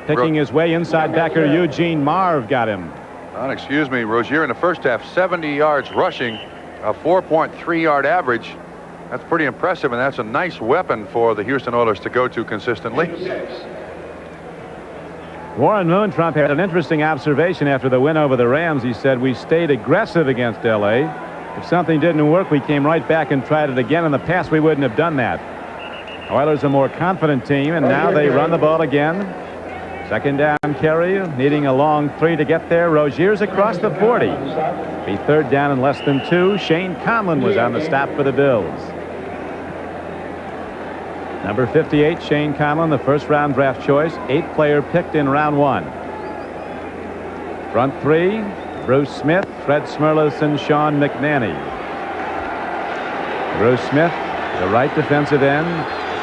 Picking his way inside backer Eugene Marv got him. Excuse me, Rozier in the first half, 70 yards rushing, a 4.3-yard average. That's pretty impressive, and that's a nice weapon for the Houston Oilers to go to consistently. Warren Moon, Trump, had an interesting observation after the win over the Rams. He said, we stayed aggressive against L.A. If something didn't work, we came right back and tried it again. In the past, we wouldn't have done that. Oilers a more confident team, and now they run the ball again. Second down carry, needing a long 3 to get there. Rozier's across the 40. Be third down in less than 2. Shane Conlon was on the stop for the Bills. Number 58, Shane Conlon, the first-round draft choice, 8th player picked in round 1. Front 3, Bruce Smith, Fred Smerlas, and Sean McNanny. Bruce Smith, the right defensive end,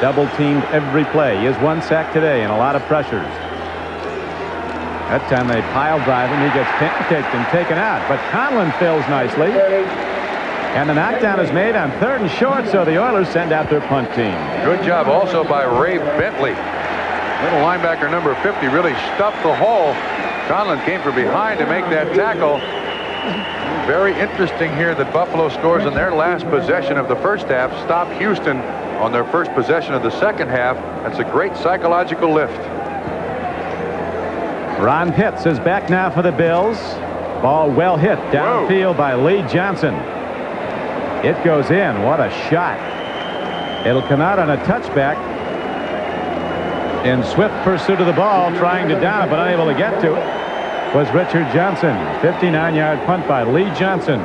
double-teamed every play. He has 1 sack today and a lot of pressures. That time they pile drive him. He gets pancaked and taken out, but Conlon fills nicely. And the knockdown is made on 3rd and short, so the Oilers send out their punt team. Good job also by Ray Bentley. Little linebacker number 50 really stuffed the hole. Conlon came from behind to make that tackle. Very interesting here that Buffalo scores in their last possession of the first half. Stop Houston on their first possession of the second half. That's a great psychological lift. Ron Pitts is back now for the Bills. Ball well hit downfield by Lee Johnson. It goes in. What a shot. It'll come out on a touchback. In swift pursuit of the ball, trying to down it, but unable to get to it, was Richard Johnson. 59-yard punt by Lee Johnson.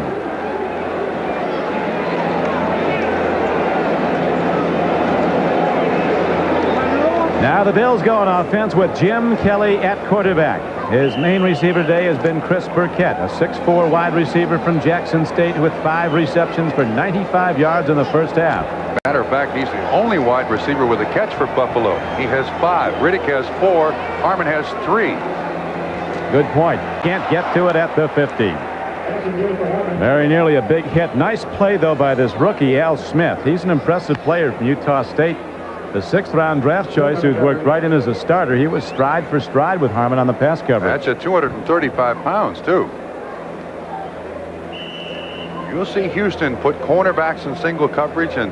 Now the Bills go on offense with Jim Kelly at quarterback. His main receiver today has been Chris Burkett, a 6'4" wide receiver from Jackson State with 5 receptions for 95 yards in the first half. Matter of fact, he's the only wide receiver with a catch for Buffalo. He has 5. Riddick has 4. Harmon has 3. Good point. Can't get to it at the 50. Very nearly a big hit. Nice play, though, by this rookie, Al Smith. He's an impressive player from Utah State. The 6th-round draft choice who's worked right in as a starter. He was stride for stride with Harmon on the pass coverage. That's at 235 pounds, too. You'll see Houston put cornerbacks in single coverage and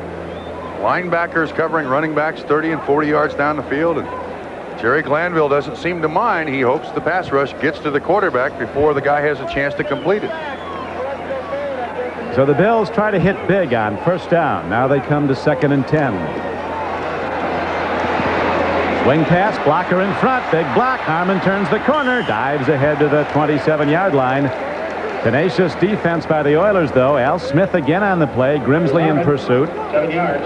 linebackers covering running backs 30 and 40 yards down the field. And Jerry Glanville doesn't seem to mind. He hopes the pass rush gets to the quarterback before the guy has a chance to complete it. So the Bills try to hit big on first down. Now they come to 2nd and 10. Swing pass, blocker in front, big block. Harmon turns the corner, dives ahead to the 27-yard line. Tenacious defense by the Oilers, though. Al Smith again on the play. Grimsley in pursuit. 7 yards.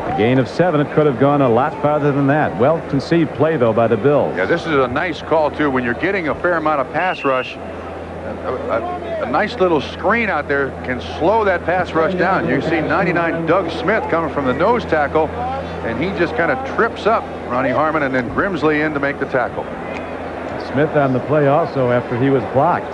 A gain of 7. It could have gone a lot farther than that. Well conceived play, though, by the Bills. Yeah, this is a nice call, too. When you're getting a fair amount of pass rush, a nice little screen out there can slow that pass rush down. You see 99 Doug Smith coming from the nose tackle, and he just kind of trips up Ronnie Harmon, and then Grimsley in to make the tackle. Smith on the play also after he was blocked.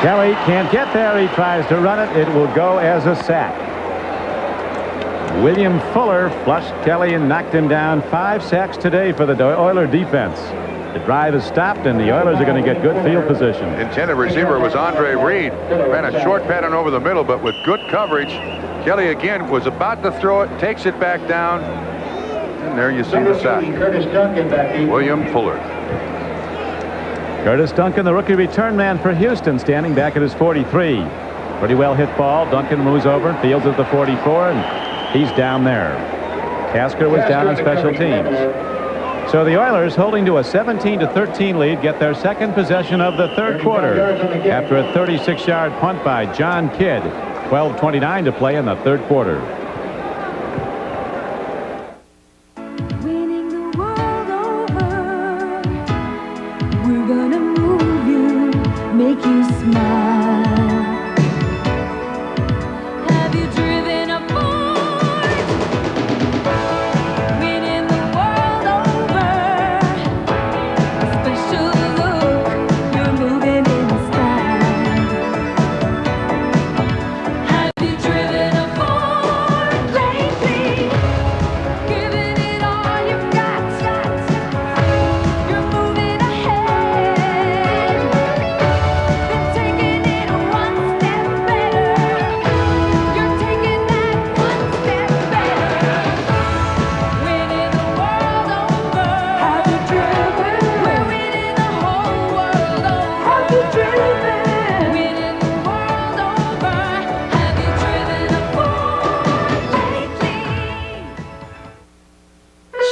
Kelly can't get there. He tries to run it. It will go as a sack. William Fuller flushed Kelly and knocked him down. 5 sacks today for the Oiler defense. The drive is stopped, and the Oilers are going to get good field position. Intended receiver was Andre Reed. Ran a short pattern over the middle, but with good coverage. Kelly again was about to throw it, takes it back down, and there you see the sack. William Fuller. Curtis Duncan, the rookie return man for Houston, standing back at his 43. Pretty well hit ball. Duncan moves over, fields at the 44, and he's down there. Tasker was down on special teams. So the Oilers, holding to a 17-13 lead, get their second possession of the third quarter after a 36-yard punt by John Kidd. 12:29 to play in the third quarter. Make you smile. Have you driven a Ford? Winning the world over. A special look, you're moving in style. Have you driven a Ford lately? Giving it all you've got. You're moving ahead. Taking it one step better. You're taking that one step better. Winning the world over. Have you driven? We're winning the whole world over. Have you driven? Winning the world over. Have you driven a Ford lately?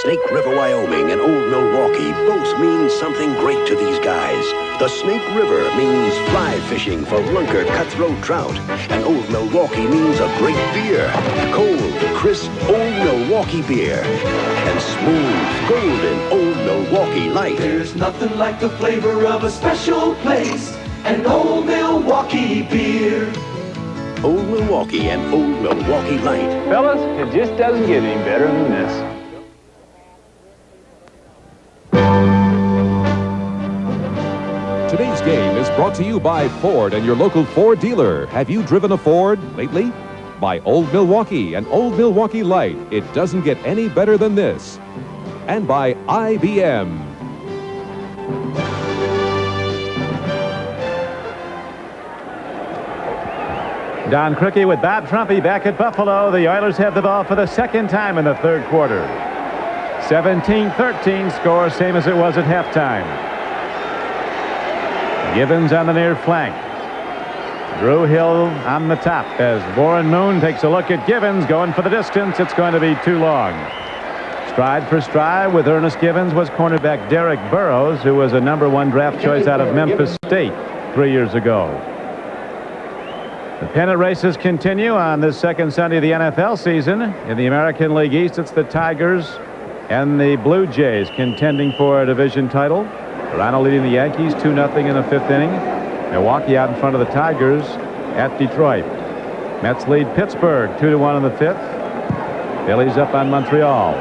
Snake River, Wyoming and Old Milwaukee both mean something great to these guys. The Snake River means fly fishing for lunker cutthroat trout. And Old Milwaukee means a great beer. Cold, crisp Old Milwaukee beer. And smooth, golden Old Milwaukee Light. There's nothing like the flavor of a special place. An Old Milwaukee beer. Old Milwaukee and Old Milwaukee Light. Fellas, it just doesn't get any better than this. Today's game is brought to you by Ford and your local Ford dealer. Have you driven a Ford lately? By Old Milwaukee and Old Milwaukee Light. It doesn't get any better than this. And by IBM. Don Criqui with Bob Trumpy back at Buffalo. The Oilers have the ball for the second time in the third quarter. 17-13 score, same as it was at halftime. Givens on the near flank. Drew Hill on the top as Warren Moon takes a look at Givens going for the distance. It's going to be too long. Stride for stride with Ernest Givens was cornerback Derek Burrows, who was a #1 draft choice out of Memphis State 3 years ago. The pennant races continue on this second Sunday of the NFL season. In the American League East, it's the Tigers and the Blue Jays contending for a division title. Toronto leading the Yankees 2-0 in the 5th inning. Milwaukee out in front of the Tigers at Detroit. Mets lead Pittsburgh 2-1 in the 5th. Phillies up on Montreal.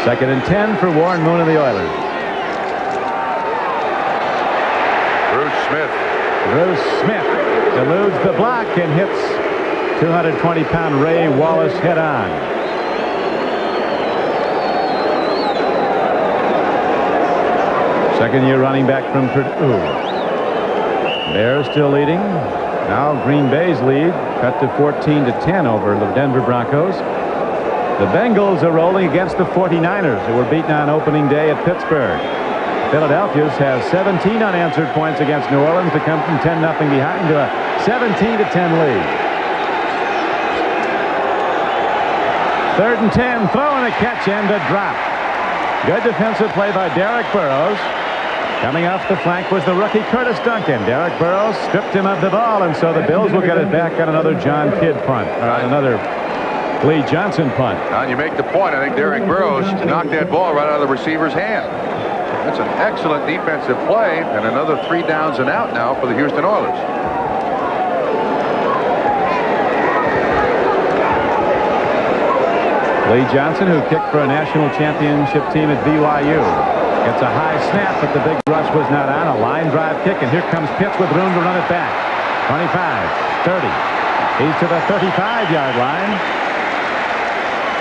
Second and 10 for Warren Moon and the Oilers. Bruce Smith eludes the block and hits 220-pound Ray Wallace head on. Second-year running back from Purdue. Bears still leading. Now Green Bay's lead cut to 14-10 over the Denver Broncos. The Bengals are rolling against the 49ers, who were beaten on opening day at Pittsburgh. Philadelphia has 17 unanswered points against New Orleans to come from 10-0 behind to a 17-10 lead. 3rd and 10. Throwing a catch and a drop. Good defensive play by Derek Burrows. Coming off the flank was the rookie Curtis Duncan. Derek Burrows stripped him of the ball, and so the Bills will get it back on another John Kidd punt. Another Lee Johnson punt. And you make the point. I think Derek Burrows knocked that ball right out of the receiver's hand. That's an excellent defensive play, and another 3 downs and out now for the Houston Oilers. Lee Johnson, who kicked for a national championship team at BYU. Gets a high snap, but the big rush was not on. A line drive kick, and here comes Pitts with room to run it back. 25, 30. He's to the 35-yard line.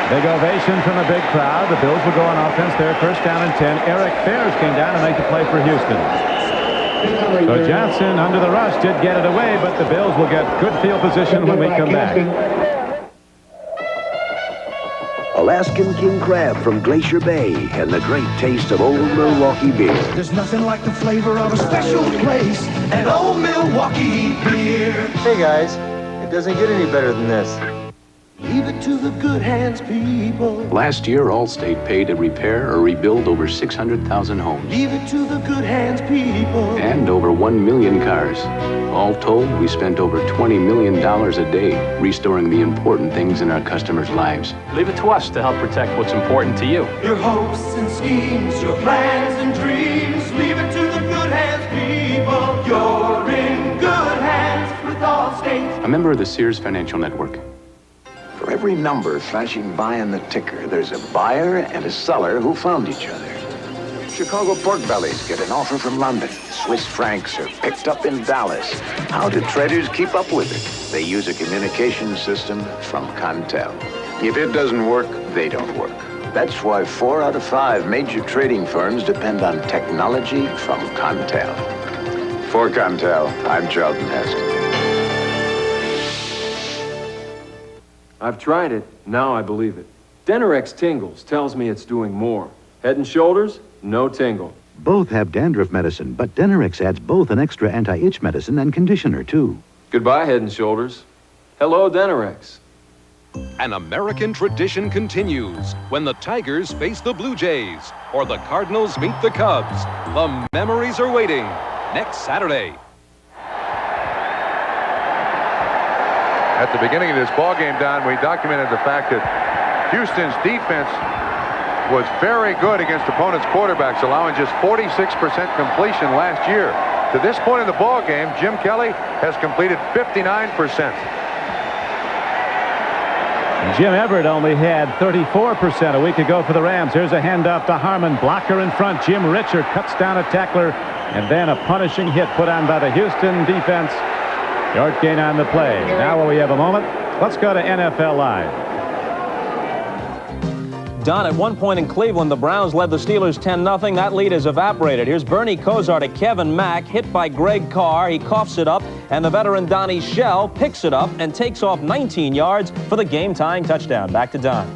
Big ovation from a big crowd. The Bills will go on offense there. 1st down and 10. Eric Fairs came down to make the play for Houston. So Johnson, under the rush, did get it away, but the Bills will get good field position when we come back. Alaskan king crab from Glacier Bay and the great taste of Old Milwaukee beer. There's nothing like the flavor of a special place and Old Milwaukee beer. Hey guys, it doesn't get any better than this. Leave it to the good hands, people. Last year, Allstate paid to repair or rebuild over 600,000 homes Leave it to the good hands, people. and over 1 million cars. All told, we spent over $20 million a day restoring the important things in our customers' lives. Leave it to us to help protect what's important to you. Your hopes and schemes, your plans and dreams. Leave it to the good hands, people. You're in good hands with Allstate. A member of the Sears Financial Network. For every number flashing by on the ticker, there's a buyer and a seller who found each other. Chicago pork bellies get an offer from London. Swiss francs are picked up in Dallas. How do traders keep up with it? They use a communication system from Contel. If it doesn't work, they don't work. That's why 4 out of 5 major trading firms depend on technology from Contel. For Contel, I'm Charlton Heston. I've tried it. Now I believe it. Denorex Tingles tells me it's doing more. Head and Shoulders, no tingle. Both have dandruff medicine, but Denorex adds both an extra anti-itch medicine and conditioner, too. Goodbye, Head and Shoulders. Hello, Denorex. An American tradition continues when the Tigers face the Blue Jays or the Cardinals meet the Cubs. The memories are waiting next Saturday. At the beginning of this ball game, Don, we documented the fact that Houston's defense was very good against opponents' quarterbacks, allowing just 46% completion last year. To this point in the ball game, Jim Kelly has completed 59%. Jim Everett only had 34% a week ago for the Rams. Here's a handoff to Harmon. Blocker in front. Jim Richard cuts down a tackler, and then a punishing hit put on by the Houston defense. Short gain on the play. Now while we have a moment, let's go to NFL Live. Don, at one point in Cleveland, the Browns led the Steelers 10-0. That lead has evaporated. Here's Bernie Kosar to Kevin Mack, hit by Greg Carr. He coughs it up, and the veteran Donnie Shell picks it up and takes off 19 yards for the game-tying touchdown. Back to Don.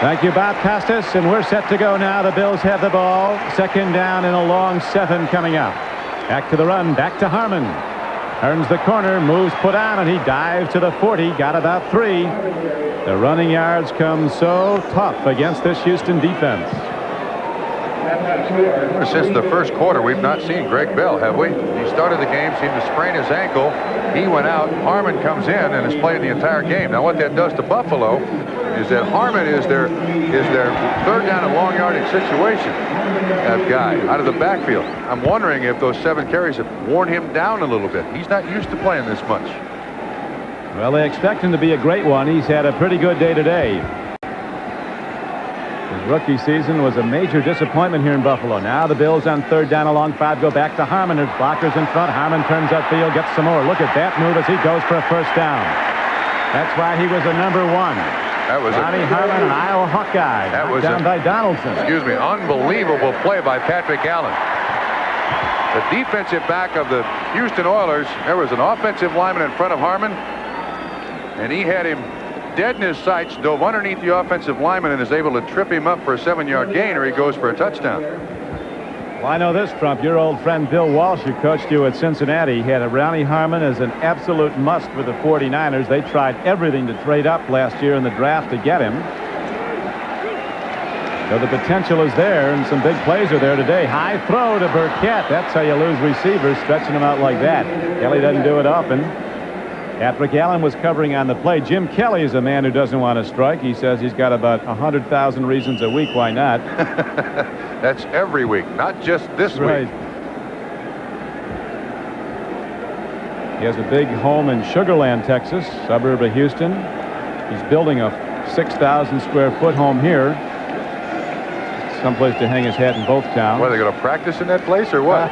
Thank you, Bob Costas, and we're set to go now. The Bills have the ball. 2nd down and a long 7 coming up. Back to the run, back to Harmon. Turns the corner, moves put on, and he dives to the 40, got about 3. The running yards come so tough against this Houston defense. Since the first quarter, we've not seen Greg Bell, have we? He started the game, seemed to sprain his ankle. He went out. Harmon comes in and has played the entire game. Now, what that does to Buffalo is that Harmon is their 3rd down and long yardage situation guy out of the backfield. I'm wondering if those 7 carries have worn him down a little bit. He's not used to playing this much. Well, they expect him to be a great one. He's had a pretty good day today. His rookie season was a major disappointment here in Buffalo. Now the Bills on 3rd down along 5 go back to Harmon. There's blockers in front. Harmon turns upfield, gets some more. Look at that move as he goes for a 1st down. That's why he was a number 1. That was Ronnie Harmon, an Iowa Hawkeye. That was down by Donaldson. Excuse me, unbelievable play by Patrick Allen. The defensive back of the Houston Oilers, there was an offensive lineman in front of Harmon, and he had him dead in his sights, dove underneath the offensive lineman and is able to trip him up for a 7-yard gain, or he goes for a touchdown. Well, I know this, Trump. Your old friend Bill Walsh, who coached you at Cincinnati, had a Ronnie Harmon as an absolute must for the 49ers. They tried everything to trade up last year in the draft to get him. So the potential is there, and some big plays are there today. High throw to Burkett. That's how you lose receivers, stretching them out like that. Kelly doesn't do it often. Patrick Allen was covering on the play. Jim Kelly is a man who doesn't want to strike. He says he's got about 100,000 reasons a week why not. That's every week, not just this week. He has a big home in Sugar Land, Texas, suburb of Houston. He's building a 6,000 square foot home here. Someplace to hang his hat in both towns. What, are they going to practice in that place or what?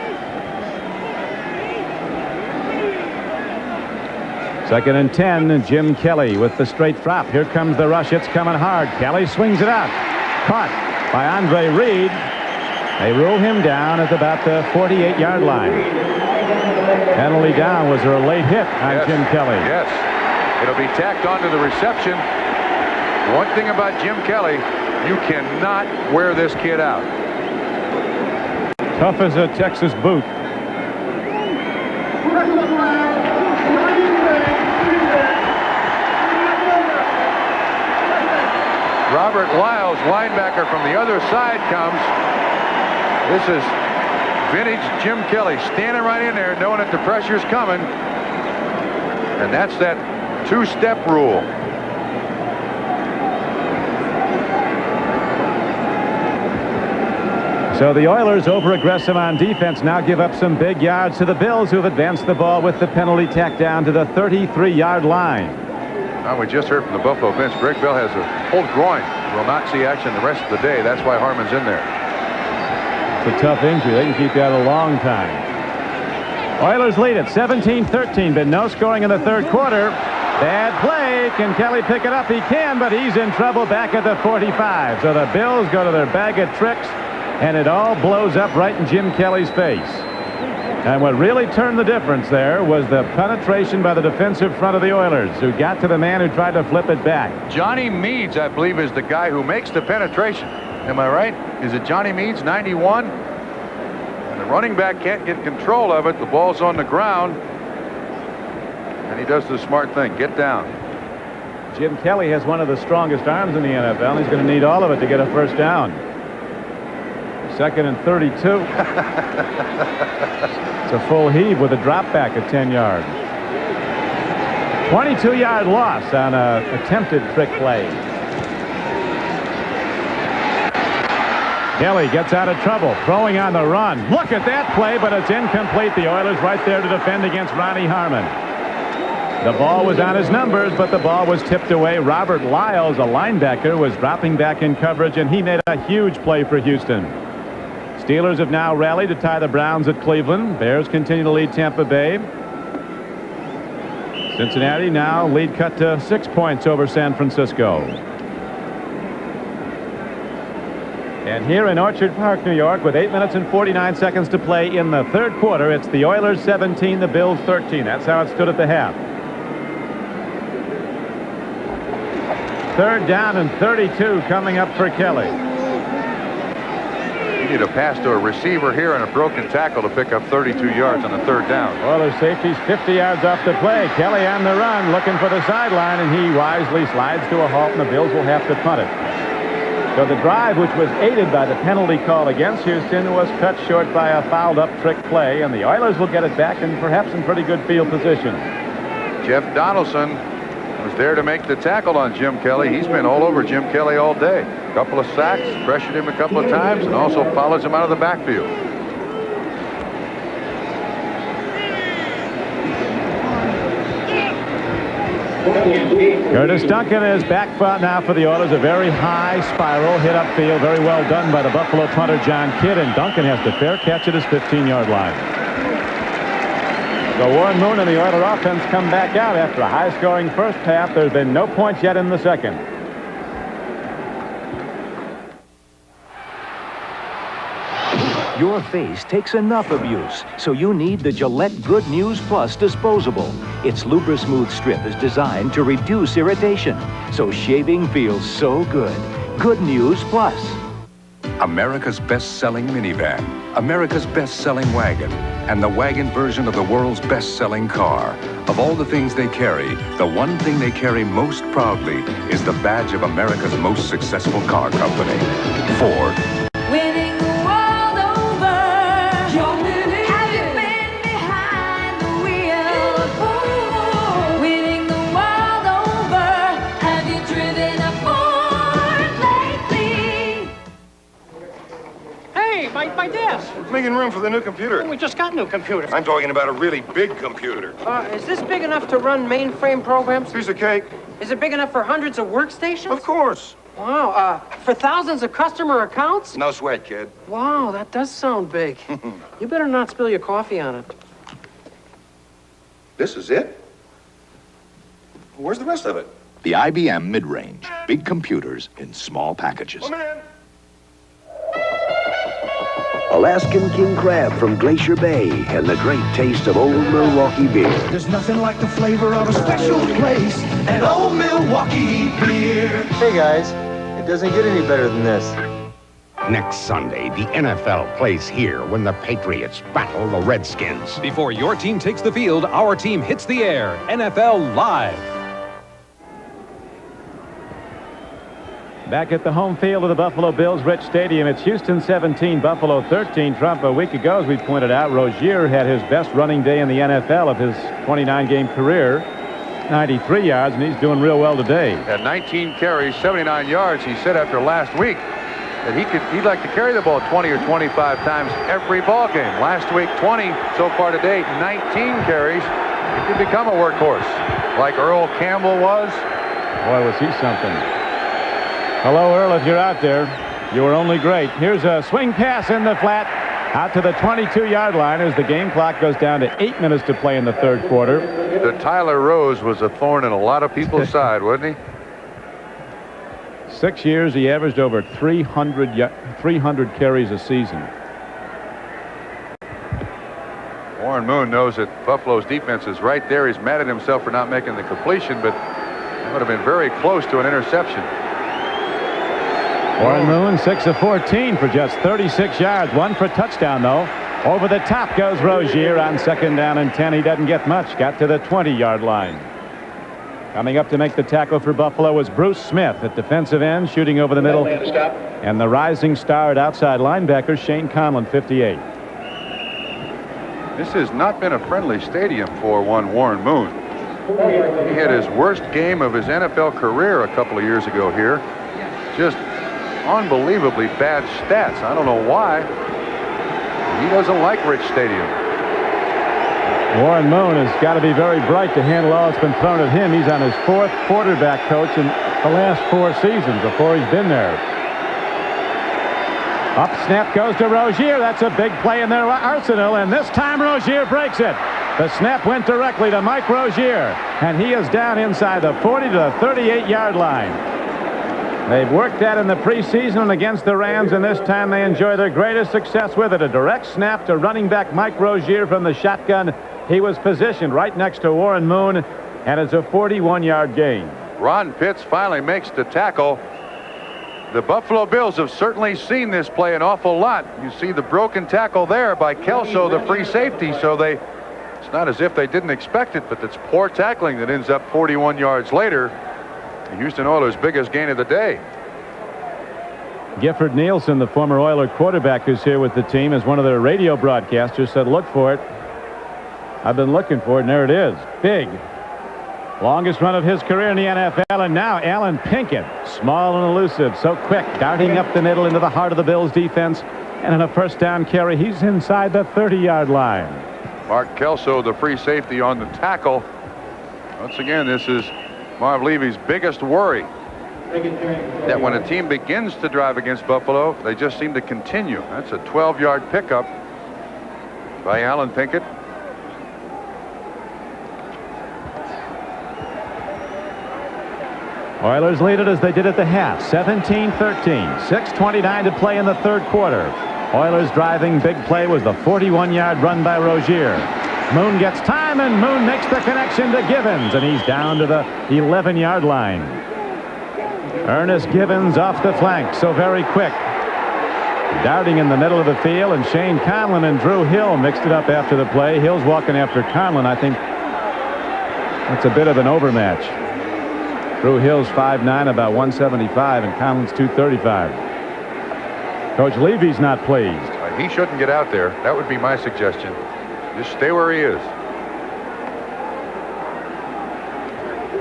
Second and 10, and Jim Kelly with the straight drop. Here comes the rush. It's coming hard. Kelly swings it out. Caught by Andre Reed. They rule him down at about the 48-yard line. Penalty down. Was there a late hit on Jim Kelly? Yes. It'll be tacked onto the reception. One thing about Jim Kelly, you cannot wear this kid out. Tough as a Texas boot. Robert Lyles, linebacker from the other side, comes. This is vintage Jim Kelly, standing right in there knowing that the pressure's coming. And that's that two-step rule. So the Oilers, over-aggressive on defense, now give up some big yards to the Bills, who've advanced the ball with the penalty tacked down to the 33-yard line. Now, we just heard from the Buffalo bench, Greg Bell has a pulled groin. Will not see action the rest of the day. That's why Harmon's in there. It's a tough injury. They can keep that a long time. Oilers lead it 17-13, but no scoring in the third quarter. Bad play. Can Kelly pick it up? He can, but he's in trouble back at the 45. So the Bills go to their bag of tricks, and it all blows up right in Jim Kelly's face. And what really turned the difference there was the penetration by the defensive front of the Oilers, who got to the man who tried to flip it back. Johnny Meads, I believe, is the guy who makes the penetration. Am I right? Is it Johnny Meads, 91? And the running back can't get control of it. The ball's on the ground. And he does the smart thing. Get down. Jim Kelly has one of the strongest arms in the NFL. He's going to need all of it to get a first down. Second and 32. It's a full heave with a drop back at 10 yards. 22-yard loss on an attempted trick play. Kelly gets out of trouble, throwing on the run. Look at that play, but it's incomplete. The Oilers right there to defend against Ronnie Harmon. The ball was on his numbers, but the ball was tipped away. Robert Lyles, a linebacker, was dropping back in coverage, and he made a huge play for Houston. Steelers have now rallied to tie the Browns at Cleveland. Bears continue to lead Tampa Bay. Cincinnati now lead cut to 6 points over San Francisco. And here in Orchard Park, New York, with 8 minutes and 49 seconds to play in the third quarter, it's the Oilers 17, the Bills 13. That's how it stood at the half. Third down and 32 coming up for Kelly. You need a pass to a receiver here and a broken tackle to pick up 32 yards on the third down. Oilers safeties 50 yards off the play. Kelly on the run, looking for the sideline, and he wisely slides to a halt, and the Bills will have to punt it. So the drive, which was aided by the penalty call against Houston, was cut short by a fouled-up trick play, and the Oilers will get it back and perhaps in pretty good field position. Jeff Donaldson was there to make the tackle on Jim Kelly. He's been all over Jim Kelly all day. A couple of sacks, pressured him a couple of times, and also follows him out of the backfield. Curtis Duncan is back now for the Oilers. A very high spiral hit upfield. Very well done by the Buffalo punter, John Kidd, and Duncan has the fair catch at his 15-yard line. So Warren Moon and the Oiler offense come back out after a high-scoring first half. There's been no points yet in the second. Your face takes enough abuse, so you need the Gillette Good News Plus disposable. Its Lubra-Smooth strip is designed to reduce irritation, so shaving feels so good. Good News Plus. America's best-selling minivan, America's best-selling wagon, and the wagon version of the world's best-selling car. Of all the things they carry, the one thing they carry most proudly is the badge of America's most successful car company, Ford. Winning the world over. You're winning. Have you been behind the wheel? Ooh. Winning the world over. Have you driven a Ford lately? Hey, my desk. Making room for the new computer. We just got new computers. I'm talking about a really big computer. Is this big enough to run mainframe programs? Piece of cake. Is it big enough for hundreds of workstations? Of course. Wow, for thousands of customer accounts? No sweat, kid. Wow, that does sound big. You better not spill your coffee on it. This is it? Where's the rest of it? The IBM mid-range. Big computers in small packages. Come in. Alaskan king crab from Glacier Bay and the great taste of Old Milwaukee beer. There's nothing like the flavor of a special place and Old Milwaukee beer. Hey guys, it doesn't get any better than this. Next Sunday, the NFL plays here when the Patriots battle the Redskins. Before your team takes the field, our team hits the air. NFL Live. Back at the home field of the Buffalo Bills Rich Stadium, it's Houston 17, Buffalo 13. Trump, a week ago, as we pointed out, Rozier had his best running day in the NFL of his 29-game career, 93 yards, and he's doing real well today. At 19 carries, 79 yards, he said after last week that he'd like to carry the ball 20 or 25 times every ball game. Last week, 20. So far today, 19 carries. He could become a workhorse like Earl Campbell was. Boy, was he something. Hello, Earl, if you're out there. You were only great. Here's a swing pass in the flat out to the 22-yard line as the game clock goes down to 8 minutes to play in the third quarter. The Tyler Rose was a thorn in a lot of people's side, wasn't he? 6 years, he averaged over 300 carries a season. Warren Moon knows that Buffalo's defense is right there. He's mad at himself for not making the completion, but it would have been very close to an interception. Warren Moon, 6 of 14 for just 36 yards. One for touchdown, though. Over the top goes Rozier on 2nd down and 10. He doesn't get much. Got to the 20-yard line. Coming up to make the tackle for Buffalo was Bruce Smith at defensive end, shooting over the middle. And the rising star at outside linebacker, Shane Conlon, 58. This has not been a friendly stadium for one Warren Moon. He had his worst game of his NFL career a couple of years ago here. Just unbelievably bad stats. I don't know why. He doesn't like Rich Stadium. Warren Moon has got to be very bright to handle all that's been thrown at him. He's on his 4th quarterback coach in the last 4 seasons before he's been there. Up snap goes to Rozier. That's a big play in their arsenal, and this time Rozier breaks it. The snap went directly to Mike Rozier, and he is down inside the 40 to the 38-yard line. They've worked that in the preseason against the Rams, and this time they enjoy their greatest success with it. A direct snap to running back Mike Rozier from the shotgun. He was positioned right next to Warren Moon, and it's a 41-yard gain. Ron Pitts finally makes the tackle. The Buffalo Bills have certainly seen this play an awful lot. You see the broken tackle there by Kelso, the free safety, so it's not as if they didn't expect it, but it's poor tackling that ends up 41 yards later. The Houston Oilers' biggest gain of the day. Gifford Nielsen, the former Oiler quarterback who's here with the team, as one of their radio broadcasters said, look for it. I've been looking for it, and there it is. Big. Longest run of his career in the NFL, and now Alan Pinkett, small and elusive, so quick, darting up the middle into the heart of the Bills defense, and in a first down carry, he's inside the 30-yard line. Mark Kelso, the free safety, on the tackle. Once again, this is Marv Levy's biggest worry, that when a team begins to drive against Buffalo, they just seem to continue. That's a 12-yard pickup by Alan Pinkett. Oilers lead it as they did at the half, 17-13. 6:29 to play in the third quarter. Oilers driving. Big play was the 41-yard run by Rozier. Moon gets time, and Moon makes the connection to Givens, and he's down to the 11-yard line. Ernest Givens off the flank, so very quick. Darting in the middle of the field, and Shane Conlon and Drew Hill mixed it up after the play. Hill's walking after Conlon. I think that's a bit of an overmatch. Drew Hill's 5'9", about 175, and Conlon's 235. Coach Levy's not pleased. He shouldn't get out there. That would be my suggestion. Just stay where he is.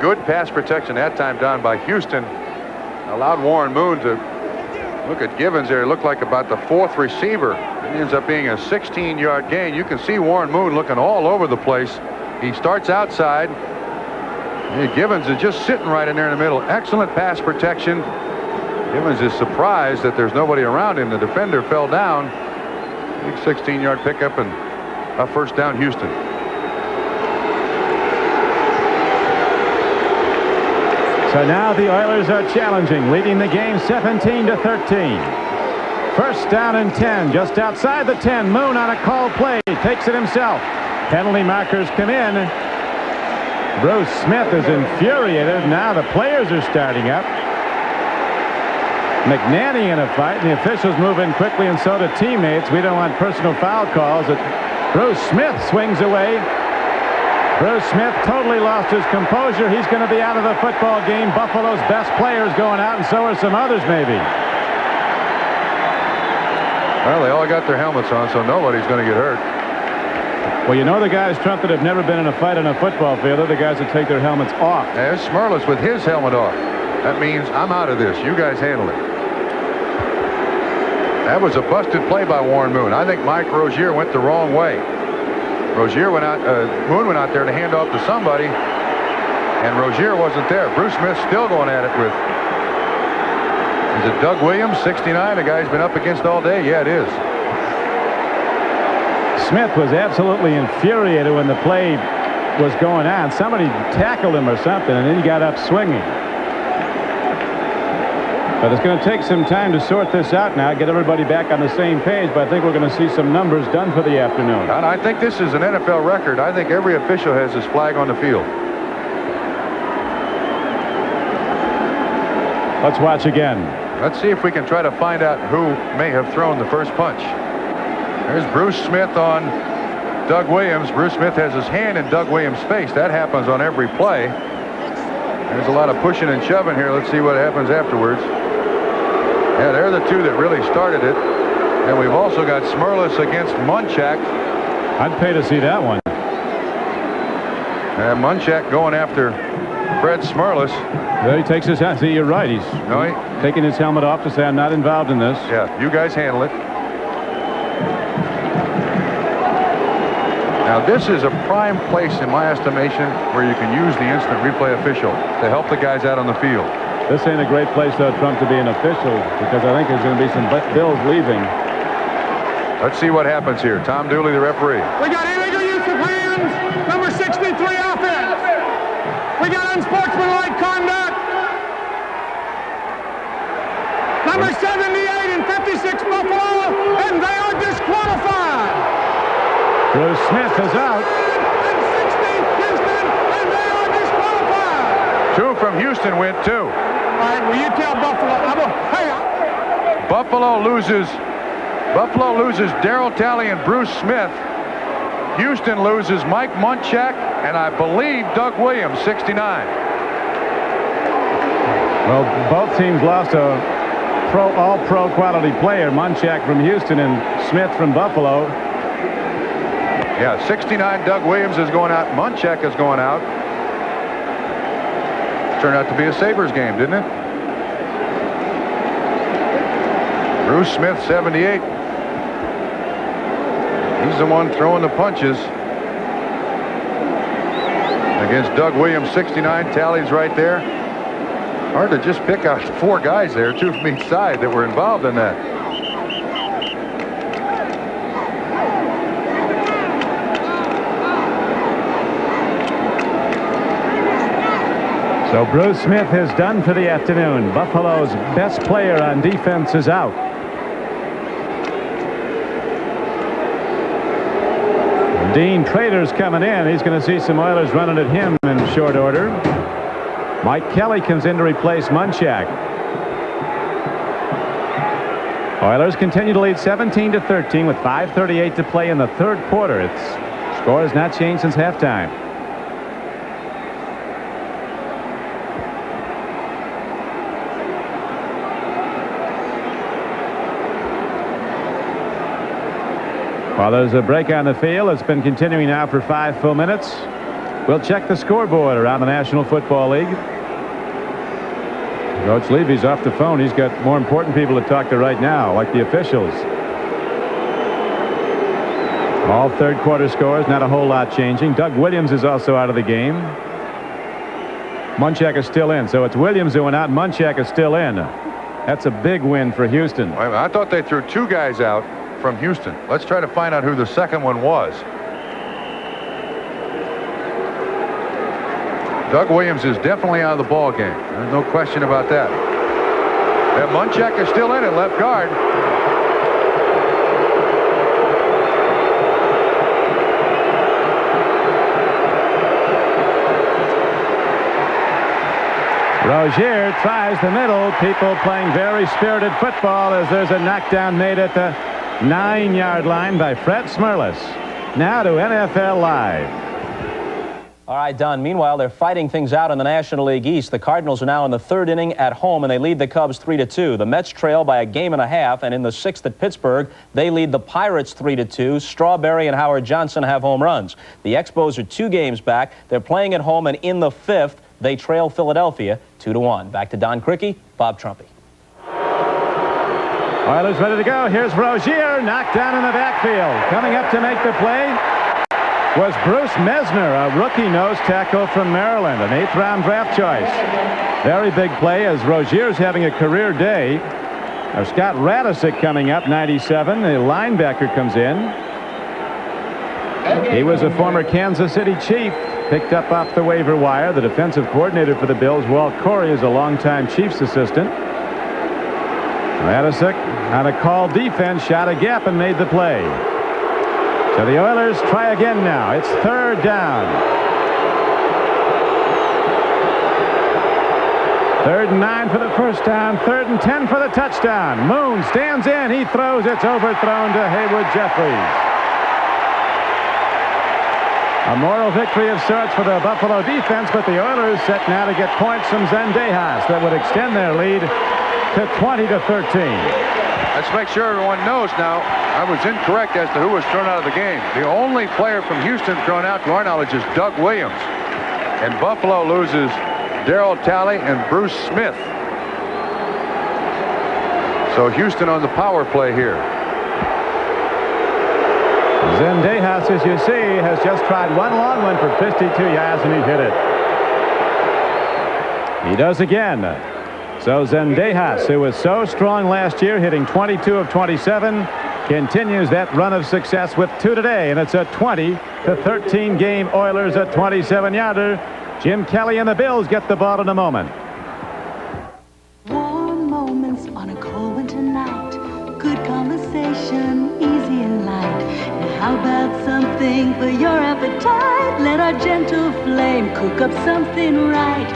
Good pass protection that time done by Houston. Allowed Warren Moon to look at Givens there. It looked like about the 4th receiver. It ends up being a 16-yard gain. You can see Warren Moon looking all over the place. He starts outside. Givens is just sitting right in there in the middle. Excellent pass protection. Givens is surprised that there's nobody around him. The defender fell down. Big 16-yard pickup and a first down, Houston. So now the Oilers are challenging, leading the game 17-13. First down and 10, just outside the 10. Moon on a called play, takes it himself. Penalty markers come in. Bruce Smith is infuriated. Now the players are starting up. McNanny in a fight, and the officials move in quickly, and so do teammates. We don't want personal foul calls. Bruce Smith swings away. Bruce Smith totally lost his composure. He's going to be out of the football game. Buffalo's best players going out, and so are some others maybe. Well, they all got their helmets on, so nobody's going to get hurt. Well, you know the guys, Trump, that have never been in a fight on a football field are the guys that take their helmets off. There's Smurless with his helmet off. That means I'm out of this. You guys handle it. That was a busted play by Warren Moon. I think Mike Rozier went the wrong way. Rozier went out, Moon went out there to hand off to somebody, and Rozier wasn't there. Bruce Smith still going at it with, is it Doug Williams, 69, the guy he's been up against all day? Yeah, it is. Smith was absolutely infuriated when the play was going on. Somebody tackled him or something, and then he got up swinging. But it's going to take some time to sort this out now, get everybody back on the same page, but I think we're going to see some numbers done for the afternoon. And I think this is an NFL record. I think every official has his flag on the field. Let's watch again. Let's see if we can try to find out who may have thrown the first punch. There's Bruce Smith on Doug Williams. Bruce Smith has his hand in Doug Williams' face. That happens on every play. There's a lot of pushing and shoving here. Let's see what happens afterwards. Yeah, they're the two that really started it. And we've also got Smurless against Munchak. I'd pay to see that one. And Munchak going after Fred Smurless. Well, he takes his hat. See, you're right. He's taking his helmet off to say, I'm not involved in this. Yeah, you guys handle it. Now, this is a prime place, in my estimation, where you can use the instant replay official to help the guys out on the field. This ain't a great place, though, Trump, to be an official, because I think there's going to be some bills leaving. Let's see what happens here. Tom Dooley, the referee. We got illegal use of hands, number 63 offense. We got unsportsmanlike conduct. Number 78 and 56 Buffalo, and they are disqualified. Bruce Smith is out. And 60 Houston, and they are disqualified. 2 from Houston went 2. All right, will you tell Buffalo? Buffalo loses Darryl Talley and Bruce Smith. Houston loses Mike Munchak and I believe Doug Williams, 69. Well, both teams lost a all-pro quality player, Munchak from Houston and Smith from Buffalo. Yeah, 69 Doug Williams is going out. Munchak is going out. Turned out to be a Sabres game, didn't it? Bruce Smith, 78. He's the one throwing the punches. Against Doug Williams, 69. Tally's right there. Hard to just pick out 4 guys there, 2 from each side, that were involved in that. So Bruce Smith is done for the afternoon. Buffalo's best player on defense is out. Dean Trader's coming in. He's going to see some Oilers running at him in short order. Mike Kelly comes in to replace Munchak. Oilers continue to lead 17-13 with 5:38 to play in the third quarter. Its score has not changed since halftime. While there's a break on the field, it's been continuing now for 5 full minutes. We'll check the scoreboard around the National Football League. Coach Levy's off the phone. He's got more important people to talk to right now, like the officials. All third quarter scores, not a whole lot changing. Doug Williams is also out of the game. Munchak is still in, so it's Williams who went out. Munchak is still in. That's a big win for Houston. I thought they threw 2 guys out from Houston. Let's try to find out who the second one was. Doug Williams is definitely out of the ball game. There's no question about that. And Munchak is still in at left guard. Rozier tries the middle. People playing very spirited football as there's a knockdown made at the 9-yard line by Fred Smerlas. Now to NFL Live. All right, Don. Meanwhile, they're fighting things out in the National League East. The Cardinals are now in the 3rd inning at home, and they lead the Cubs 3-2. The Mets trail by a game and a half, and in the 6th at Pittsburgh, they lead the Pirates 3-2. Strawberry and Howard Johnson have home runs. The Expos are 2 games back. They're playing at home, and in the 5th, they trail Philadelphia 2-1. Back to Don Criqui, Bob Trumpy. Oilers ready to go. Here's Rozier, knocked down in the backfield. Coming up to make the play was Bruce Mesner, a rookie nose tackle from Maryland, an 8th-round draft choice. Very big play as Rozier's having a career day. Now Scott Radisick coming up, 97. The linebacker comes in. He was a former Kansas City Chief, picked up off the waiver wire. The defensive coordinator for the Bills, Walt Corey, is a longtime Chiefs assistant. Radisick on a call defense, shot a gap and made the play. So the Oilers try again now. It's 3rd down. 3rd and 9 for the first down. 3rd and 10 for the touchdown. Moon stands in. He throws. It's overthrown to Haywood Jeffries. A moral victory of sorts for the Buffalo defense, but the Oilers set now to get points from Zendejas that would extend their lead to 20-13. Let's make sure everyone knows now. I was incorrect as to who was thrown out of the game. The only player from Houston thrown out, to our knowledge, is Doug Williams. And Buffalo loses Darryl Talley and Bruce Smith. So Houston on the power play here. Zendejas, as you see, has just tried one long one for 52 yards, and he hit it. He does again. So Zendejas, who was so strong last year, hitting 22 of 27, continues that run of success with 2 today, and it's a 20-13 game. Oilers a 27-yarder. Jim Kelly and the Bills get the ball in a moment. Warm moments on a cold winter night. Good conversation, easy and light. Now how about something for your appetite? Let our gentle flame cook up something right.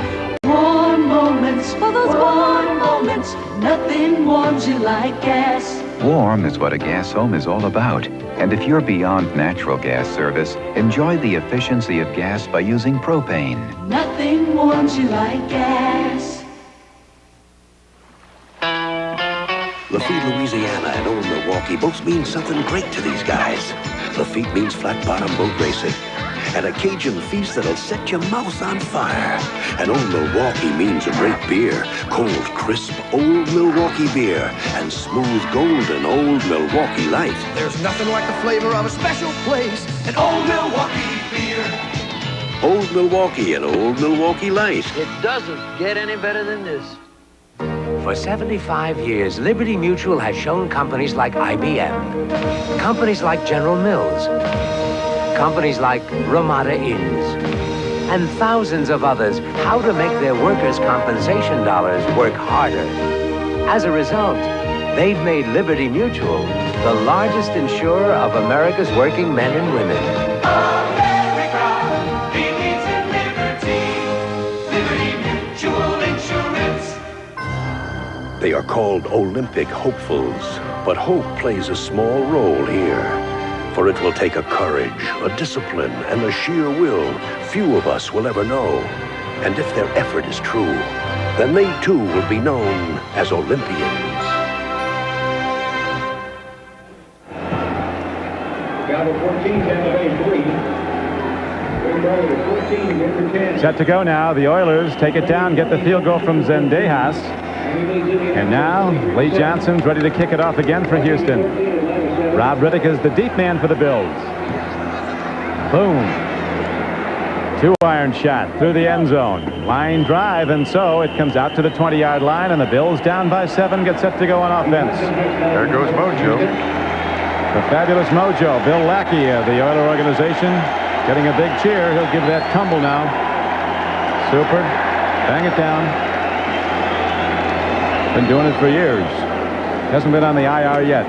Warm moments, for those warm moments. Nothing warms you like gas. Warm is what a gas home is all about. And if you're beyond natural gas service, enjoy the efficiency of gas by using propane. Nothing warms you like gas. Lafitte, Louisiana and Old Milwaukee both mean something great to these guys. Lafitte means flat-bottom boat racing and a Cajun feast that'll set your mouth on fire. And Old Milwaukee means a great beer, cold, crisp Old Milwaukee beer and smooth, golden Old Milwaukee Light. There's nothing like the flavor of a special place, an Old Milwaukee beer. Old Milwaukee and Old Milwaukee Light. It doesn't get any better than this. For 75 years, Liberty Mutual has shown companies like IBM, companies like General Mills, companies like Ramada Inns, and thousands of others how to make their workers' compensation dollars work harder. As a result, they've made Liberty Mutual the largest insurer of America's working men and women. America believes in liberty. Liberty Mutual Insurance. They are called Olympic hopefuls, but hope plays a small role here. For it will take a courage, a discipline, and a sheer will few of us will ever know. And if their effort is true, then they too will be known as Olympians. Set to go now. The Oilers take it down, get the field goal from Zendejas. And now Lee Johnson's ready to kick it off again for Houston. Rob Riddick is the deep man for the Bills. Boom. 2-iron shot through the end zone. Line drive, and so it comes out to the 20-yard line, and the Bills down by 7 get set to go on offense. There goes Mojo. The fabulous Mojo, Bill Lackey of the Oiler organization, getting a big cheer. He'll give that tumble now. Super. Bang it down. Been doing it for years. Hasn't been on the IR yet.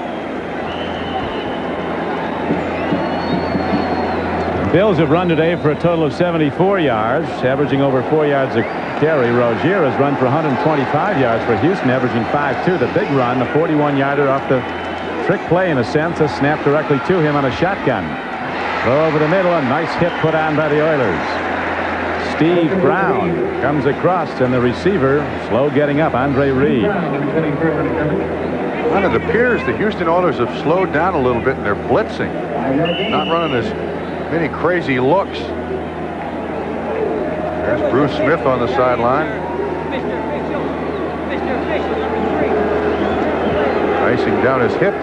Bills have run today for a total of 74 yards, averaging over 4 yards a carry. Rozier has run for 125 yards for Houston, averaging 5-2. The big run, a 41-yarder off the trick play in a sense, a snap directly to him on a shotgun. Throw over the middle, a nice hit put on by the Oilers. Steve Brown comes across, and the receiver slow getting up, Andre Reed. Well, it appears the Houston Oilers have slowed down a little bit and they're blitzing. Not running as many crazy looks. There's Bruce Smith on the sideline. Icing down his hip.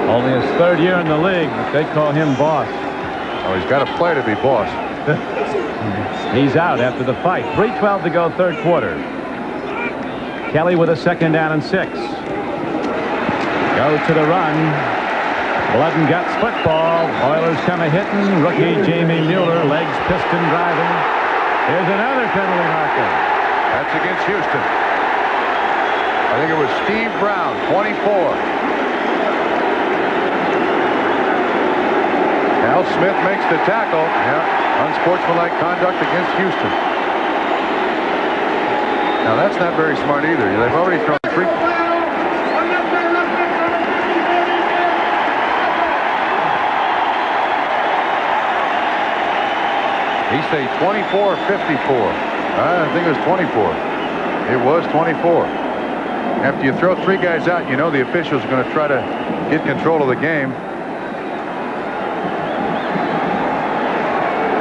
Only his 3rd year in the league. They call him boss. Oh, he's got to play to be boss. He's out after the fight. 3:12 to go, 3rd quarter. Kelly with a 2nd down and 6. Go to the run. Blood and guts football. Oilers come a-hitting. Rookie Jamie Mueller, legs piston driving. Here's another penalty marker. That's against Houston. I think it was Steve Brown, 24. Al Smith makes the tackle. Yeah. Unsportsmanlike conduct against Houston. Now that's not very smart either. They've already thrown 3. He say 24 54. I think it was 24. It was 24. After you throw 3 guys out, you know the officials are going to try to get control of the game.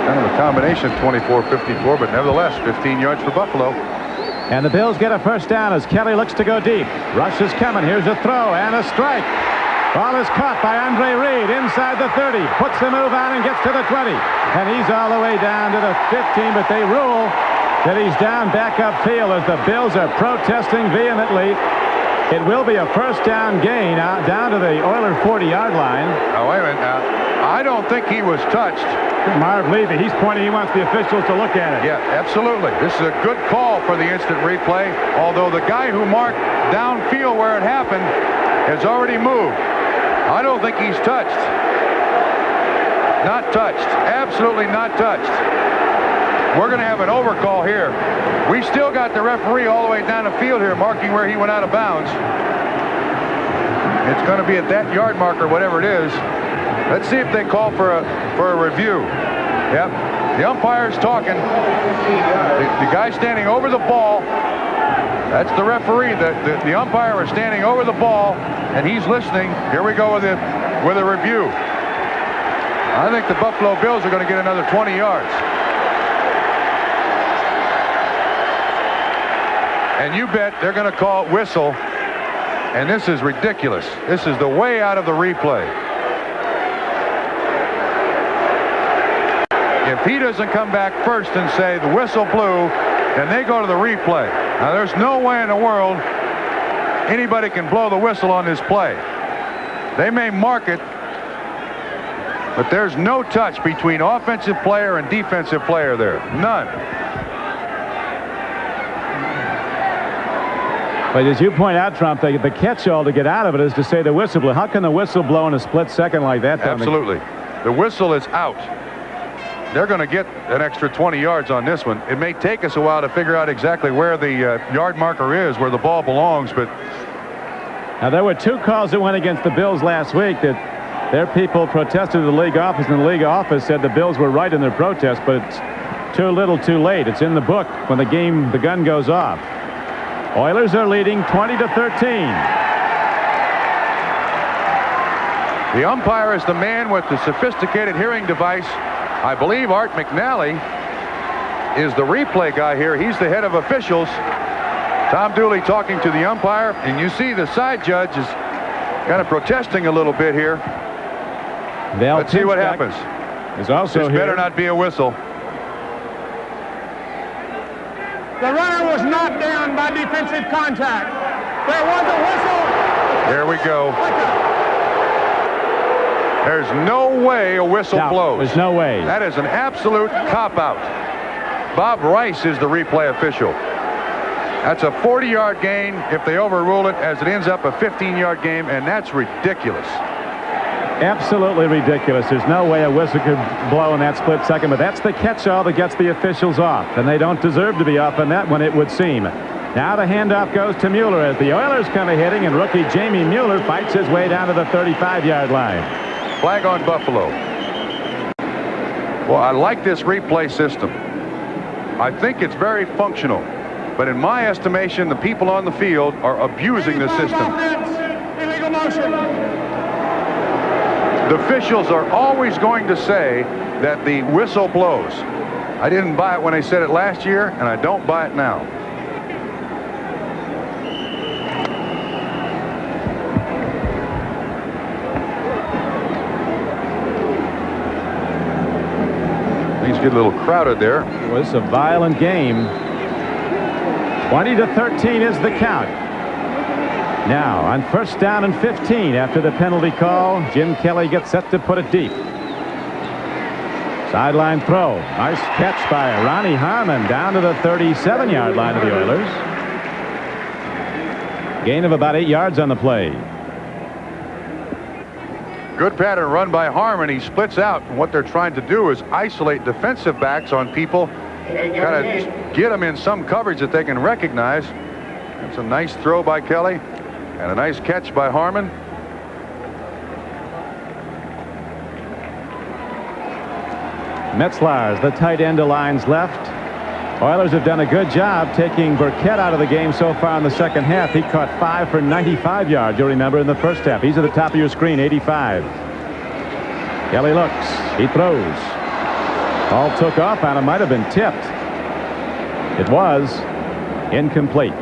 Kind of a combination of 24-54, but nevertheless 15 yards for Buffalo. And the Bills get a 1st down as Kelly looks to go deep. Rush is coming. Here's a throw and a strike. Ball is caught by Andre Reed inside the 30. Puts the move on and gets to the 20. And he's all the way down to the 15, but they rule that he's down back upfield as the Bills are protesting vehemently. It will be a 1st down gain down to the Oiler 40-yard line. Now, wait a minute. Now, I don't think he was touched. Marv Levy, he's pointing. He wants the officials to look at it. Yeah, absolutely. This is a good call for the instant replay, although the guy who marked downfield where it happened has already moved. I don't think he's touched. Not touched. Absolutely not touched. We're going to have an overcall here. We still got the referee all the way down the field here marking where he went out of bounds. It's going to be at that yard marker, whatever it is. Let's see if they call for a review. Yep. The umpire's talking. The guy standing over the ball. That's the referee. The umpire is standing over the ball, and he's listening. Here we go with a review. I think the Buffalo Bills are going to get another 20 yards. And you bet they're going to call whistle. And this is ridiculous. This is the way out of the replay. If he doesn't come back first and say the whistle blew, then they go to the replay. Now, there's no way in the world anybody can blow the whistle on this play. They may mark it, but there's no touch between offensive player and defensive player there. None. But as you point out, Trump, the catch-all to get out of it is to say the whistle blew. How can the whistle blow in a split second like that? Absolutely. The whistle is out. they're going to get an extra 20 yards on this one. It may take us a while to figure out exactly where the yard marker is, where the ball belongs, but now there were 2 calls that went against the Bills last week that their people protested to the league office, and the league office said the Bills were right in their protest, but it's too little too late. It's in the book when the gun goes off. Oilers are leading 20-13. the umpire is the man with the sophisticated hearing device. I believe Art McNally is the replay guy here. He's the head of officials. Tom Dooley talking to the umpire, and you see the side judge is kind of protesting a little bit here. Let's see what happens. Is also this here. Better not be a whistle. The runner was knocked down by defensive contact. There was a whistle. There we go. There's no way a whistle blows. There's no way. That is an absolute cop-out. Bob Rice is the replay official. That's a 40-yard gain if they overrule it, as it ends up a 15-yard game, and that's ridiculous. Absolutely ridiculous. There's no way a whistle could blow in that split second, but that's the catch-all that gets the officials off, and they don't deserve to be off on that one, it would seem. Now the handoff goes to Mueller as the Oilers come a hitting, and rookie Jamie Mueller fights his way down to the 35-yard line. Flag on Buffalo. Well, I like this replay system. I think it's very functional, but in my estimation, the people on the field are abusing the system. Illegal motion. The officials are always going to say that the whistle blows. I didn't buy it when they said it last year, and I don't buy it now. Things get a little crowded there. It was a violent game. 20-13 is the count. Now on first down and 15 after the penalty call, Jim Kelly gets set to put it deep. Sideline throw. Nice catch by Ronnie Harmon down to the 37-yard line of the Oilers. Gain of about 8 yards on the play. Good pattern run by Harmon. He splits out, and what they're trying to do is isolate defensive backs on people, kind of get them in some coverage that they can recognize. That's a nice throw by Kelly. And a nice catch by Harmon. Metzlars, the tight end, aligns left. Oilers have done a good job taking Burkett out of the game so far in the second half. He caught 5 for 95 yards, you'll remember, in the first half. He's at the top of your screen, 85. Kelly looks. He throws. Ball took off on him. Might have been tipped. It was incomplete.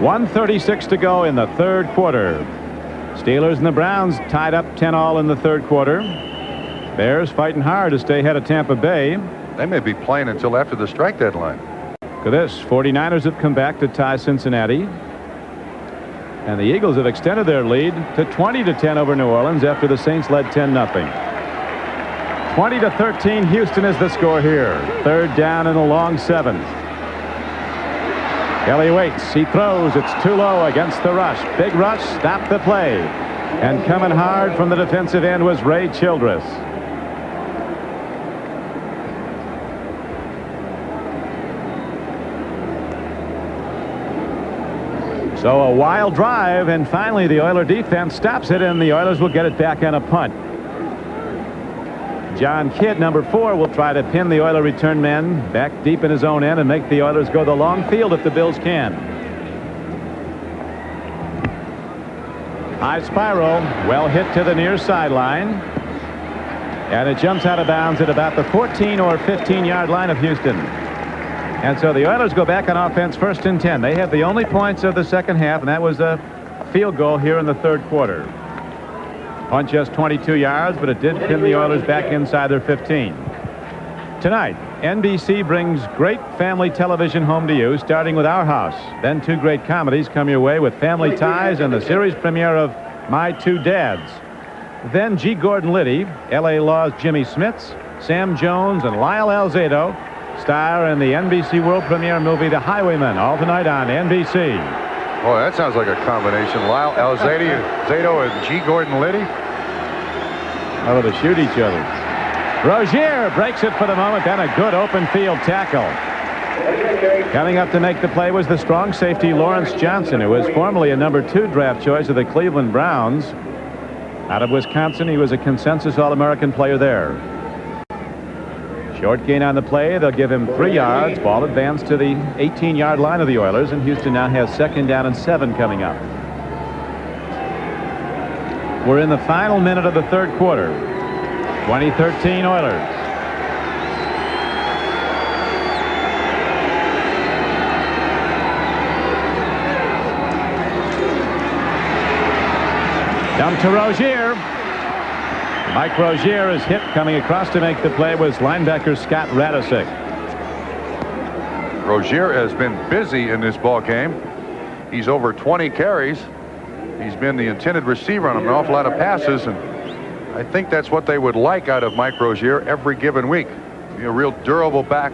1:36 to go in the third quarter. Steelers and the Browns tied up 10-all in the third quarter. Bears fighting hard to stay ahead of Tampa Bay. They may be playing until after the strike deadline. Look at this. 49ers have come back to tie Cincinnati. And the Eagles have extended their lead to 20-10 over New Orleans after the Saints led 10-0. 20-13, Houston is the score here. Third down and a long 7. Kelly waits. He throws. It's too low against the rush. Big rush. Stop the play. And coming hard from the defensive end was Ray Childress. So a wild drive, and finally the Oiler defense stops it, and the Oilers will get it back on a punt. John Kidd, number 4, will try to pin the Oiler return man back deep in his own end and make the Oilers go the long field if the Bills can. High spiral, well hit to the near sideline. And it jumps out of bounds at about the 14 or 15-yard line of Houston. And so the Oilers go back on offense, 1st and 10. They have the only points of the second half, and that was a field goal here in the third quarter. On just 22 yards, but it did pin the Oilers back inside their 15. Tonight, NBC brings great family television home to you, starting with Our House. Then 2 great comedies come your way with Family Ties and the series premiere of My Two Dads. Then G. Gordon Liddy, L.A. Law's Jimmy Smits, Sam Jones, and Lyle Alzado star in the NBC world premiere movie The Highwayman, all tonight on NBC. Boy, that sounds like a combination. Lyle Alzado and G. Gordon Liddy. Oh, they shoot each other. Rozier breaks it for the moment, then a good open field tackle. Coming up to make the play was the strong safety Lawrence Johnson, who was formerly a #2 draft choice of the Cleveland Browns. Out of Wisconsin, he was a consensus All-American player there. Short gain on the play. They'll give him 3 yards. Ball advanced to the 18-yard line of the Oilers, and Houston now has 2nd down and 7 coming up. We're in the final minute of the 3rd quarter. 2013 Oilers. Dump to Rozier. Mike Rozier is hit. Coming across to make the play was linebacker Scott Radisick. Rozier has been busy in this ball game. He's over 20 carries. He's been the intended receiver on an awful lot of passes, and I think that's what they would like out of Mike Rozier every given week. Be a real durable back,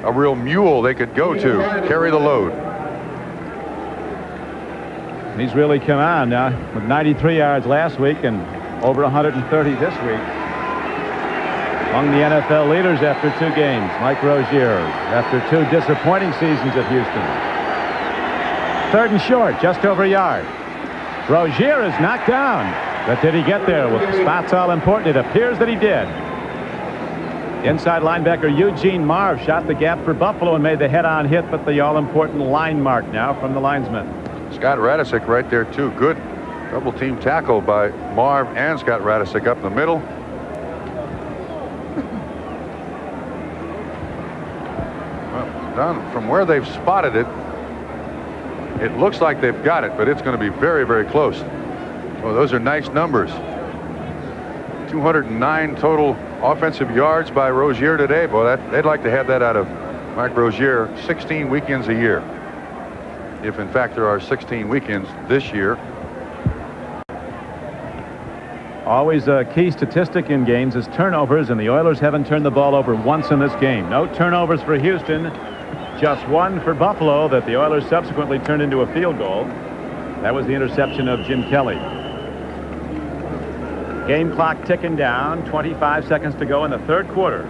a real mule they could go to, carry the load. He's really come on now with 93 yards last week and over 130 this week. Among the NFL leaders after 2 games, Mike Rozier, after 2 disappointing seasons at Houston. 3rd and short, just over a yard. Rozier is knocked down. But did he get there with the spots all important? It appears that he did. Inside linebacker Eugene Marv shot the gap for Buffalo and made the head-on hit, but the all-important line mark now from the linesman. Scott Radisick right there, too. Good double-team tackle by Marv and Scott Radisick up the middle. Well, Don, from where they've spotted it, it looks like they've got it, but it's going to be very, very close. Oh, those are nice numbers. 209 total offensive yards by Rozier today. Boy, they'd like to have that out of Mike Rozier 16 weekends a year. If, in fact, there are 16 weekends this year. Always a key statistic in games is turnovers, and the Oilers haven't turned the ball over once in this game. No turnovers for Houston. Just 1 for Buffalo that the Oilers subsequently turned into a field goal. That was the interception of Jim Kelly. Game clock ticking down. 25 seconds to go in the 3rd quarter.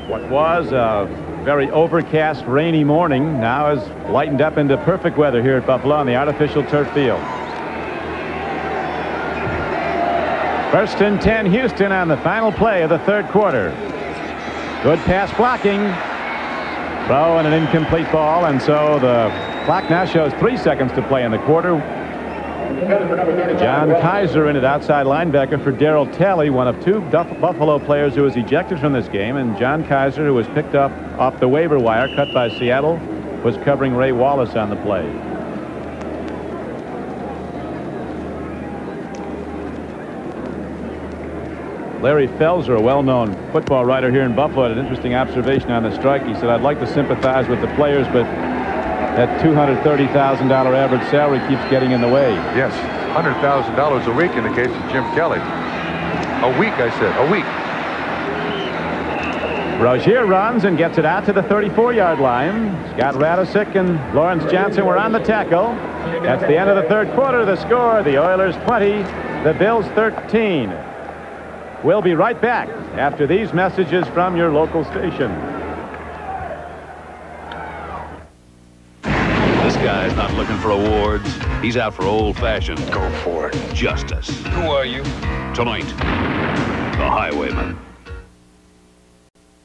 What was a very overcast, rainy morning now has lightened up into perfect weather here at Buffalo on the artificial turf field. 1st and 10 Houston on the final play of the 3rd quarter. Good pass blocking. Throw and an incomplete ball, and so the clock now shows 3 seconds to play in the quarter. John Kaiser in at outside linebacker for Darryl Talley, one of 2 Buffalo players who was ejected from this game, and John Kaiser, who was picked up off the waiver wire, cut by Seattle, was covering Ray Wallace on the play. Larry Felser, a well-known football writer here in Buffalo, had an interesting observation on the strike. He said, "I'd like to sympathize with the players, but that $230,000 average salary keeps getting in the way." Yes, $100,000 a week in the case of Jim Kelly. A week, I said, a week. Rozier runs and gets it out to the 34-yard line. Scott Radisick and Lawrence Johnson were on the tackle. That's the end of the 3rd quarter. The score, the Oilers 20, the Bills 13. We'll be right back after these messages from your local station. This guy's not looking for awards. He's out for old-fashioned, go for it, justice. Who are you? Tonight, the Highwayman.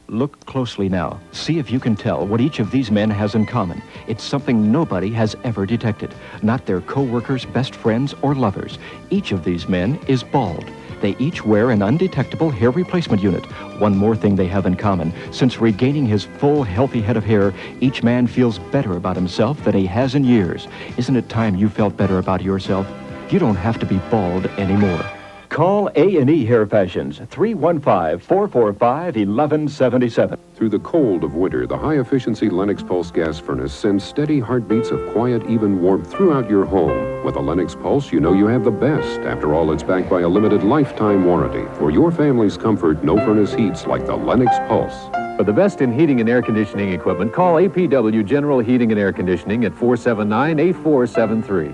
Look closely now. See if you can tell what each of these men has in common. It's something nobody has ever detected. Not their co-workers, best friends, or lovers. Each of these men is bald. They each wear an undetectable hair replacement unit. One more thing they have in common. Since regaining his full, healthy head of hair, each man feels better about himself than he has in years. Isn't it time you felt better about yourself? You don't have to be bald anymore. Call A&E Hair Fashions, 315-445-1177. Through the cold of winter, the high-efficiency Lennox Pulse gas furnace sends steady heartbeats of quiet, even warmth throughout your home. With a Lennox Pulse, you know you have the best. After all, it's backed by a limited lifetime warranty. For your family's comfort, no furnace heats like the Lennox Pulse. For the best in heating and air conditioning equipment, call APW General Heating and Air Conditioning at 479-8473.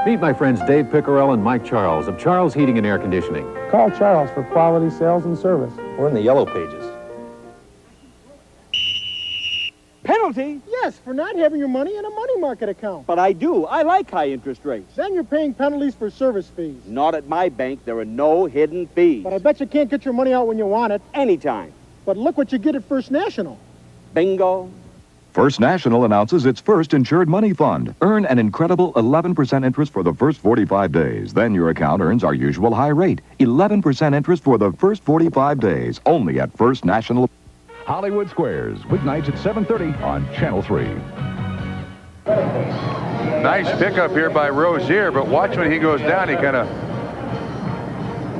Meet my friends Dave Pickerell and Mike Charles of Charles Heating and Air Conditioning. Call Charles for quality sales and service. We're in the yellow pages. Penalty? Yes, for not having your money in a money market account. But I do. I like high interest rates. Then you're paying penalties for service fees. Not at my bank. There are no hidden fees. But I bet you can't get your money out when you want it. Anytime. But look what you get at First National. Bingo. First National announces its first insured money fund. Earn an incredible 11% interest for the first 45 days. Then your account earns our usual high rate. 11% interest for the first 45 days. Only at First National. Hollywood Squares, weeknights at 7:30 on Channel 3. Nice pickup here by Rozier, but watch when he goes down, he kind of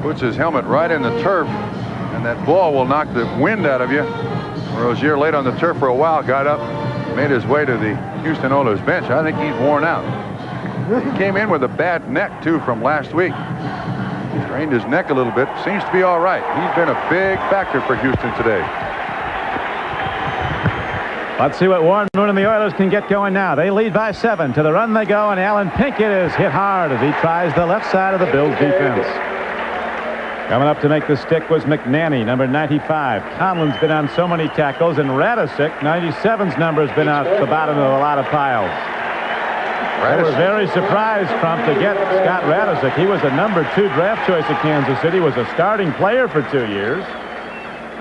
puts his helmet right in the turf, and that ball will knock the wind out of you. Rozier laid on the turf for a while, got up, made his way to the Houston Oilers bench. I think he's worn out. He came in with a bad neck, too, from last week. Strained his neck a little bit. Seems to be all right. He's been a big factor for Houston today. Let's see what Warren Moon and the Oilers can get going now. They lead by 7. To the run they go, and Alan Pinkett is hit hard as he tries the left side of the Bills defense. Coming up to make the stick was McNanny, number 95. Conlon's been on so many tackles, and Radisic, 97's number, has been out the bottom of a lot of piles. They were very surprised, Trump, to get Scott Radisic. He was a number 2 draft choice at Kansas City, was a starting player for 2 years.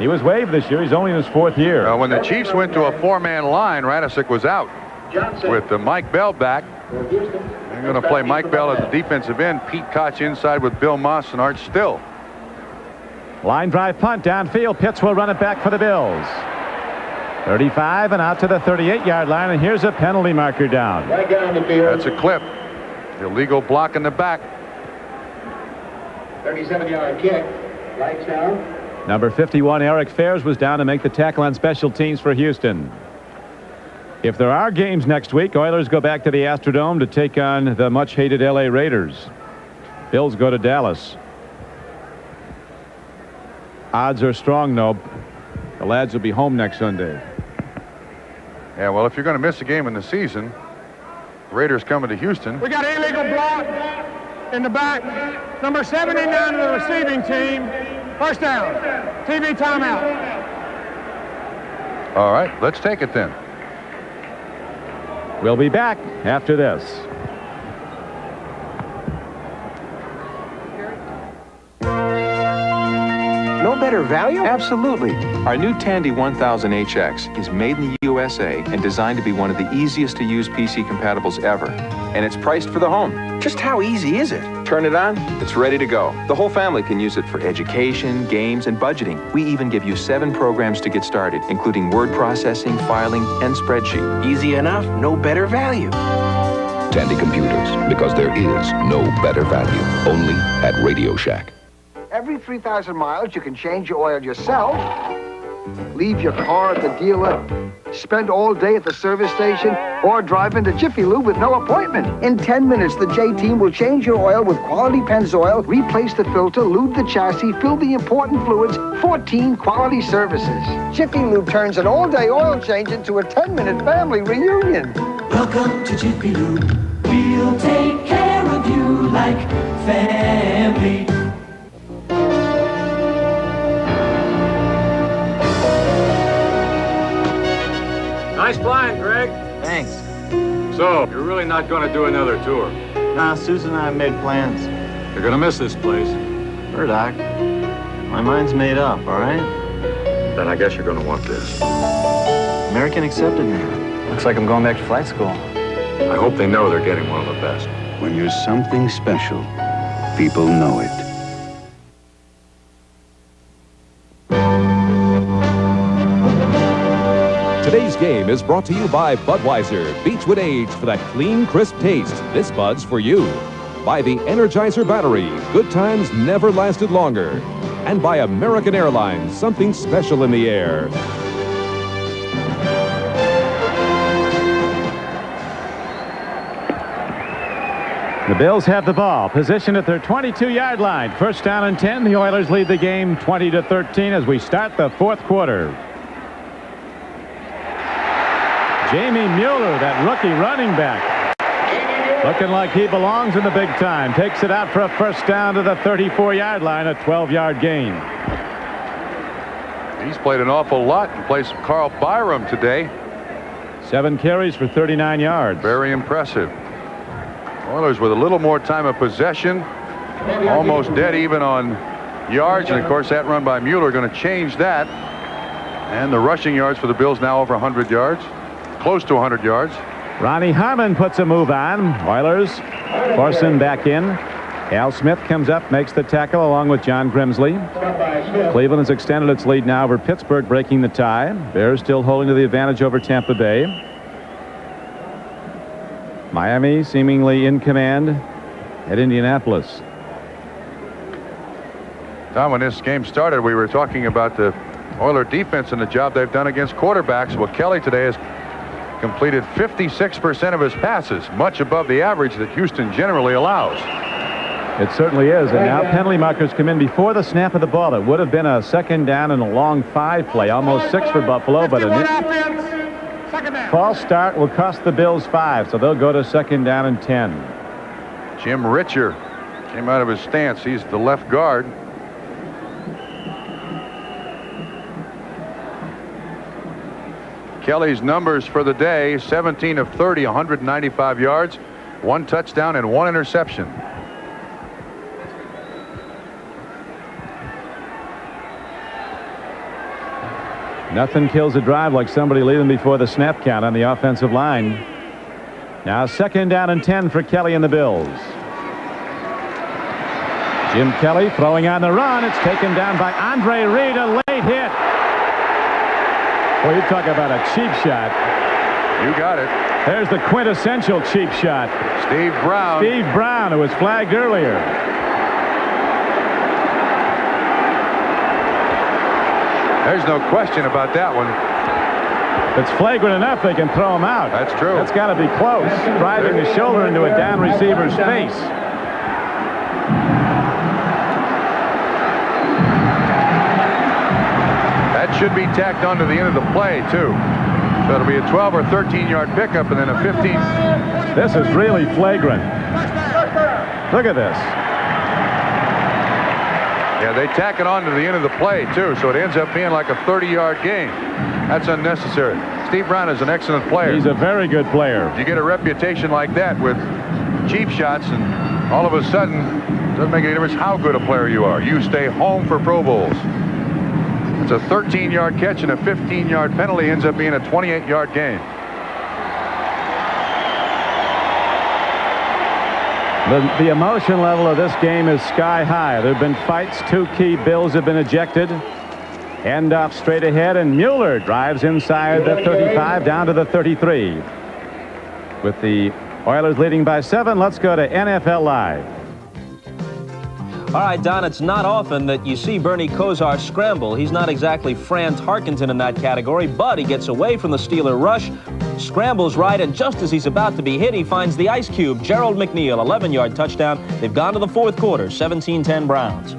He was waived this year. He's only in his 4th year. When the Chiefs went to a 4-man line, Radisic was out. With Mike Bell back, they're going to play Mike Bell at the defensive end. Pete Koch inside with Bill Moss and Art Still. Line drive punt downfield. Pitts will run it back for the Bills. 35 and out to the 38-yard line, and here's a penalty marker down. That's a clip. Illegal block in the back. 37-yard kick. Lights out. Number 51, Eric Fairs, was down to make the tackle on special teams for Houston. If there are games next week, Oilers go back to the Astrodome to take on the much-hated L.A. Raiders. Bills go to Dallas. Odds are strong, though. The lads will be home next Sunday. Yeah, well, if you're going to miss a game in the season, Raiders coming to Houston. We got illegal block in the back. Number 79 of the receiving team. First down. TV timeout. All right, let's take it then. We'll be back after this. No better value? Absolutely. Our new Tandy 1000 HX is made in the USA and designed to be one of the easiest to use PC compatibles ever. And it's priced for the home. Just how easy is it? Turn it on, it's ready to go. The whole family can use it for education, games, and budgeting. We even give you 7 programs to get started, including word processing, filing, and spreadsheet. Easy enough, no better value. Tandy Computers, because there is no better value. Only at Radio Shack. Every 3,000 miles, you can change your oil yourself, leave your car at the dealer, spend all day at the service station, or drive into Jiffy Lube with no appointment. In 10 minutes, the J-Team will change your oil with quality Pennzoil, replace the filter, lube the chassis, fill the important fluids, 14 quality services. Jiffy Lube turns an all-day oil change into a 10-minute family reunion. Welcome to Jiffy Lube. We'll take care of you like family. Nice flying, Greg. Thanks. So, you're really not going to do another tour? Nah, Susan and I have made plans. You're going to miss this place. Murdoch, my mind's made up, all right? Then I guess you're going to want this. American accepted me. Looks like I'm going back to flight school. I hope they know they're getting one of the best. When you're something special, people know it. Today's game is brought to you by Budweiser, Beechwood Age for that clean, crisp taste. This Bud's for you. By the Energizer Battery, good times never lasted longer. And by American Airlines, something special in the air. The Bills have the ball, positioned at their 22-yard line. First down and 10. The Oilers lead the game 20-13 as we start the 4th quarter. Jamie Mueller, that rookie running back. Looking like he belongs in the big time. Takes it out for a first down to the 34-yard line, a 12-yard gain. He's played an awful lot and plays some Carl Byram today. 7 carries for 39 yards. Very impressive. Oilers with a little more time of possession. Almost dead even on yards. And, of course, that run by Mueller going to change that. And the rushing yards for the Bills now over 100 yards. Close to 100 yards. Ronnie Harmon puts a move on. Oilers force him back in. Al Smith comes up, makes the tackle along with John Grimsley. Cleveland has extended its lead now over Pittsburgh, breaking the tie. Bears still holding to the advantage over Tampa Bay. Miami seemingly in command at Indianapolis. Tom, when this game started, we were talking about the Oiler defense and the job they've done against quarterbacks. Well, Kelly today has completed 56% of his passes, much above the average that Houston generally allows. It certainly is. And now penalty markers come in before the snap of the ball. It would have been a second down and a long 5 play, almost 6 for Buffalo, but a false start will cost the Bills 5, so they'll go to second down and 10. Jim Richer came out of his stance. He's the left guard. Kelly's numbers for the day: 17 of 30, 195 yards, 1 touchdown and 1 interception. Nothing kills a drive like somebody leaving before the snap count on the offensive line. Now second down and 10 for Kelly and the Bills. Jim Kelly throwing on the run. It's taken down by Andre Reed. A late hit. Well, you talk about a cheap shot. You got it. There's the quintessential cheap shot. Steve Brown. Steve Brown, who was flagged earlier. There's no question about that one. If it's flagrant enough, they can throw him out. That's true. That's got to be close. Driving the shoulder into a down receiver's face. That should be tacked onto the end of the play, too. So it'll be a 12 or 13-yard pickup and then a 15. This is really flagrant. Look at this. Yeah, they tack it on to the end of the play, too, so it ends up being like a 30-yard gain. That's unnecessary. Steve Brown is an excellent player. He's a very good player. You get a reputation like that with cheap shots, and all of a sudden, it doesn't make any difference how good a player you are. You stay home for Pro Bowls. It's a 13-yard catch and a 15-yard penalty, ends up being a 28-yard gain. The emotion level of this game is sky high. There have been fights. 2 key Bills have been ejected. Hand off straight ahead, and Mueller drives inside the 35 down to the 33. With the Oilers leading by 7, let's go to NFL Live. All right, Don, it's not often that you see Bernie Kosar scramble. He's not exactly Franz Harkington in that category, but he gets away from the Steeler rush, scrambles right, and just as he's about to be hit, he finds the ice cube. Gerald McNeil, 11-yard touchdown. They've gone to the fourth quarter, 17-10 Browns.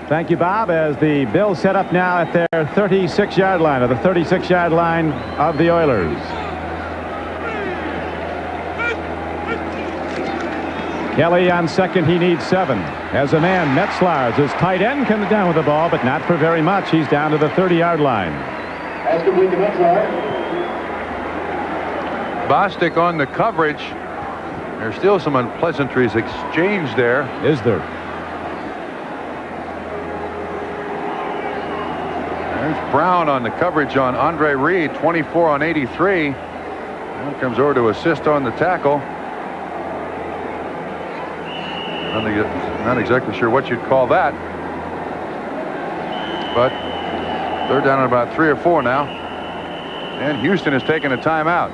Thank you, Bob, as the Bills set up now at their 36-yard line, or the 36-yard line of the Oilers. Kelly on second, he needs 7. As a man, Metzlars, his tight end, comes down with the ball, but not for very much. He's down to the 30-yard line. Bostic on the coverage. There's still some unpleasantries exchanged there. Is there? There's Brown on the coverage on Andre Reed, 24 on 83. Now comes over to assist on the tackle. Not exactly sure what you'd call that. But they're down at about 3 or 4 now. And Houston has taken a timeout.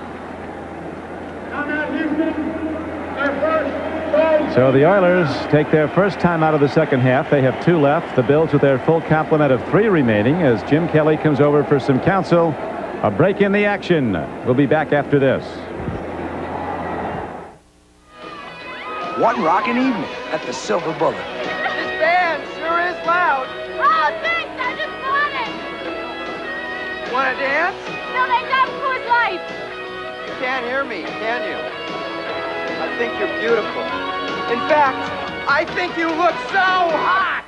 So the Oilers take their first time out of the second half. They have 2 left. The Bills with their full complement of 3 remaining as Jim Kelly comes over for some counsel. A break in the action. We'll be back after this. One rockin' evening at the Silver Bullet. This band sure is loud. Oh, thanks. I just bought it. Want to dance? No, they got Coors Light. can't hear me, can you? I think you're beautiful. In fact, I think you look so hot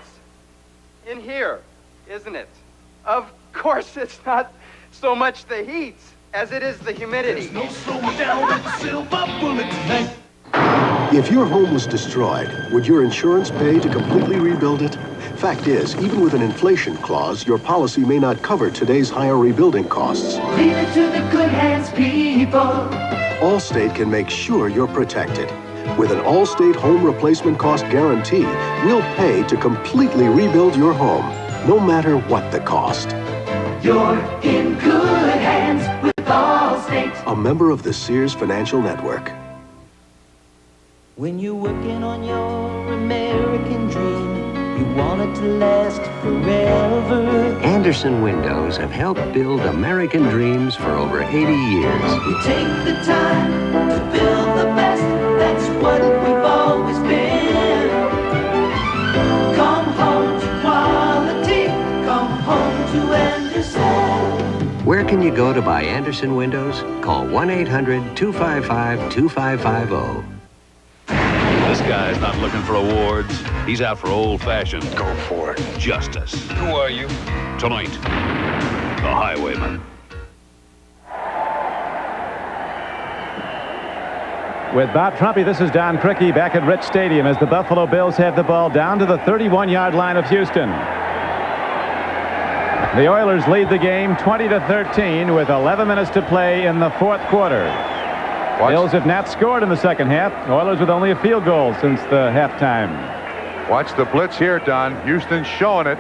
in here, isn't it? Of course, it's not so much the heat as it is the humidity. There's no slowing down with the silver bullet tonight. If your home was destroyed, would your insurance pay to completely rebuild it? Fact is, even with an inflation clause, your policy may not cover today's higher rebuilding costs. Leave it to the good hands, people. Allstate can make sure you're protected. With an Allstate home replacement cost guarantee, we'll pay to completely rebuild your home, no matter what the cost. You're in good hands with Allstate. A member of the Sears Financial Network. When you're working on your American dream, you want it to last forever. Andersen Windows have helped build American dreams for over 80 years. We take the time to build the best. That's what we've always been. Come home to quality. Come home to Andersen. Where can you go to buy Andersen Windows? Call 1-800-255-2550. This guy's not looking for awards. He's out for old-fashioned. Go for it. Justice. Who are you? Tonight, the Highwayman. With Bob Trumpy, this is Don Criqui back at Rich Stadium as the Buffalo Bills have the ball down to the 31-yard line of Houston. The Oilers lead the game 20-13 with 11 minutes to play in the fourth quarter. Bills have not scored in the second half. Oilers with only a field goal since the halftime. Watch the blitz here, Don. Houston's showing it.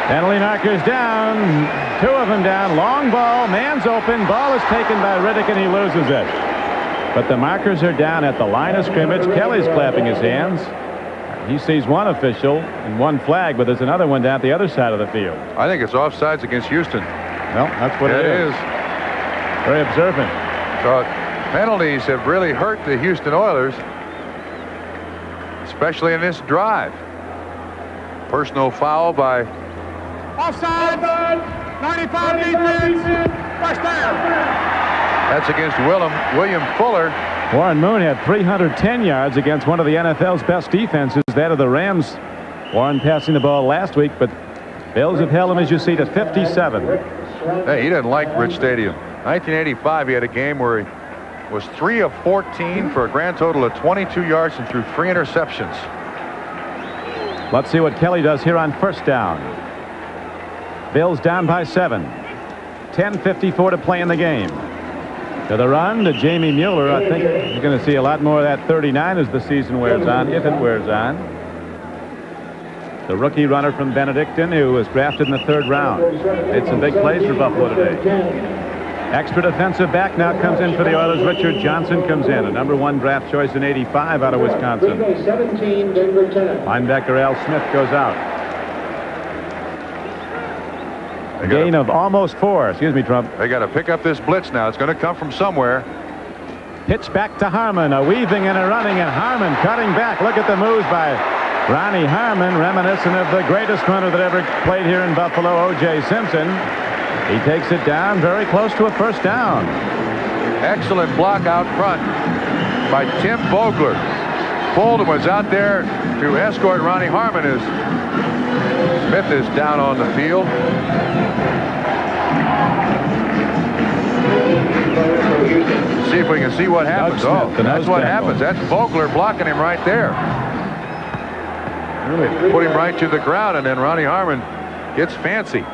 Penalty markers down. Two of them down. Long ball. Man's open. Ball is taken by Riddick and he loses it. But the markers are down at the line of scrimmage. Kelly's clapping his hands. He sees one official and one flag, but there's another one down at the other side of the field. I think it's offsides against Houston. Well, that's what it is. Very observant. So penalties have really hurt the Houston Oilers, especially in this drive. Personal foul by Offside. 95 defense. First down. That's against William Fuller. Warren Moon had 310 yards against one of the NFL's best defenses, that of the Rams. Warren passing the ball last week, but Bills have held him, as you see, to 57. Hey, he didn't like Rich Stadium. 1985, he had a game where he was 3 of 14 for a grand total of 22 yards and threw 3 interceptions. Let's see what Kelly does here on first down. Bills down by 7. 10:54 to play in the game. To the run to Jamie Mueller. I think you're going to see a lot more of that 39 as the season wears on, if it wears on. The rookie runner from Benedictine, who was drafted in the 3rd round. Made some big plays for Buffalo today. Extra defensive back now comes in for the Oilers. Richard Johnson comes in, a #1 draft choice in '85 out of Wisconsin. 17, Denver 10. Linebacker Al Smith goes out. A gain of almost 4. Excuse me, Trump. They got to pick up this blitz now. It's going to come from somewhere. Pitch back to Harmon. A weaving and a running, and Harmon cutting back. Look at the moves by Ronnie Harmon, reminiscent of the greatest runner that ever played here in Buffalo, O.J. Simpson. He takes it down very close to a first down. Excellent block out front by Tim Vogler. Bolden was out there to escort Ronnie Harmon as Smith is down on the field. See if we can see what happens. Oh, that's what happens. That's Vogler blocking him right there. Really put him right to the ground, and then Ronnie Harmon gets fancy.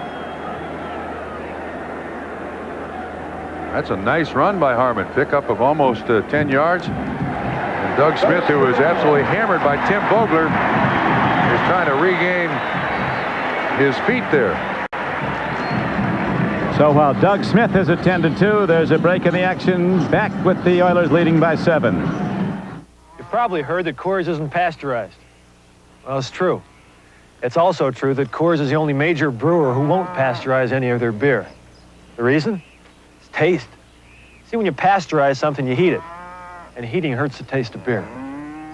That's a nice run by Harmon. Pickup of almost 10 yards. And Doug Smith, who was absolutely hammered by Tim Vogler, is trying to regain his feet there. So while Doug Smith has attended to, there's a break in the action. Back with the Oilers leading by 7. You've probably heard that Coors isn't pasteurized. Well, it's true. It's also true that Coors is the only major brewer who won't pasteurize any of their beer. The reason? It's taste. See, when you pasteurize something, you heat it. And heating hurts the taste of beer.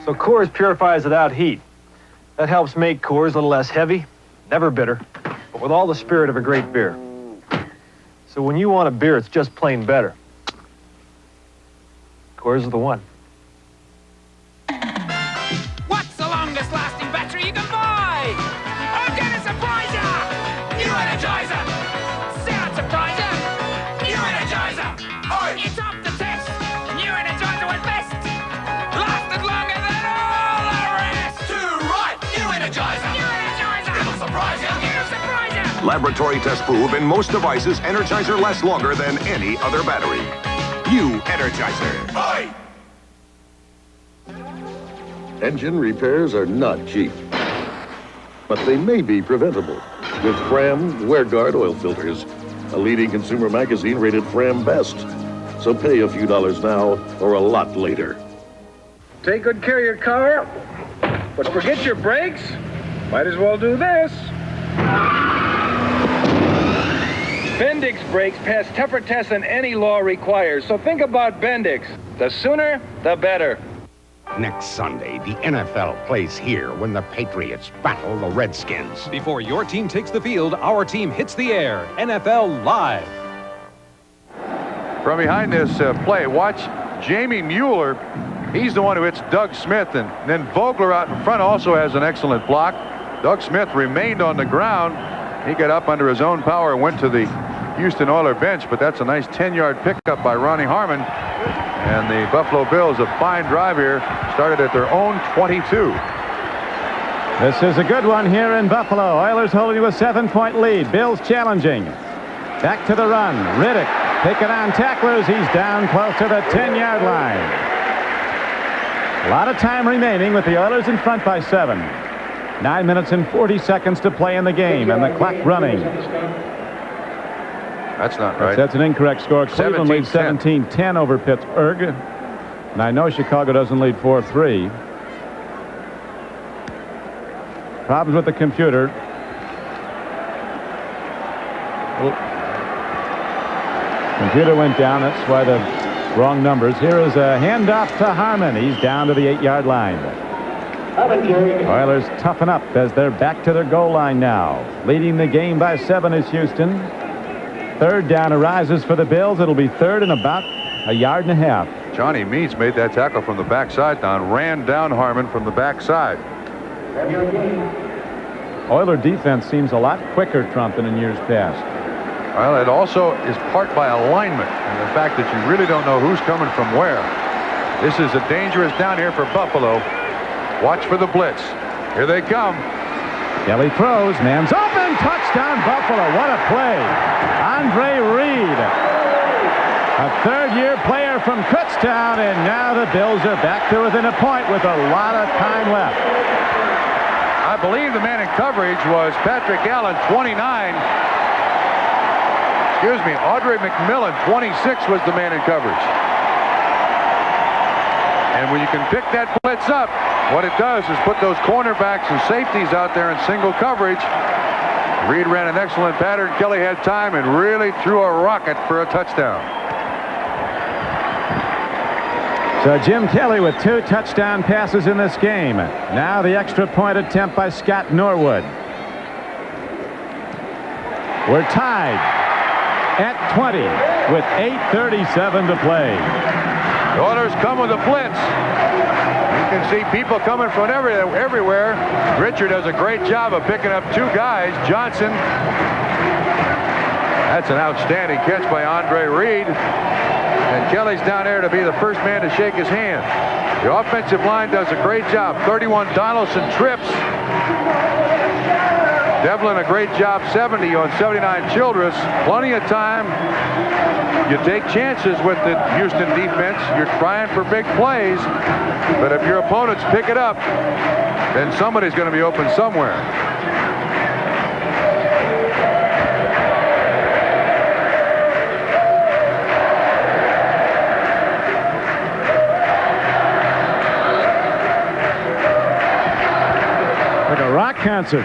So Coors purifies without heat. That helps make Coors a little less heavy, never bitter, but with all the spirit of a great beer. So when you want a beer, it's just plain better. Coors is the one. What's the longest lasting battery you can buy? I'm gonna surprise ya! New Energizer! Sound surpriser! New Energizer! It's up to test! New Energizer was best! Lasted longer than all the rest! Too right! New Energizer! New Energizer! It'll surprise ya! It'll surprise ya! Laboratory tests prove in most devices, Energizer lasts longer than any other battery. New Energizer. Aye. Engine repairs are not cheap, but they may be preventable with Fram WearGuard oil filters. A leading consumer magazine rated Fram best. So pay a few dollars now or a lot later. Take good care of your car, but forget your brakes. Might as well do this. Bendix brakes pass tougher tests than any law requires, so think about Bendix. The sooner, the better. Next Sunday, the NFL plays here when the Patriots battle the Redskins. Before your team takes the field, our team hits the air. NFL Live. From behind this play, watch Jamie Mueller. He's the one who hits Doug Smith, and then Vogler out in front also has an excellent block. Doug Smith remained on the ground. He got up under his own power and went to the Houston Oilers bench, but that's a nice 10-yard pickup by Ronnie Harmon. And the Buffalo Bills, a fine drive here, started at their own 22. This is a good one here in Buffalo. Oilers holding to a 7-point lead. Bills challenging. Back to the run. Riddick taking on tacklers. He's down close to the 10-yard line. A lot of time remaining with the Oilers in front by 7. 9 minutes and 40 seconds to play in the game, and the clock running. That's not right. That's an incorrect score. Cleveland leads 17-10 over Pittsburgh. And I know Chicago doesn't lead 4-3. Problems with the computer. Computer went down. That's why the wrong numbers. Here is a handoff to Harmon. He's down to the 8-yard line. Oilers toughen up as they're back to their goal line now. Leading the game by 7 is Houston. Third down arises for the Bills. It'll be third and about a yard and a half. Johnny Means made that tackle from the backside down, ran down Harmon from the backside. Oiler defense seems a lot quicker, Trump, than in years past. Well, it also is part by alignment and the fact that you really don't know who's coming from where. This is a dangerous down here for Buffalo. Watch for the blitz. Here they come. Kelly throws. Man's open. Touchdown, Buffalo. What a play. Andre Reed, a third-year player from Kutztown, and now the Bills are back to within a point with a lot of time left. I believe the man in coverage was Patrick Allen, 29. Excuse me, Audrey McMillan, 26 was the man in coverage. And when you can pick that blitz up, what it does is put those cornerbacks and safeties out there in single coverage. Reed ran an excellent pattern. Kelly had time and really threw a rocket for a touchdown. So Jim Kelly with 2 touchdown passes in this game. Now the extra point attempt by Scott Norwood. We're tied at 20 with 8:37 to play. The Oilers come with a blitz. You can see people coming from everywhere. Richard does a great job of picking up 2 guys. Johnson. That's an outstanding catch by Andre Reed. And Kelly's down there to be the first man to shake his hand. The offensive line does a great job. 31 Donaldson trips. Devlin a great job. 70 on 79 Childress. Plenty of time. You take chances with the Houston defense. You're trying for big plays. But if your opponents pick it up, then somebody's going to be open somewhere. Like a rock concert.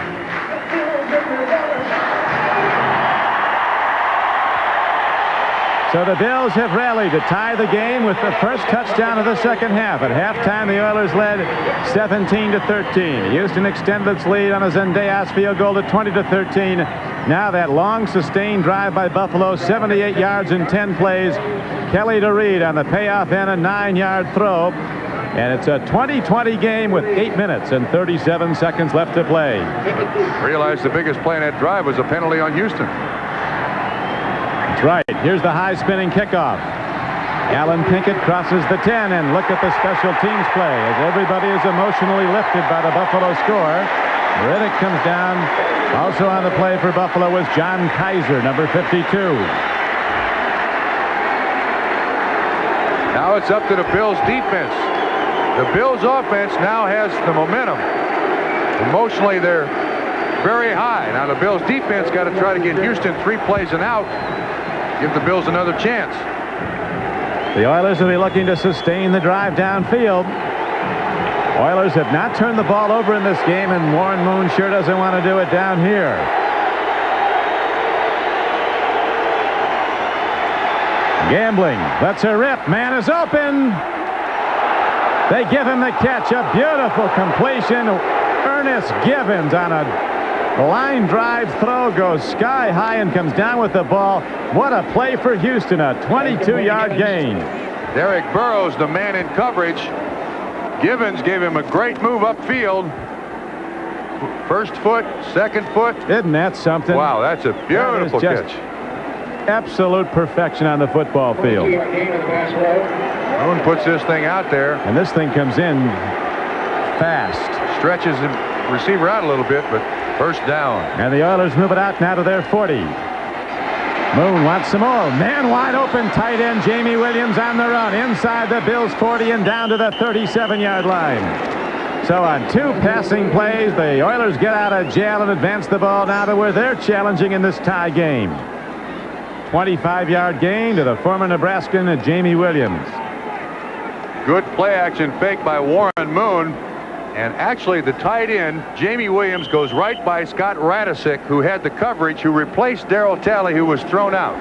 So the Bills have rallied to tie the game with the first touchdown of the second half. At halftime, the Oilers led 17-13. Houston extended its lead on a Zendejas field goal to 20-13. Now that long sustained drive by Buffalo, 78 yards in 10 plays. Kelly to Reed on the payoff end, a 9-yard throw. And it's a 20-20 game with 8 minutes and 37 seconds left to play. Realize the biggest play in that drive was a penalty on Houston. That's right. Here's the high spinning kickoff. Alan Pinkett crosses the 10, and look at the special teams play as everybody is emotionally lifted by the Buffalo score. Riddick comes down. Also on the play for Buffalo was John Kaiser, number 52. Now it's up to the Bills defense. The Bills offense now has the momentum. Emotionally, they're very high. Now the Bills defense got to try to get Houston 3 plays and out. Give the Bills another chance. The Oilers will be looking to sustain the drive downfield. Oilers have not turned the ball over in this game, and Warren Moon sure doesn't want to do it down here. Gambling lets her rip. Man is open. They give him the catch. A beautiful completion. Ernest Givens on a line drive throw goes sky high and comes down with the ball. What a play for Houston. A 22-yard gain. Derek Burrows, the man in coverage. Givens gave him a great move upfield. First foot, second foot. Isn't that something? Wow, that's a beautiful catch. Absolute perfection on the football field. Moon puts this thing out there. And this thing comes in fast. Stretches the receiver out a little bit, but first down. And the Oilers move it out now to their 40. Moon wants some more. Man wide open, tight end Jamie Williams on the run. Inside the Bills 40 and down to the 37-yard line. So on 2 passing plays, the Oilers get out of jail and advance the ball now to where they're challenging in this tie game. 25-yard gain to the former Nebraskan Jamie Williams. Good play action fake by Warren Moon. And actually, the tight end, Jamie Williams, goes right by Scott Radisick, who had the coverage, who replaced Darryl Talley, who was thrown out.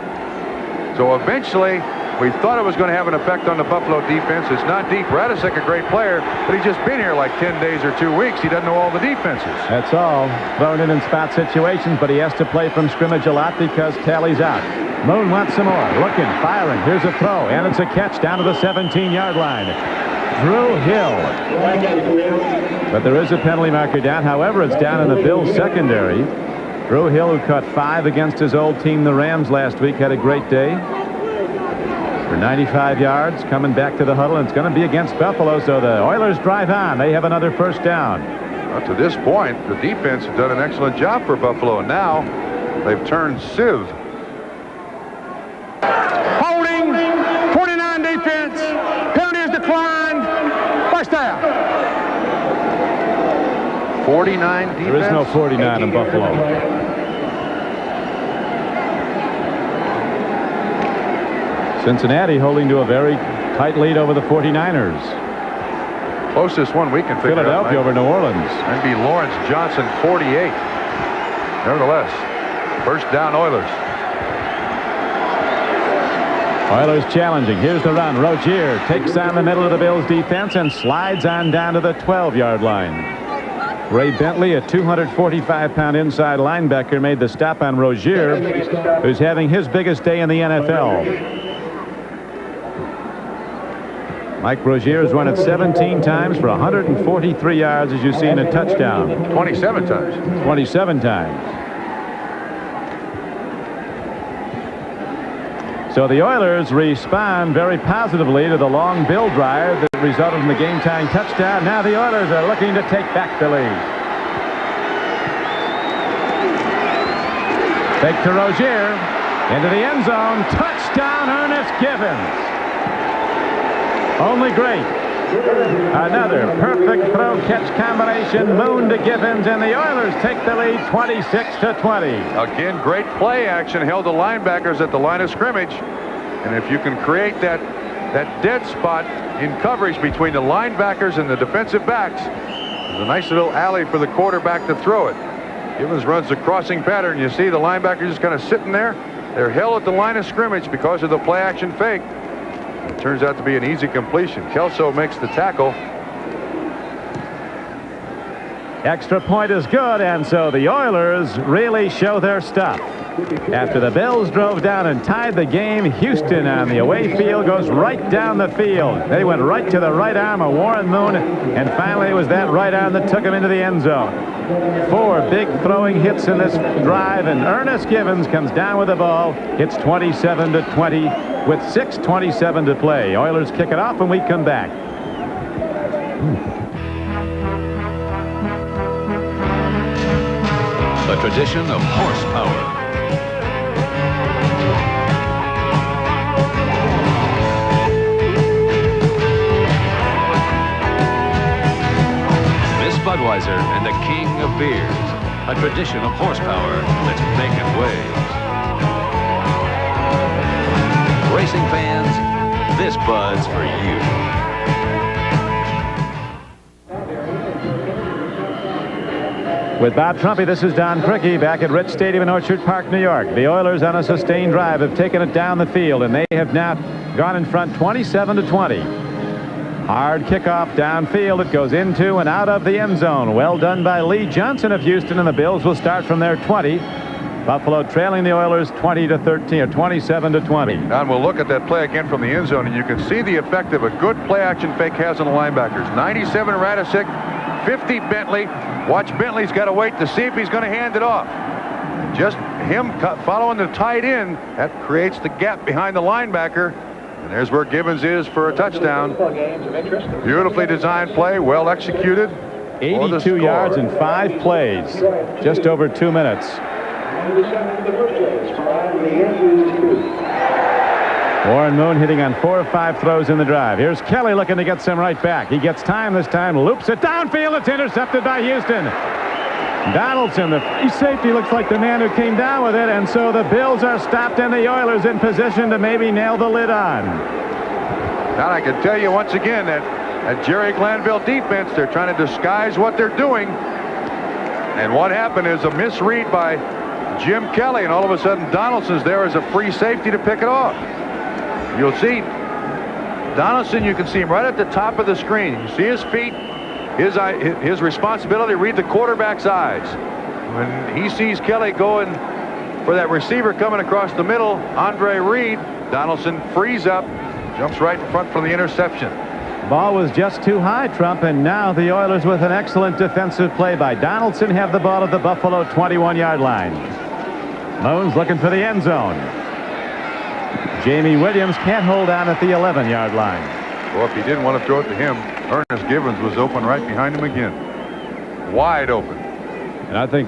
So eventually, we thought it was going to have an effect on the Buffalo defense. It's not deep. Radisick, a great player, but he's just been here like 10 days or 2 weeks. He doesn't know all the defenses. That's all. Thrown in spot situations, but he has to play from scrimmage a lot because Talley's out. Moon wants some more. Looking, firing. Here's a throw, and it's a catch down to the 17-yard line. Drew Hill. But there is a penalty marker down. However, it's down in the Bills secondary. Drew Hill, who caught 5 against his old team, the Rams, last week, had a great day. For 95 yards, coming back to the huddle, and it's going to be against Buffalo, so the Oilers drive on. They have another first down. Well, to this point, the defense has done an excellent job for Buffalo, and now they've turned Civ. Holding, 49 defense. Penalty is declined. First down. 49 defense? There is no 49 in Buffalo. Cincinnati holding to a very tight lead over the 49ers. Closest one we can figure out. Philadelphia over New Orleans. That'd be Lawrence Johnson, 48. Nevertheless, first down Oilers. Oilers challenging. Here's the run. Rozier takes on the middle of the Bills defense and slides on down to the 12-yard line. Ray Bentley, a 245-pound inside linebacker, made the stop on Rozier, who's having his biggest day in the NFL. Mike Rozier has run it 17 times for 143 yards, as you see, in a touchdown. 27 times. 27 times. So the Oilers respond very positively to the long Bill drive that resulted in the game-tying touchdown. Now the Oilers are looking to take back the lead. Fake to Rozier. Into the end zone. Touchdown, Ernest Givens. Only great. Another perfect throw-catch combination. Moon to Givens, and the Oilers take the lead 26-20. Again, great play action. Held the linebackers at the line of scrimmage. And if you can create that dead spot in coverage between the linebackers and the defensive backs, there's a nice little alley for the quarterback to throw it. Givens runs the crossing pattern. You see the linebacker just kind of sitting there. They're held at the line of scrimmage because of the play-action fake. It turns out to be an easy completion. Kelso makes the tackle. Extra point is good, and so the Oilers really show their stuff. After the Bills drove down and tied the game, Houston on the away field goes right down the field. They went right to the right arm of Warren Moon, and finally it was that right arm that took him into the end zone. 4 big throwing hits in this drive, and Ernest Givens comes down with the ball. It's 27-20 with 6:27 to play. Oilers kick it off, and we come back. A tradition of horsepower. Budweiser and the king of beers. A tradition of horsepower that's making waves. Racing fans, this Bud's for you. With Bob Trumpy, this is Don Crickey back at Rich Stadium in Orchard Park, New York. The Oilers on a sustained drive have taken it down the field, and they have now gone in front 27-20. Hard kickoff downfield. It goes into and out of the end zone. Well done by Lee Johnson of Houston, and the Bills will start from their 20. Buffalo trailing the Oilers 20-13 or 27-20. Don, we'll look at that play again from the end zone, and you can see the effect of a good play-action fake has on the linebackers. 97 Radisic, 50 Bentley. Watch, Bentley's got to wait to see if he's going to hand it off. Just him following the tight end, that creates the gap behind the linebacker. And there's where Givens is for a touchdown. Beautifully designed play, well executed. 82 yards in 5 plays, just over 2 minutes. Warren Moon hitting on 4 of 5 throws in the drive. Here's Kelly looking to get some right back. He gets time this time, loops it downfield. It's intercepted by Houston. Donaldson, the free safety, looks like the man who came down with it, and so the Bills are stopped and the Oilers in position to maybe nail the lid on. Now I can tell you once again that Jerry Glanville defense, they're trying to disguise what they're doing. And what happened is a misread by Jim Kelly, and all of a sudden Donaldson's there as a free safety to pick it off. You'll see Donaldson, you can see him right at the top of the screen. You see his feet. His responsibility to read the quarterback's eyes. When he sees Kelly going for that receiver coming across the middle, Andre Reed, Donaldson frees up, jumps right in front for the interception. Ball was just too high, Trump, and now the Oilers, with an excellent defensive play by Donaldson, have the ball at the Buffalo 21-yard line. Moon's looking for the end zone. Jamie Williams can't hold on at the 11-yard line. Well, if he didn't want to throw it to him, Ernest Givens was open right behind him again. Wide open. And I think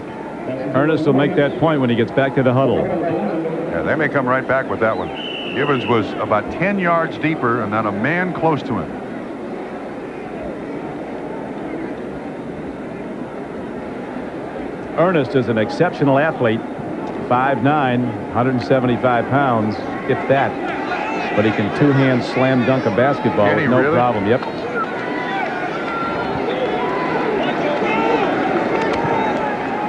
Ernest will make that point when he gets back to the huddle. Yeah, they may come right back with that one. Givens was about 10 yards deeper and not a man close to him. Ernest is an exceptional athlete. 5'9", 175 pounds, if that. But he can two-hand slam dunk a basketball with no problem. Yep.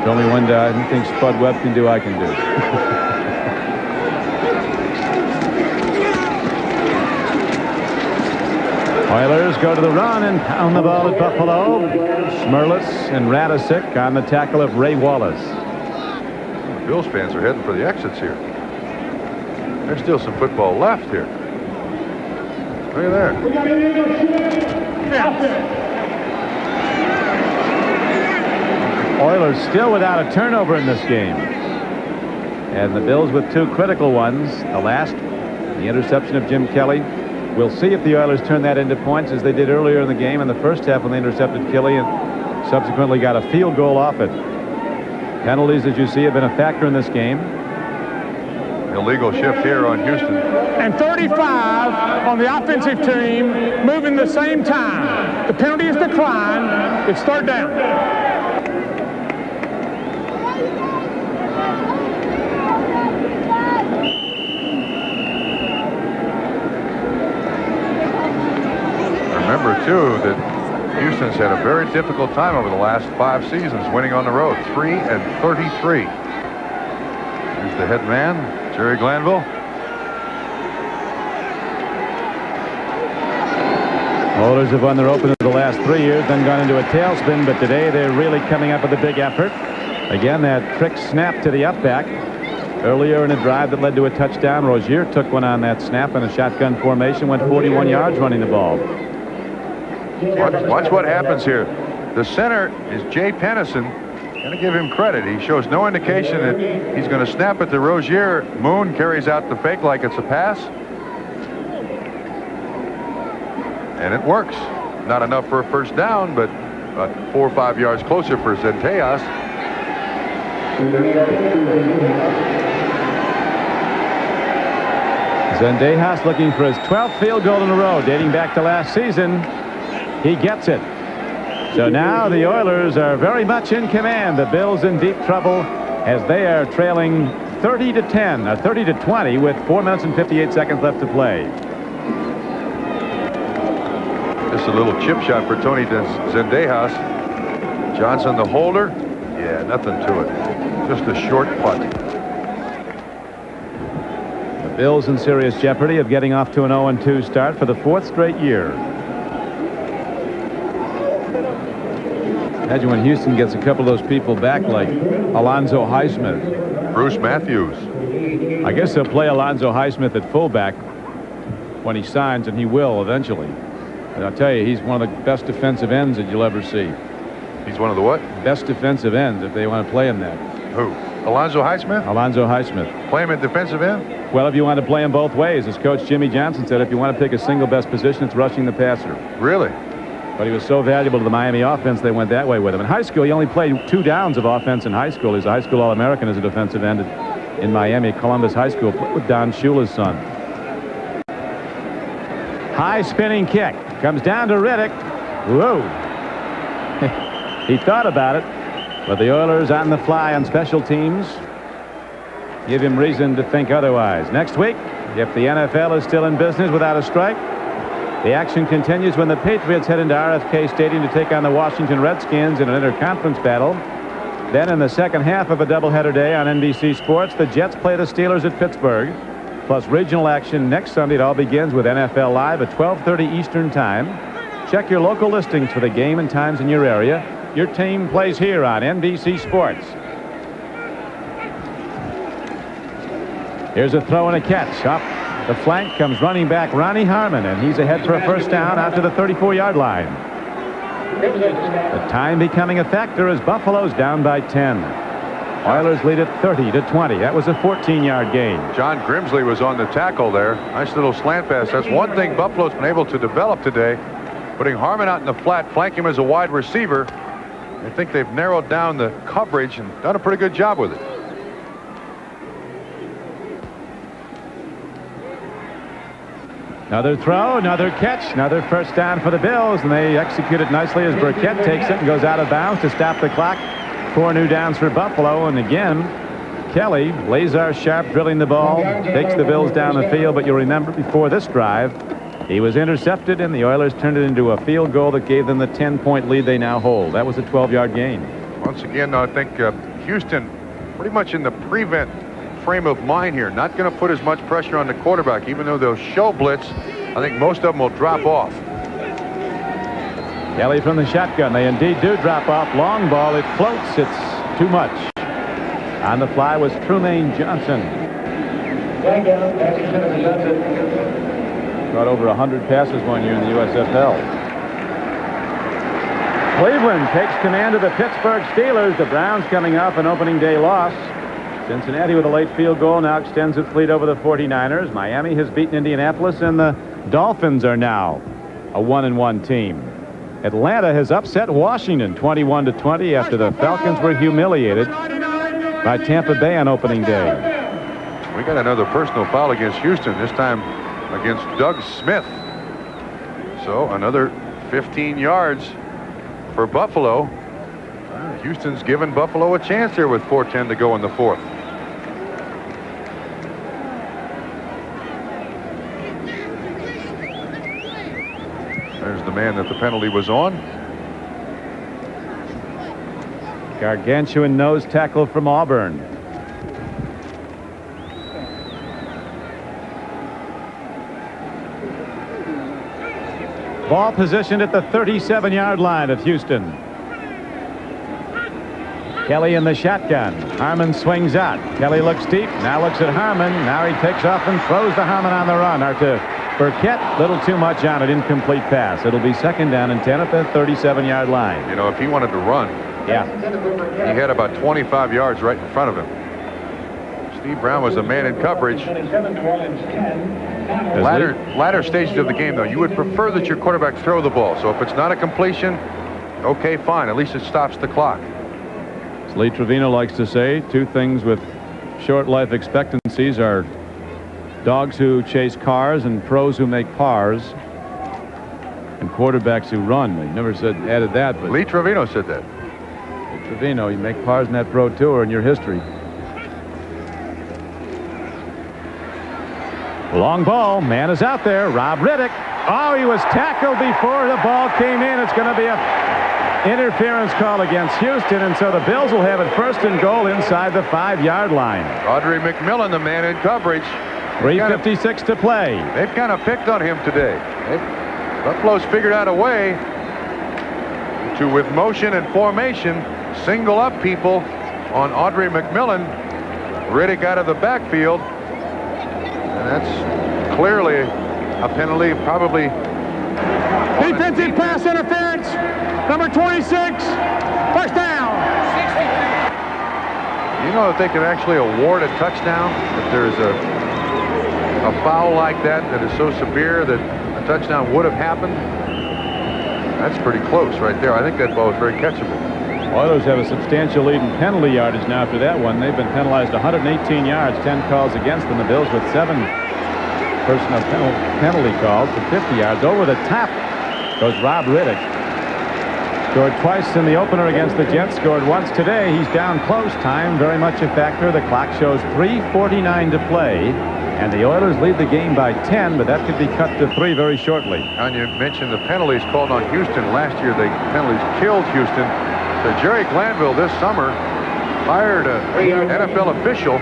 Show me one anything Spud Webb can do, I can do. Oilers go to the run and pound the ball at Buffalo. Schmerlis and Radisic on the tackle of Ray Wallace. The Bills fans are heading for the exits here. There's still some football left here. Look at there. Oilers still without a turnover in this game. And the Bills with 2 critical ones. The last, the interception of Jim Kelly. We'll see if the Oilers turn that into points as they did earlier in the game in the first half when they intercepted Kelly and subsequently got a field goal off it. Penalties, as you see, have been a factor in this game. Illegal shift here on Houston. And 35 on the offensive team moving the same time. The penalty is declined. It's 3rd down. Remember, too, that Houston's had a very difficult time over the last 5 seasons winning on the road. 3-33. Here's the head man. Jerry Glanville. Oilers have won their opener the last 3 years, then gone into a tailspin, but today they're really coming up with a big effort. Again, that trick snap to the up back. Earlier in a drive that led to a touchdown, Rozier took one on that snap in a shotgun formation, went 41 yards running the ball. Watch what happens here. The center is Jay Pennison. Going to give him credit. He shows no indication that he's going to snap it to Rozier. Moon carries out the fake like it's a pass. And it works. Not enough for a first down, but about 4 or 5 yards closer for Zentejas. Zendejas looking for his 12th field goal in a row, dating back to last season. He gets it. So now the Oilers are very much in command. The Bills in deep trouble as they are trailing 30-10, 30-20 with 4 minutes and 58 seconds left to play. Just a little chip shot for Tony Zendejas. Johnson the holder. Yeah, nothing to it. Just a short putt. The Bills in serious jeopardy of getting off to an 0-2 start for the 4th straight year. Imagine when Houston gets a couple of those people back like Alonzo Highsmith. Bruce Matthews. I guess they'll play Alonzo Highsmith at fullback when he signs, and he will eventually. And I'll tell you, he's one of the best defensive ends that you'll ever see. He's one of the what? Best defensive ends if they want to play him that. Who? Alonzo Highsmith? Alonzo Highsmith. Play him at defensive end? Well, if you want to play him both ways, as Coach Jimmy Johnson said, if you want to pick a single best position, it's rushing the passer. Really? But he was so valuable to the Miami offense, they went that way with him. In high school, he only played 2 downs of offense in high school. He's a high school All-American as a defensive end in Miami, Columbus High School, with Don Shula's son. High spinning kick. Comes down to Riddick. Whoa. He thought about it, but the Oilers on the fly on special teams give him reason to think otherwise. Next week, if the NFL is still in business without a strike, the action continues when the Patriots head into RFK Stadium to take on the Washington Redskins in an interconference battle. Then in the second half of a doubleheader day on NBC Sports, the Jets play the Steelers at Pittsburgh. Plus regional action next Sunday. It all begins with NFL Live at 12:30 Eastern Time. Check your local listings for the game and times in your area. Your team plays here on NBC Sports. Here's a throw and a catch. Up the flank comes running back Ronnie Harmon, and he's ahead for a first down out to the 34-yard line. The time becoming a factor as Buffalo's down by 10. Oilers lead it 30-20. That was a 14-yard gain. John Grimsley was on the tackle there. Nice little slant pass. That's one thing Buffalo's been able to develop today. Putting Harmon out in the flat, flanking him as a wide receiver. I think they've narrowed down the coverage and done a pretty good job with it. Another throw, another catch, another first down for the Bills, and they execute it nicely as Burkett takes it and goes out of bounds to stop the clock. 4 new downs for Buffalo, and again, Kelly, laser sharp, drilling the ball, takes the Bills down the field, but you'll remember before this drive, he was intercepted, and the Oilers turned it into a field goal that gave them the 10-point lead they now hold. That was a 12-yard gain. Once again, I think Houston pretty much in the prevent frame of mind here, not going to put as much pressure on the quarterback, even though they'll show blitz. I think most of them will drop off. Kelly from the shotgun. They indeed do drop off. Long ball. It floats. It's too much. On the fly was Trumaine Johnson. Got over 100 passes one year in the USFL. Cleveland takes command of the Pittsburgh Steelers. The Browns coming off an opening day loss. Cincinnati with a late field goal now extends its lead over the 49ers. Miami has beaten Indianapolis, and the Dolphins are now a 1-1 team. Atlanta has upset Washington 21-20 after the Falcons were humiliated by Tampa Bay on opening day. We got another personal foul against Houston, this time against Doug Smith. So another 15 yards for Buffalo. Houston's given Buffalo a chance here with 4:10 to go in the fourth. There's the man that the penalty was on. Gargantuan nose tackle from Auburn. Ball positioned at the 37-yard line of Houston. Kelly in the shotgun. Harmon swings out. Kelly looks deep. Now looks at Harmon. Now he takes off and throws to Harmon on the run. Or to Burkett. Little too much on it. Incomplete pass. It'll be 2nd down and 10 at the 37-yard line. You know, if he wanted to run, yeah, he had about 25 yards right in front of him. Steve Brown was a man in coverage. Latter stages of the game, though, you would prefer that your quarterback throw the ball. So if it's not a completion, okay, fine. At least it stops the clock. As Lee Trevino likes to say, 2 things with short life expectancies are dogs who chase cars and pros who make pars, and quarterbacks who run. He never added that, but Lee Trevino said that. Lee Trevino, you make pars in that pro tour in your history. Long ball. Man is out there. Rob Riddick. Oh, he was tackled before the ball came in. It's going to be a interference call against Houston, and so the Bills will have it 1st and goal inside the 5-yard line. Audrey McMillan, the man in coverage. 3:56 to play. They've kind of picked on him today. Buffalo's figured out a way to, with motion and formation, single up people on Audrey McMillan. Riddick out of the backfield. And that's clearly a penalty, probably. Defensive pass interference. Number 26. 1st down. You know that they can actually award a touchdown if there's a foul like that is so severe that a touchdown would have happened. That's pretty close right there. I think that ball is very catchable. Oilers have a substantial lead in penalty yardage now after that one. They've been penalized 118 yards, 10 calls against them. The Bills with 7 personal penalty calls for 50 yards. Over the top goes Rob Riddick. Scored twice in the opener against the Jets. Scored once today. He's down close. Time very much a factor. The clock shows 3:49 to play. And the Oilers lead the game by 10, but that could be cut to 3 very shortly. And you mentioned the penalties called on Houston. Last year, the penalties killed Houston. So Jerry Glanville this summer hired an NFL official,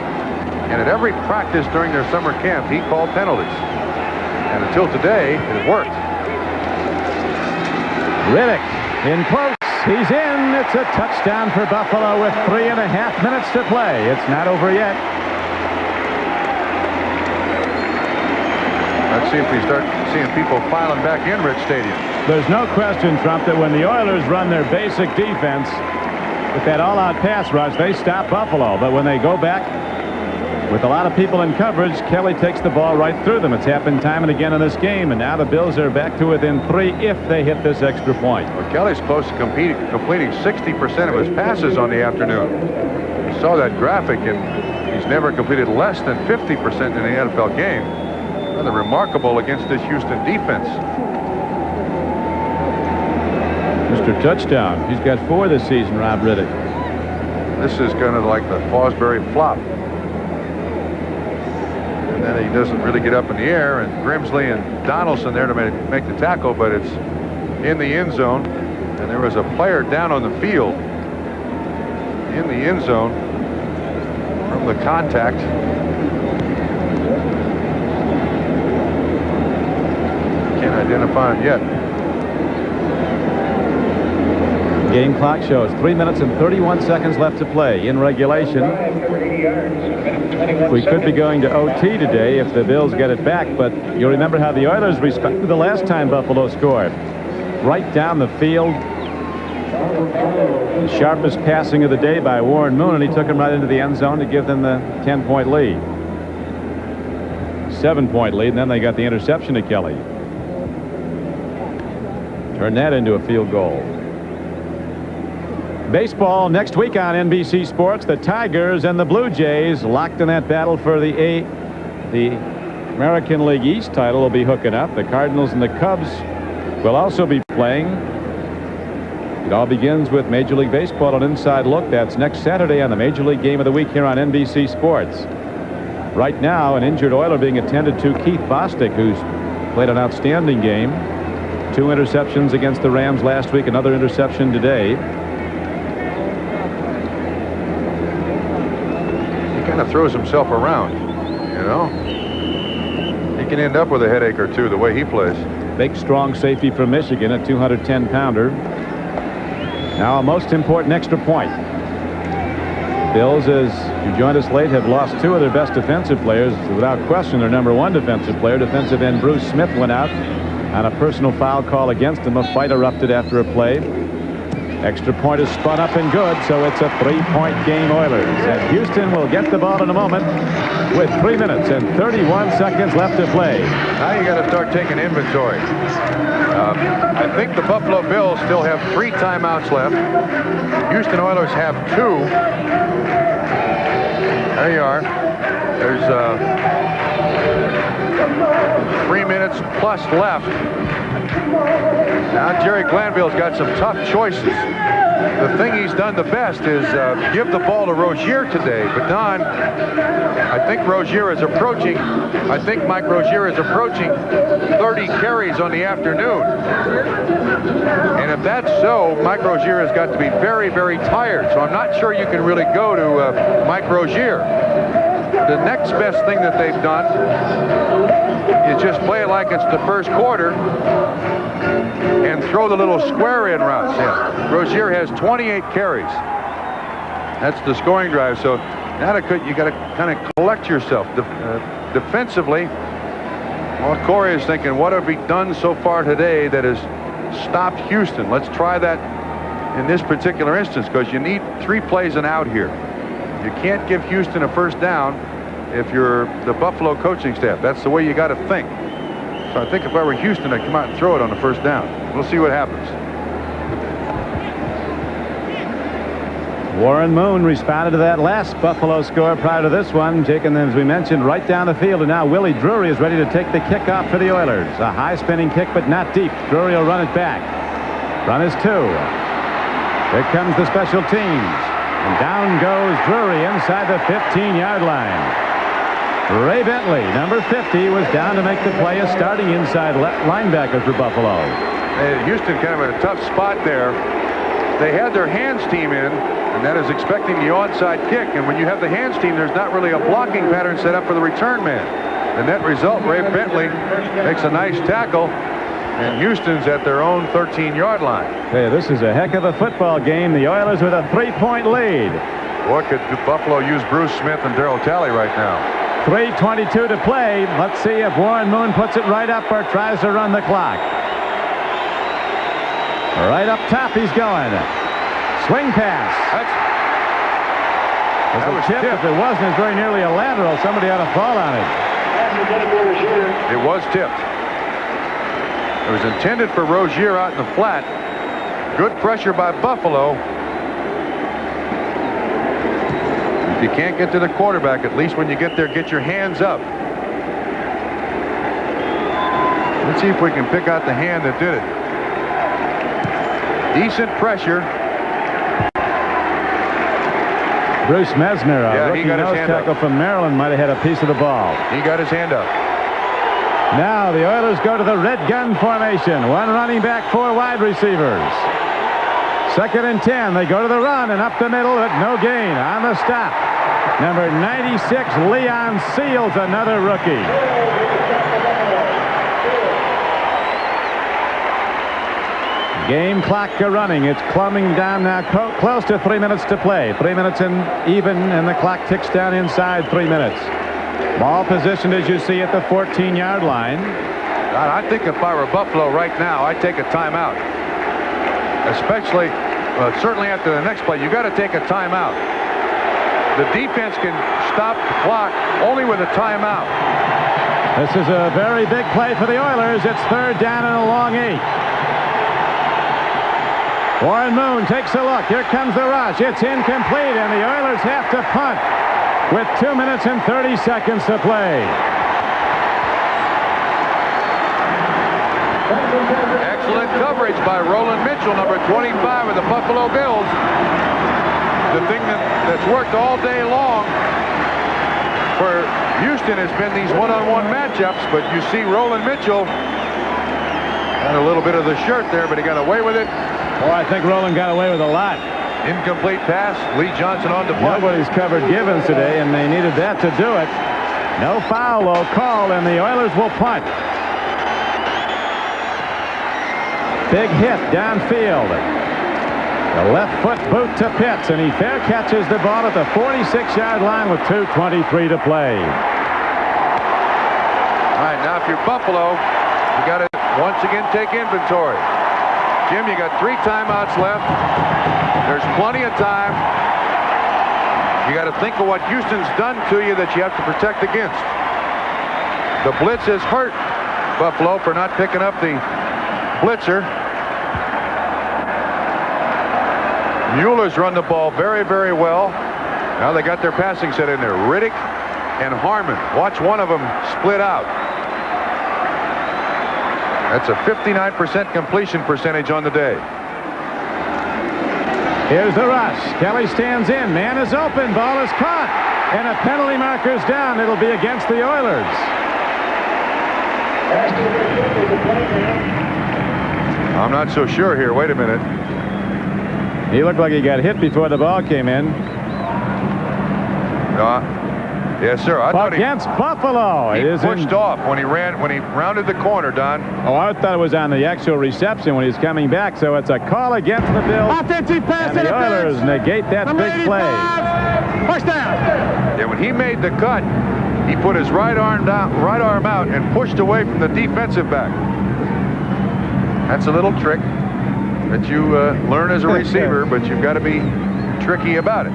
and at every practice during their summer camp, he called penalties. And until today, it worked. Riddick in close. He's in. It's a touchdown for Buffalo with 3.5 minutes to play. It's not over yet. Let's see if we start seeing people filing back in Rich Stadium. There's no question, Trump, that when the Oilers run their basic defense with that all-out pass rush, they stop Buffalo. But when they go back with a lot of people in coverage, Kelly takes the ball right through them. It's happened time and again in this game, and now the Bills are back to within 3 if they hit this extra point. Well, Kelly's close to completing 60% of his passes on the afternoon. You saw that graphic, and he's never completed less than 50% in the NFL game. Rather remarkable against this Houston defense. Mr. Touchdown. He's got 4 this season, Rob Riddick. This is kind of like the Fosbury flop. And then he doesn't really get up in the air, and Grimsley and Donaldson there to make the tackle, but it's in the end zone. And there was a player down on the field in the end zone from the contact. Can't identify him yet. Game clock shows 3 minutes and 31 seconds left to play in regulation. We could be going to OT today if the Bills get it back, but you'll remember how the Oilers responded the last time Buffalo scored. Right down the field. The sharpest passing of the day by Warren Moon, and he took him right into the end zone to give them the 10-point lead. 7-point lead, and then they got the interception to Kelly. Turn that into a field goal. Baseball next week on NBC Sports. The Tigers and the Blue Jays locked in that battle for the American League East title will be hooking up. The Cardinals and the Cubs will also be playing. It all begins with Major League Baseball, an inside look. That's next Saturday on the Major League Game of the Week here on NBC Sports. Right now, an injured Oiler being attended to, Keith Bostic, who's played an outstanding game. 2 interceptions against the Rams last week, another interception today. He kind of throws himself around, you know. He can end up with a headache or two the way he plays. Big, strong safety from Michigan, a 210-pounder. Now a most important extra point. Bills, as you joined us late, have lost two of their best defensive players. Without question, their #1 defensive player, defensive end Bruce Smith, went out on a personal foul call against him. A fight erupted after a play. Extra point is spun up and good, so it's a 3-point game, Oilers. And Houston will get the ball in a moment with 3 minutes and 31 seconds left to play. Now you got to start taking inventory. I think the Buffalo Bills still have 3 timeouts left. Houston Oilers have 2. There you are. There's 3 minutes plus left. Now Jerry Glanville's got some tough choices. The thing he's done the best is give the ball to Rozier today. But Don, I think Rozier is approaching, Mike Rozier is approaching 30 carries on the afternoon. And if that's so, Mike Rozier has got to be very, very tired. So I'm not sure you can really go to Mike Rozier. The next best thing that they've done is just play it like it's the first quarter and throw the little square in routes in. Rozier has 28 carries. That's the scoring drive. So now you got to kind of collect yourself. Defensively, well, Corey is thinking, what have we done so far today that has stopped Houston? Let's try that in this particular instance, because you need 3 plays and out here. You can't give Houston a first down if you're the Buffalo coaching staff. That's the way you got to think. So I think if I were Houston, I'd come out and throw it on the first down. We'll see what happens. Warren Moon responded to that last Buffalo score prior to this one, taking them, as we mentioned, right down the field. And now Willie Drury is ready to take the kickoff for the Oilers. A high spinning kick, but not deep. Drury will run it back. Run is 2. Here comes the special teams. And down goes Drury inside the 15-yard line. Ray Bentley, number 50, was down to make the play as starting inside linebacker for Buffalo. Houston kind of in a tough spot there. They had their hands team in, and that is expecting the onside kick. And when you have the hands team, there's not really a blocking pattern set up for the return man. The net result, Ray Bentley makes a nice tackle, and Houston's at their own 13-yard line. Hey, this is a heck of a football game. The Oilers with a 3-point lead. Boy, could Buffalo use Bruce Smith and Darryl Talley right now. 3:22 to play. Let's see if Warren Moon puts it right up or tries to run the clock. Right up top, he's going. Swing pass. That was tipped. If it wasn't, it's very nearly a lateral. Somebody ought to fall on it. It was tipped. It was intended for Rozier out in the flat. Good pressure by Buffalo. If you can't get to the quarterback, at least when you get there, get your hands up. Let's see if we can pick out the hand that did it. Decent pressure. Bruce Mesner, a rookie nose tackle from Maryland, might have had a piece of the ball. He got his hand up. Now the Oilers go to the red gun formation. 1 running back, 4 wide receivers. 2nd and 10. They go to the run and up the middle, but no gain. On the stop, number 96, Leon Seals, another rookie. Game clock running. It's climbing down now, close to 3 minutes to play. 3 minutes and even, and the clock ticks down inside 3 minutes. Ball positioned, as you see, at the 14-yard line. I think if I were Buffalo right now, I'd take a timeout. Especially, certainly after the next play, you got to take a timeout. The defense can stop the clock only with a timeout. This is a very big play for the Oilers. It's 3rd down and a long 8. Warren Moon takes a look. Here comes the rush. It's incomplete, and the Oilers have to punt with 2 minutes and 30 seconds to play. Excellent coverage by Roland Mitchell, number 25 of the Buffalo Bills. The thing that's worked all day long for Houston has been these one-on-one matchups, but you see Roland Mitchell had a little bit of the shirt there, but he got away with it. Oh, I think Roland got away with a lot. Incomplete pass. Lee Johnson on the punt. Nobody's covered Givens today, and they needed that to do it. No foul, though, call, and the Oilers will punt. Big hit downfield. The left foot boot to Pitts, and he fair catches the ball at the 46-yard line with 2:23 to play. All right, now if you're Buffalo, you got to once again take inventory. Jim, you got 3 timeouts left. There's plenty of time. You got to think of what Houston's done to you that you have to protect against. The blitz has hurt Buffalo for not picking up the blitzer. Mueller's run the ball very, very well. Now they got their passing set in there. Riddick and Harmon. Watch one of them split out. That's a 59% completion percentage on the day. Here's the rush. Kelly stands in. Man is open. Ball is caught. And a penalty marker's down. It'll be against the Oilers. I'm not so sure here. Wait a minute. He looked like he got hit before the ball came in. Yes, sir. I thought against Buffalo. He pushed off when he rounded the corner, Don. Oh, I thought it was on the actual reception when he's coming back. So it's a call against the Bills. Offensive pass. And the Oilers negate that big play. First down. Yeah, when he made the cut, he put his right arm out and pushed away from the defensive back. That's a little trick that you learn as a receiver, but you've got to be tricky about it.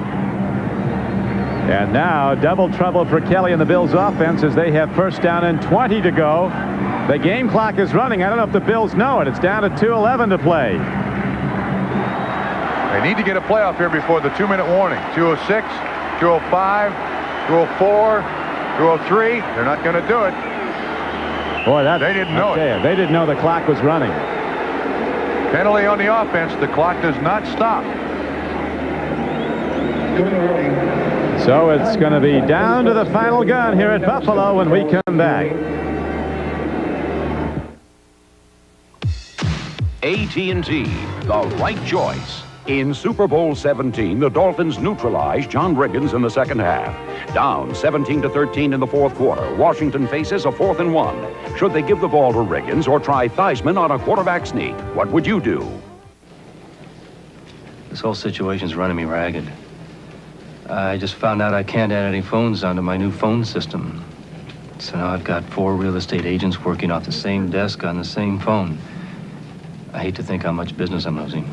And now double trouble for Kelly and the Bills offense as they have first down and 20 to go. The game clock is running. I don't know if the Bills know it. It's down to 2:11 to play. They need to get a playoff here before the 2-minute warning. 2:06, 2:05, 2:04, 2:03. They're not going to do it. Boy, they didn't know it. They didn't know the clock was running. Penalty on the offense. The clock does not stop. So it's going to be down to the final gun here at Buffalo when we come back. AT&T, the right choice. In Super Bowl 17, the Dolphins neutralized John Riggins in the second half. Down 17-13 in the fourth quarter, Washington faces a 4th and 1. Should they give the ball to Riggins or try Theismann on a quarterback sneak? What would you do? This whole situation's running me ragged. I just found out I can't add any phones onto my new phone system. So now I've got 4 real estate agents working off the same desk on the same phone. I hate to think how much business I'm losing.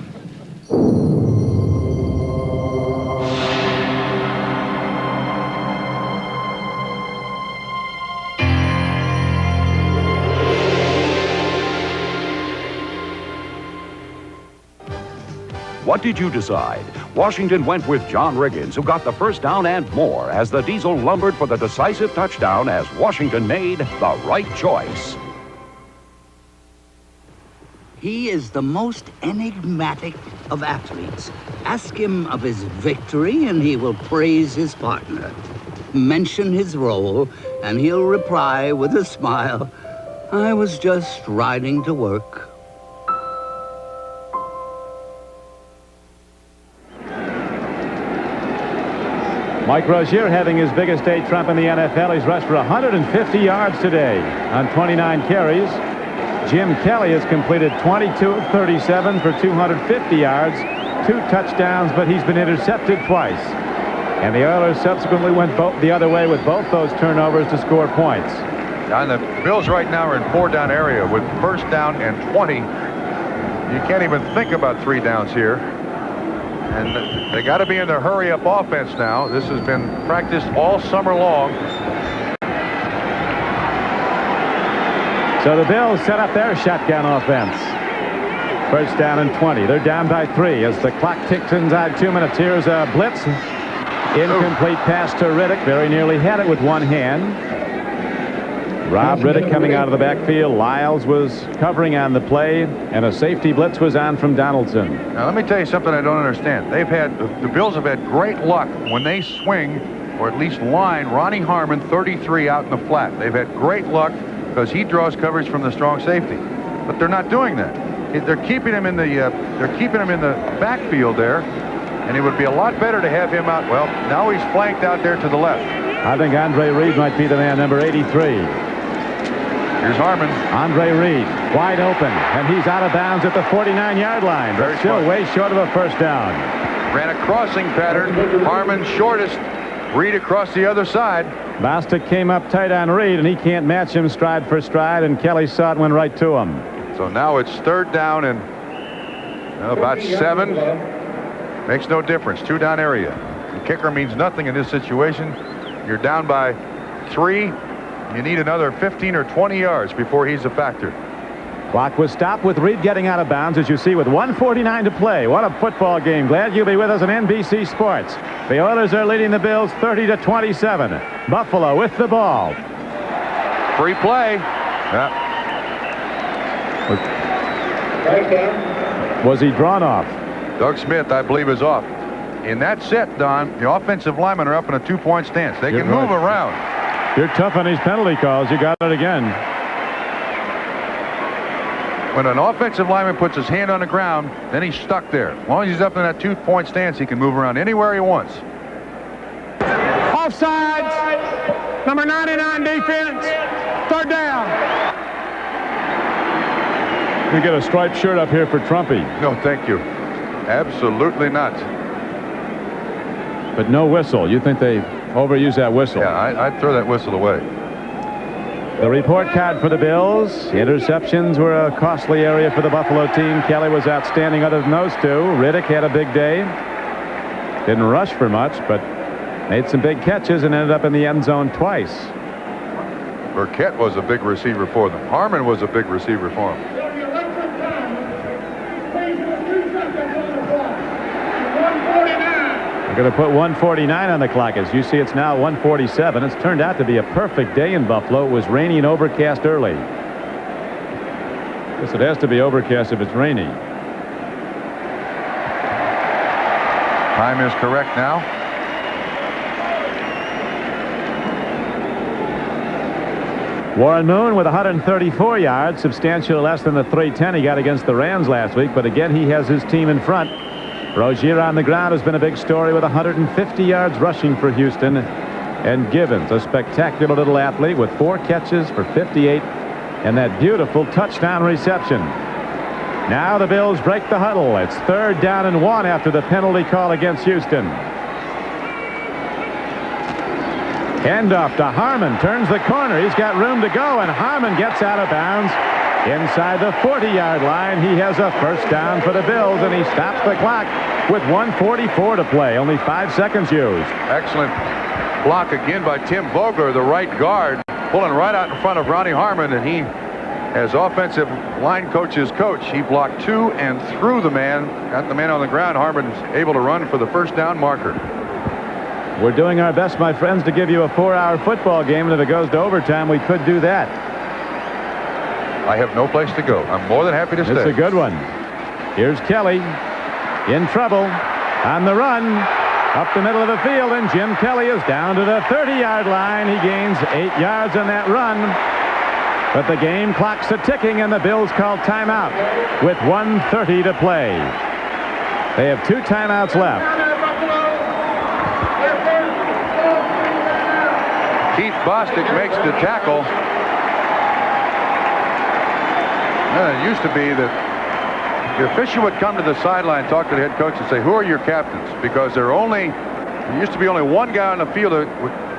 What did you decide? Washington went with John Riggins, who got the first down and more as the Diesel lumbered for the decisive touchdown as Washington made the right choice. He is the most enigmatic of athletes. Ask him of his victory and he will praise his partner. Mention his role and he'll reply with a smile, "I was just riding to work." Mike Rozier having his biggest day trump in the NFL. He's rushed for 150 yards today on 29 carries. Jim Kelly has completed 22 of 37 for 250 yards, 2 touchdowns, but he's been intercepted twice. And the Oilers subsequently went the other way with both those turnovers to score points. And the Bills right now are in 4-down area with first down and 20. You can't even think about 3 downs here. And they got to be in the hurry-up offense now. This has been practiced all summer long. So the Bills set up their shotgun offense. First down and 20. They're down by 3 as the clock ticks inside 2 minutes. Here's a blitz. Incomplete pass to Riddick. Very nearly had it with one hand. Rob Riddick coming out of the backfield. Lyles was covering on the play, and a safety blitz was on from Donaldson. Now, let me tell you something I don't understand. The Bills have had great luck when they swing, or at least line, Ronnie Harmon 33 out in the flat. They've had great luck because he draws coverage from the strong safety. But they're not doing that. They're keeping him in the backfield there, and it would be a lot better to have him out. Well, now he's flanked out there to the left. I think Andre Reed might be the man, number 83. Here's Harmon. Andre Reed, wide open, and he's out of bounds at the 49-yard line. But still way short of a first down. Ran a crossing pattern. Harmon shortest. Reed across the other side. Bostic came up tight on Reed, and he can't match him stride for stride, and Kelly saw it, went right to him. So now it's third down and about 7. Makes no difference. 2-down area. The kicker means nothing in this situation. You're down by 3. You need another 15 or 20 yards before he's a factor. Clock was stopped with Reed getting out of bounds, as you see, with 1:49 to play. What a football game. Glad you'll be with us on NBC Sports. The Oilers are leading the Bills 30-27. Buffalo with the ball. Free play. Yeah. Was he drawn off? Doug Smith, I believe, is off. In that set, Don, the offensive linemen are up in a 2-point stance. They can move around. You're tough on these penalty calls. You got it again. When an offensive lineman puts his hand on the ground, then he's stuck there. As long as he's up in that 2-point stance, he can move around anywhere he wants. Offsides. Number 99 defense. Third down. We get a striped shirt up here for Trumpy. No, thank you. Absolutely not. But no whistle. You think they overuse that whistle? Yeah, I'd throw that whistle away. The report card for the Bills. Interceptions were a costly area for the Buffalo team. Kelly was outstanding other than those two. Riddick had a big day. Didn't rush for much, but made some big catches and ended up in the end zone twice. Burkett was a big receiver for them. Harmon was a big receiver for him. We're going to put 1:49 on the clock. As you see, it's now 1:47. It's turned out to be a perfect day in Buffalo. It was rainy and overcast early. Guess it has to be overcast if it's rainy. Time is correct now. Warren Moon with 134 yards, substantially less than the 310 he got against the Rams last week. But again, he has his team in front. Rozier on the ground has been a big story with 150 yards rushing for Houston. And Givens, a spectacular little athlete with 4 catches for 58 and that beautiful touchdown reception. Now the Bills break the huddle. It's 3rd down and 1 after the penalty call against Houston. Handoff to Harmon, turns the corner. He's got room to go, and Harmon gets out of bounds. Inside the 40-yard line, he has a first down for the Bills, and he stops the clock with 1:44 to play. Only 5 seconds used. Excellent block again by Tim Vogler, the right guard, pulling right out in front of Ronnie Harmon, and he, as offensive line coach's coach, he blocked to and through the man, got the man on the ground. Harmon is able to run for the first down marker. We're doing our best, my friends, to give you a 4-hour football game, and if it goes to overtime, we could do that. I have no place to go. I'm more than happy to stay. It's a good one. Here's Kelly in trouble on the run up the middle of the field, and Jim Kelly is down to the 30-yard line. He gains 8 yards on that run. But the game clock's a-ticking, and the Bills call timeout with 1:30 to play. They have 2 timeouts left. Keith Bostic makes the tackle. It used to be that the official would come to the sideline, talk to the head coach, and say, "Who are your captains?" Because there used to be only one guy on the field that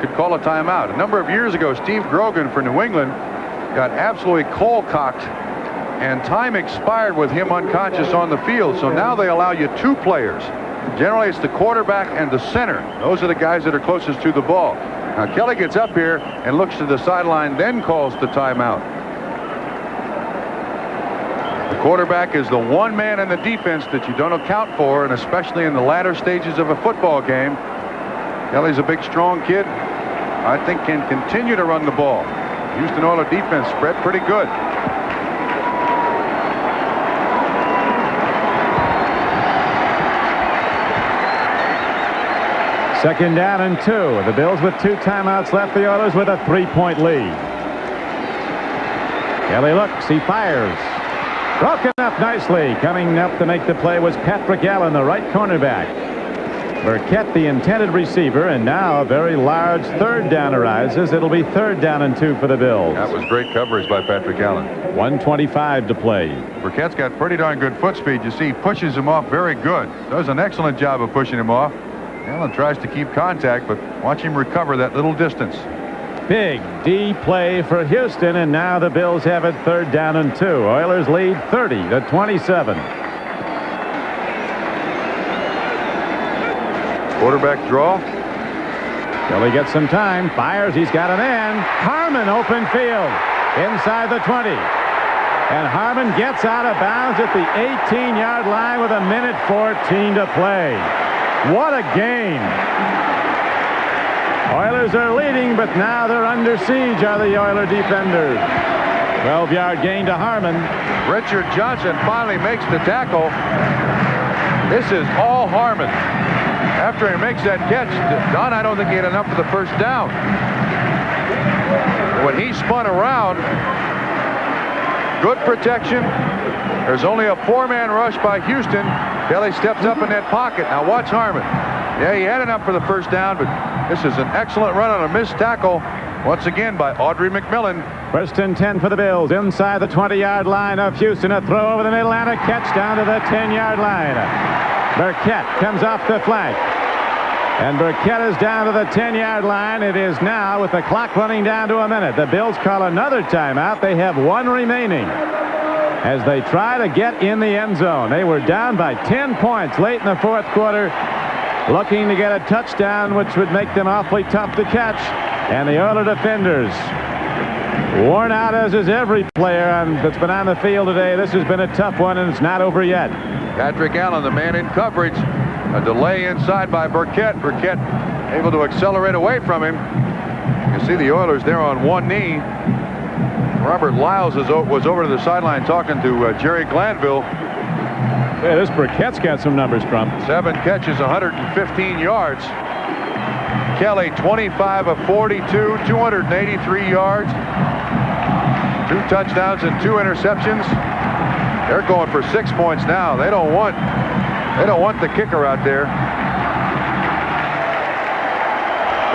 could call a timeout. A number of years ago, Steve Grogan for New England got absolutely cold-cocked, and time expired with him unconscious on the field. So now they allow you 2 players. Generally, it's the quarterback and the center. Those are the guys that are closest to the ball. Now, Kelly gets up here and looks to the sideline, then calls the timeout. The quarterback is the one man in the defense that you don't account for, and especially in the latter stages of a football game. Kelly's a big, strong kid. I think can continue to run the ball. Houston Oilers defense spread pretty good. Second down and 2. The Bills with 2 timeouts left. The Oilers with a 3-point lead. Kelly looks. He fires. Broken up nicely. Coming up to make the play was Patrick Allen, the right cornerback. Burkett, the intended receiver, and now a very large third down arises. It'll be 3rd down and 2 for the Bills. That was great coverage by Patrick Allen. 1:25 to play. Burkett's got pretty darn good foot speed. You see, he pushes him off very good. Does an excellent job of pushing him off. Allen tries to keep contact, but watch him recover that little distance. Big D play for Houston, and now the Bills have it 3rd down and 2. Oilers lead 30-27. Quarterback draw. Kelly gets some time, fires, he's got an end. Harmon open field inside the 20. And Harmon gets out of bounds at the 18-yard line with 1:14 to play. What a game. Oilers are leading, but now they're under siege, are the Oiler defenders. 12-yard gain to Harmon. Richard Johnson finally makes the tackle. This is all Harmon. After he makes that catch, Don, I don't think he had enough for the first down. When he spun around, good protection. There's only a 4-man rush by Houston. Kelly steps up in that pocket. Now watch Harmon. Yeah, he had enough for the first down, but this is an excellent run on a missed tackle. Once again by Audrey McMillan. 1st and 10 for the Bills inside the 20-yard line of Houston. A throw over the middle and a catch down to the 10-yard line. Burkett comes off the flank. And Burkett is down to the 10-yard line. It is now, with the clock running down to a minute. The Bills call another timeout. They have 1 remaining as they try to get in the end zone. They were down by 10 points late in the 4th quarter, looking to get a touchdown, which would make them awfully tough to catch. And the Oiler defenders, worn out as is every player that's been on the field today. This has been a tough one, and it's not over yet. Patrick Allen, the man in coverage. A delay inside by Burkett. Burkett able to accelerate away from him. You see the Oilers there on one knee. Robert Lyles was over to the sideline talking to Jerry Glanville. Yeah, this Burkett's got some numbers, Trump. 7 catches, 115 yards. Kelly, 25 of 42, 283 yards. 2 touchdowns and 2 interceptions. They're going for 6 points now. They don't want the kicker out there.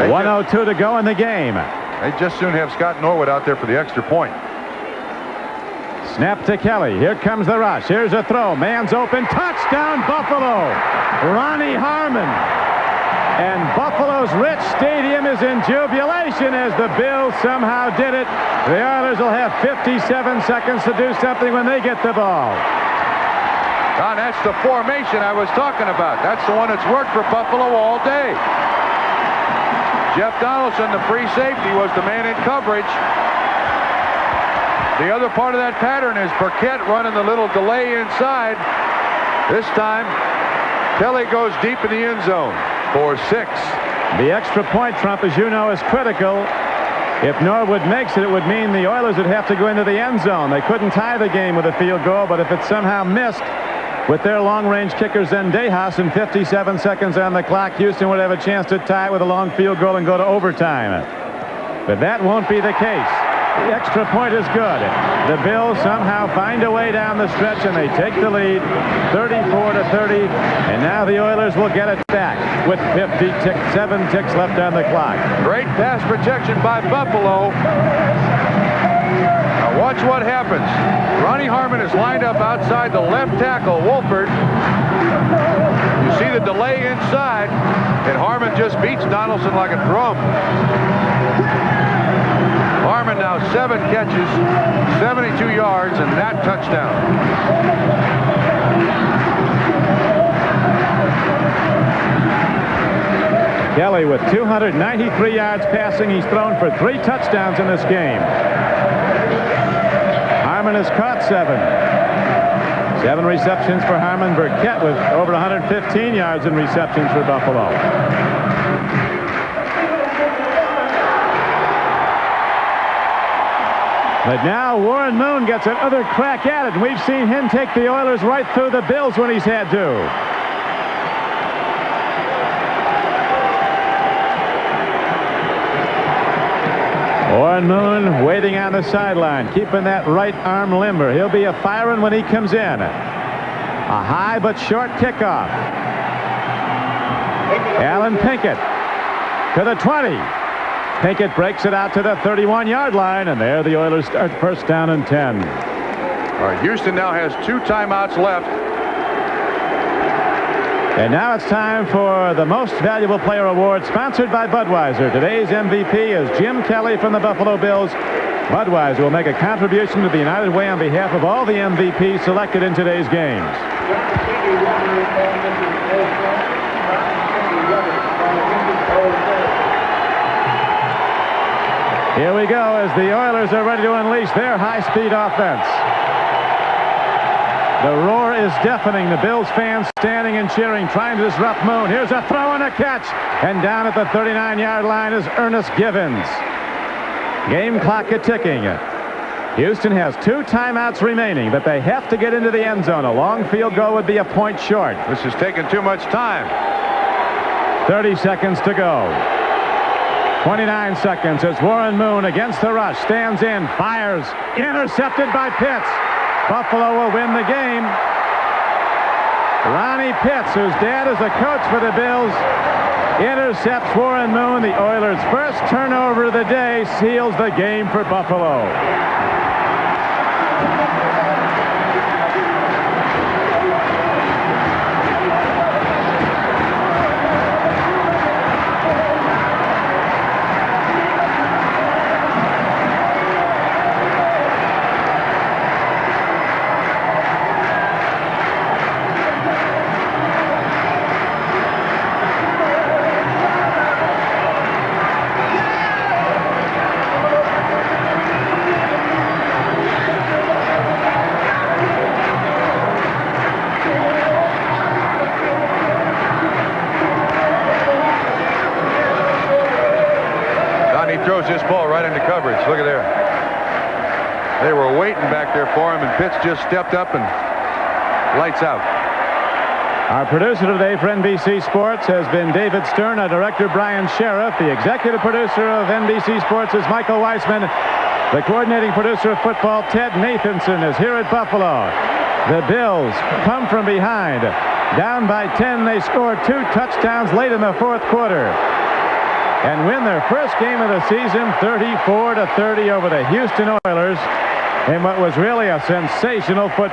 1:02 to go in the game. They just soon have Scott Norwood out there for the extra point. Snap to Kelly. Here comes the rush. Here's a throw. Man's open. Touchdown, Buffalo. Ronnie Harmon. And Buffalo's rich stadium is in jubilation as the Bills somehow did it. The Oilers will have 57 seconds to do something when they get the ball. Don, that's the formation I was talking about. That's the one that's worked for Buffalo all day. Jeff Donaldson, the free safety, was the man in coverage. The other part of that pattern is Burkett running the little delay inside. This time, Kelly goes deep in the end zone for 6. The extra point, Trump, as you know, is critical. If Norwood makes it, it would mean the Oilers would have to go into the end zone. They couldn't tie the game with a field goal, but if it's somehow missed with their long-range kicker Zendejas and 57 seconds on the clock, Houston would have a chance to tie it with a long field goal and go to overtime. But that won't be the case. The extra point is good. The Bills somehow find a way down the stretch, and they take the lead 34-30. And now the Oilers will get it back with 7 ticks left on the clock. Great pass protection by Buffalo. Now watch what happens. Ronnie Harmon is lined up outside the left tackle, Wolford. You see the delay inside, and Harmon just beats Donaldson like a drum. Harmon now 7 catches, 72 yards, and that touchdown. Kelly with 293 yards passing. He's thrown for 3 touchdowns in this game. Harmon has caught 7. 7 receptions for Harmon. Burkett with over 115 yards in receptions for Buffalo. But now Warren Moon gets another crack at it, and we've seen him take the Oilers right through the Bills when he's had to. Warren Moon waiting on the sideline, keeping that right arm limber. He'll be a firing when he comes in. A high but short kickoff. Alan Pinkett to the 20. Pinkett breaks it out to the 31-yard line, and there the Oilers start first down and 10. All right, Houston now has 2 timeouts left. And now it's time for the Most Valuable Player Award, sponsored by Budweiser. Today's MVP is Jim Kelly from the Buffalo Bills. Budweiser will make a contribution to the United Way on behalf of all the MVPs selected in today's games. Here we go as the Oilers are ready to unleash their high-speed offense. The roar is deafening. The Bills fans standing and cheering, trying to disrupt Moon. Here's a throw and a catch. And down at the 39-yard line is Ernest Givens. Game clock a-ticking. Houston has 2 timeouts remaining, but they have to get into the end zone. A long field goal would be a point short. This is taking too much time. 30 seconds to go. 29 seconds as Warren Moon against the rush. Stands in, fires, intercepted by Pitts. Buffalo will win the game. Ronnie Pitts, whose dad is a coach for the Bills, intercepts Warren Moon. The Oilers' first turnover of the day seals the game for Buffalo. Throws this ball right into coverage. Look at there. They were waiting back there for him, and Pitts just stepped up and lights out. Our producer today for NBC Sports has been David Stern. Our director, Brian Sheriff. The executive producer of NBC Sports is Michael Weissman. The coordinating producer of football, Ted Nathanson, is here at Buffalo. The Bills come from behind. Down by 10, they score 2 touchdowns late in the fourth quarter and win their first game of the season 34-30 over the Houston Oilers in what was really a sensational football.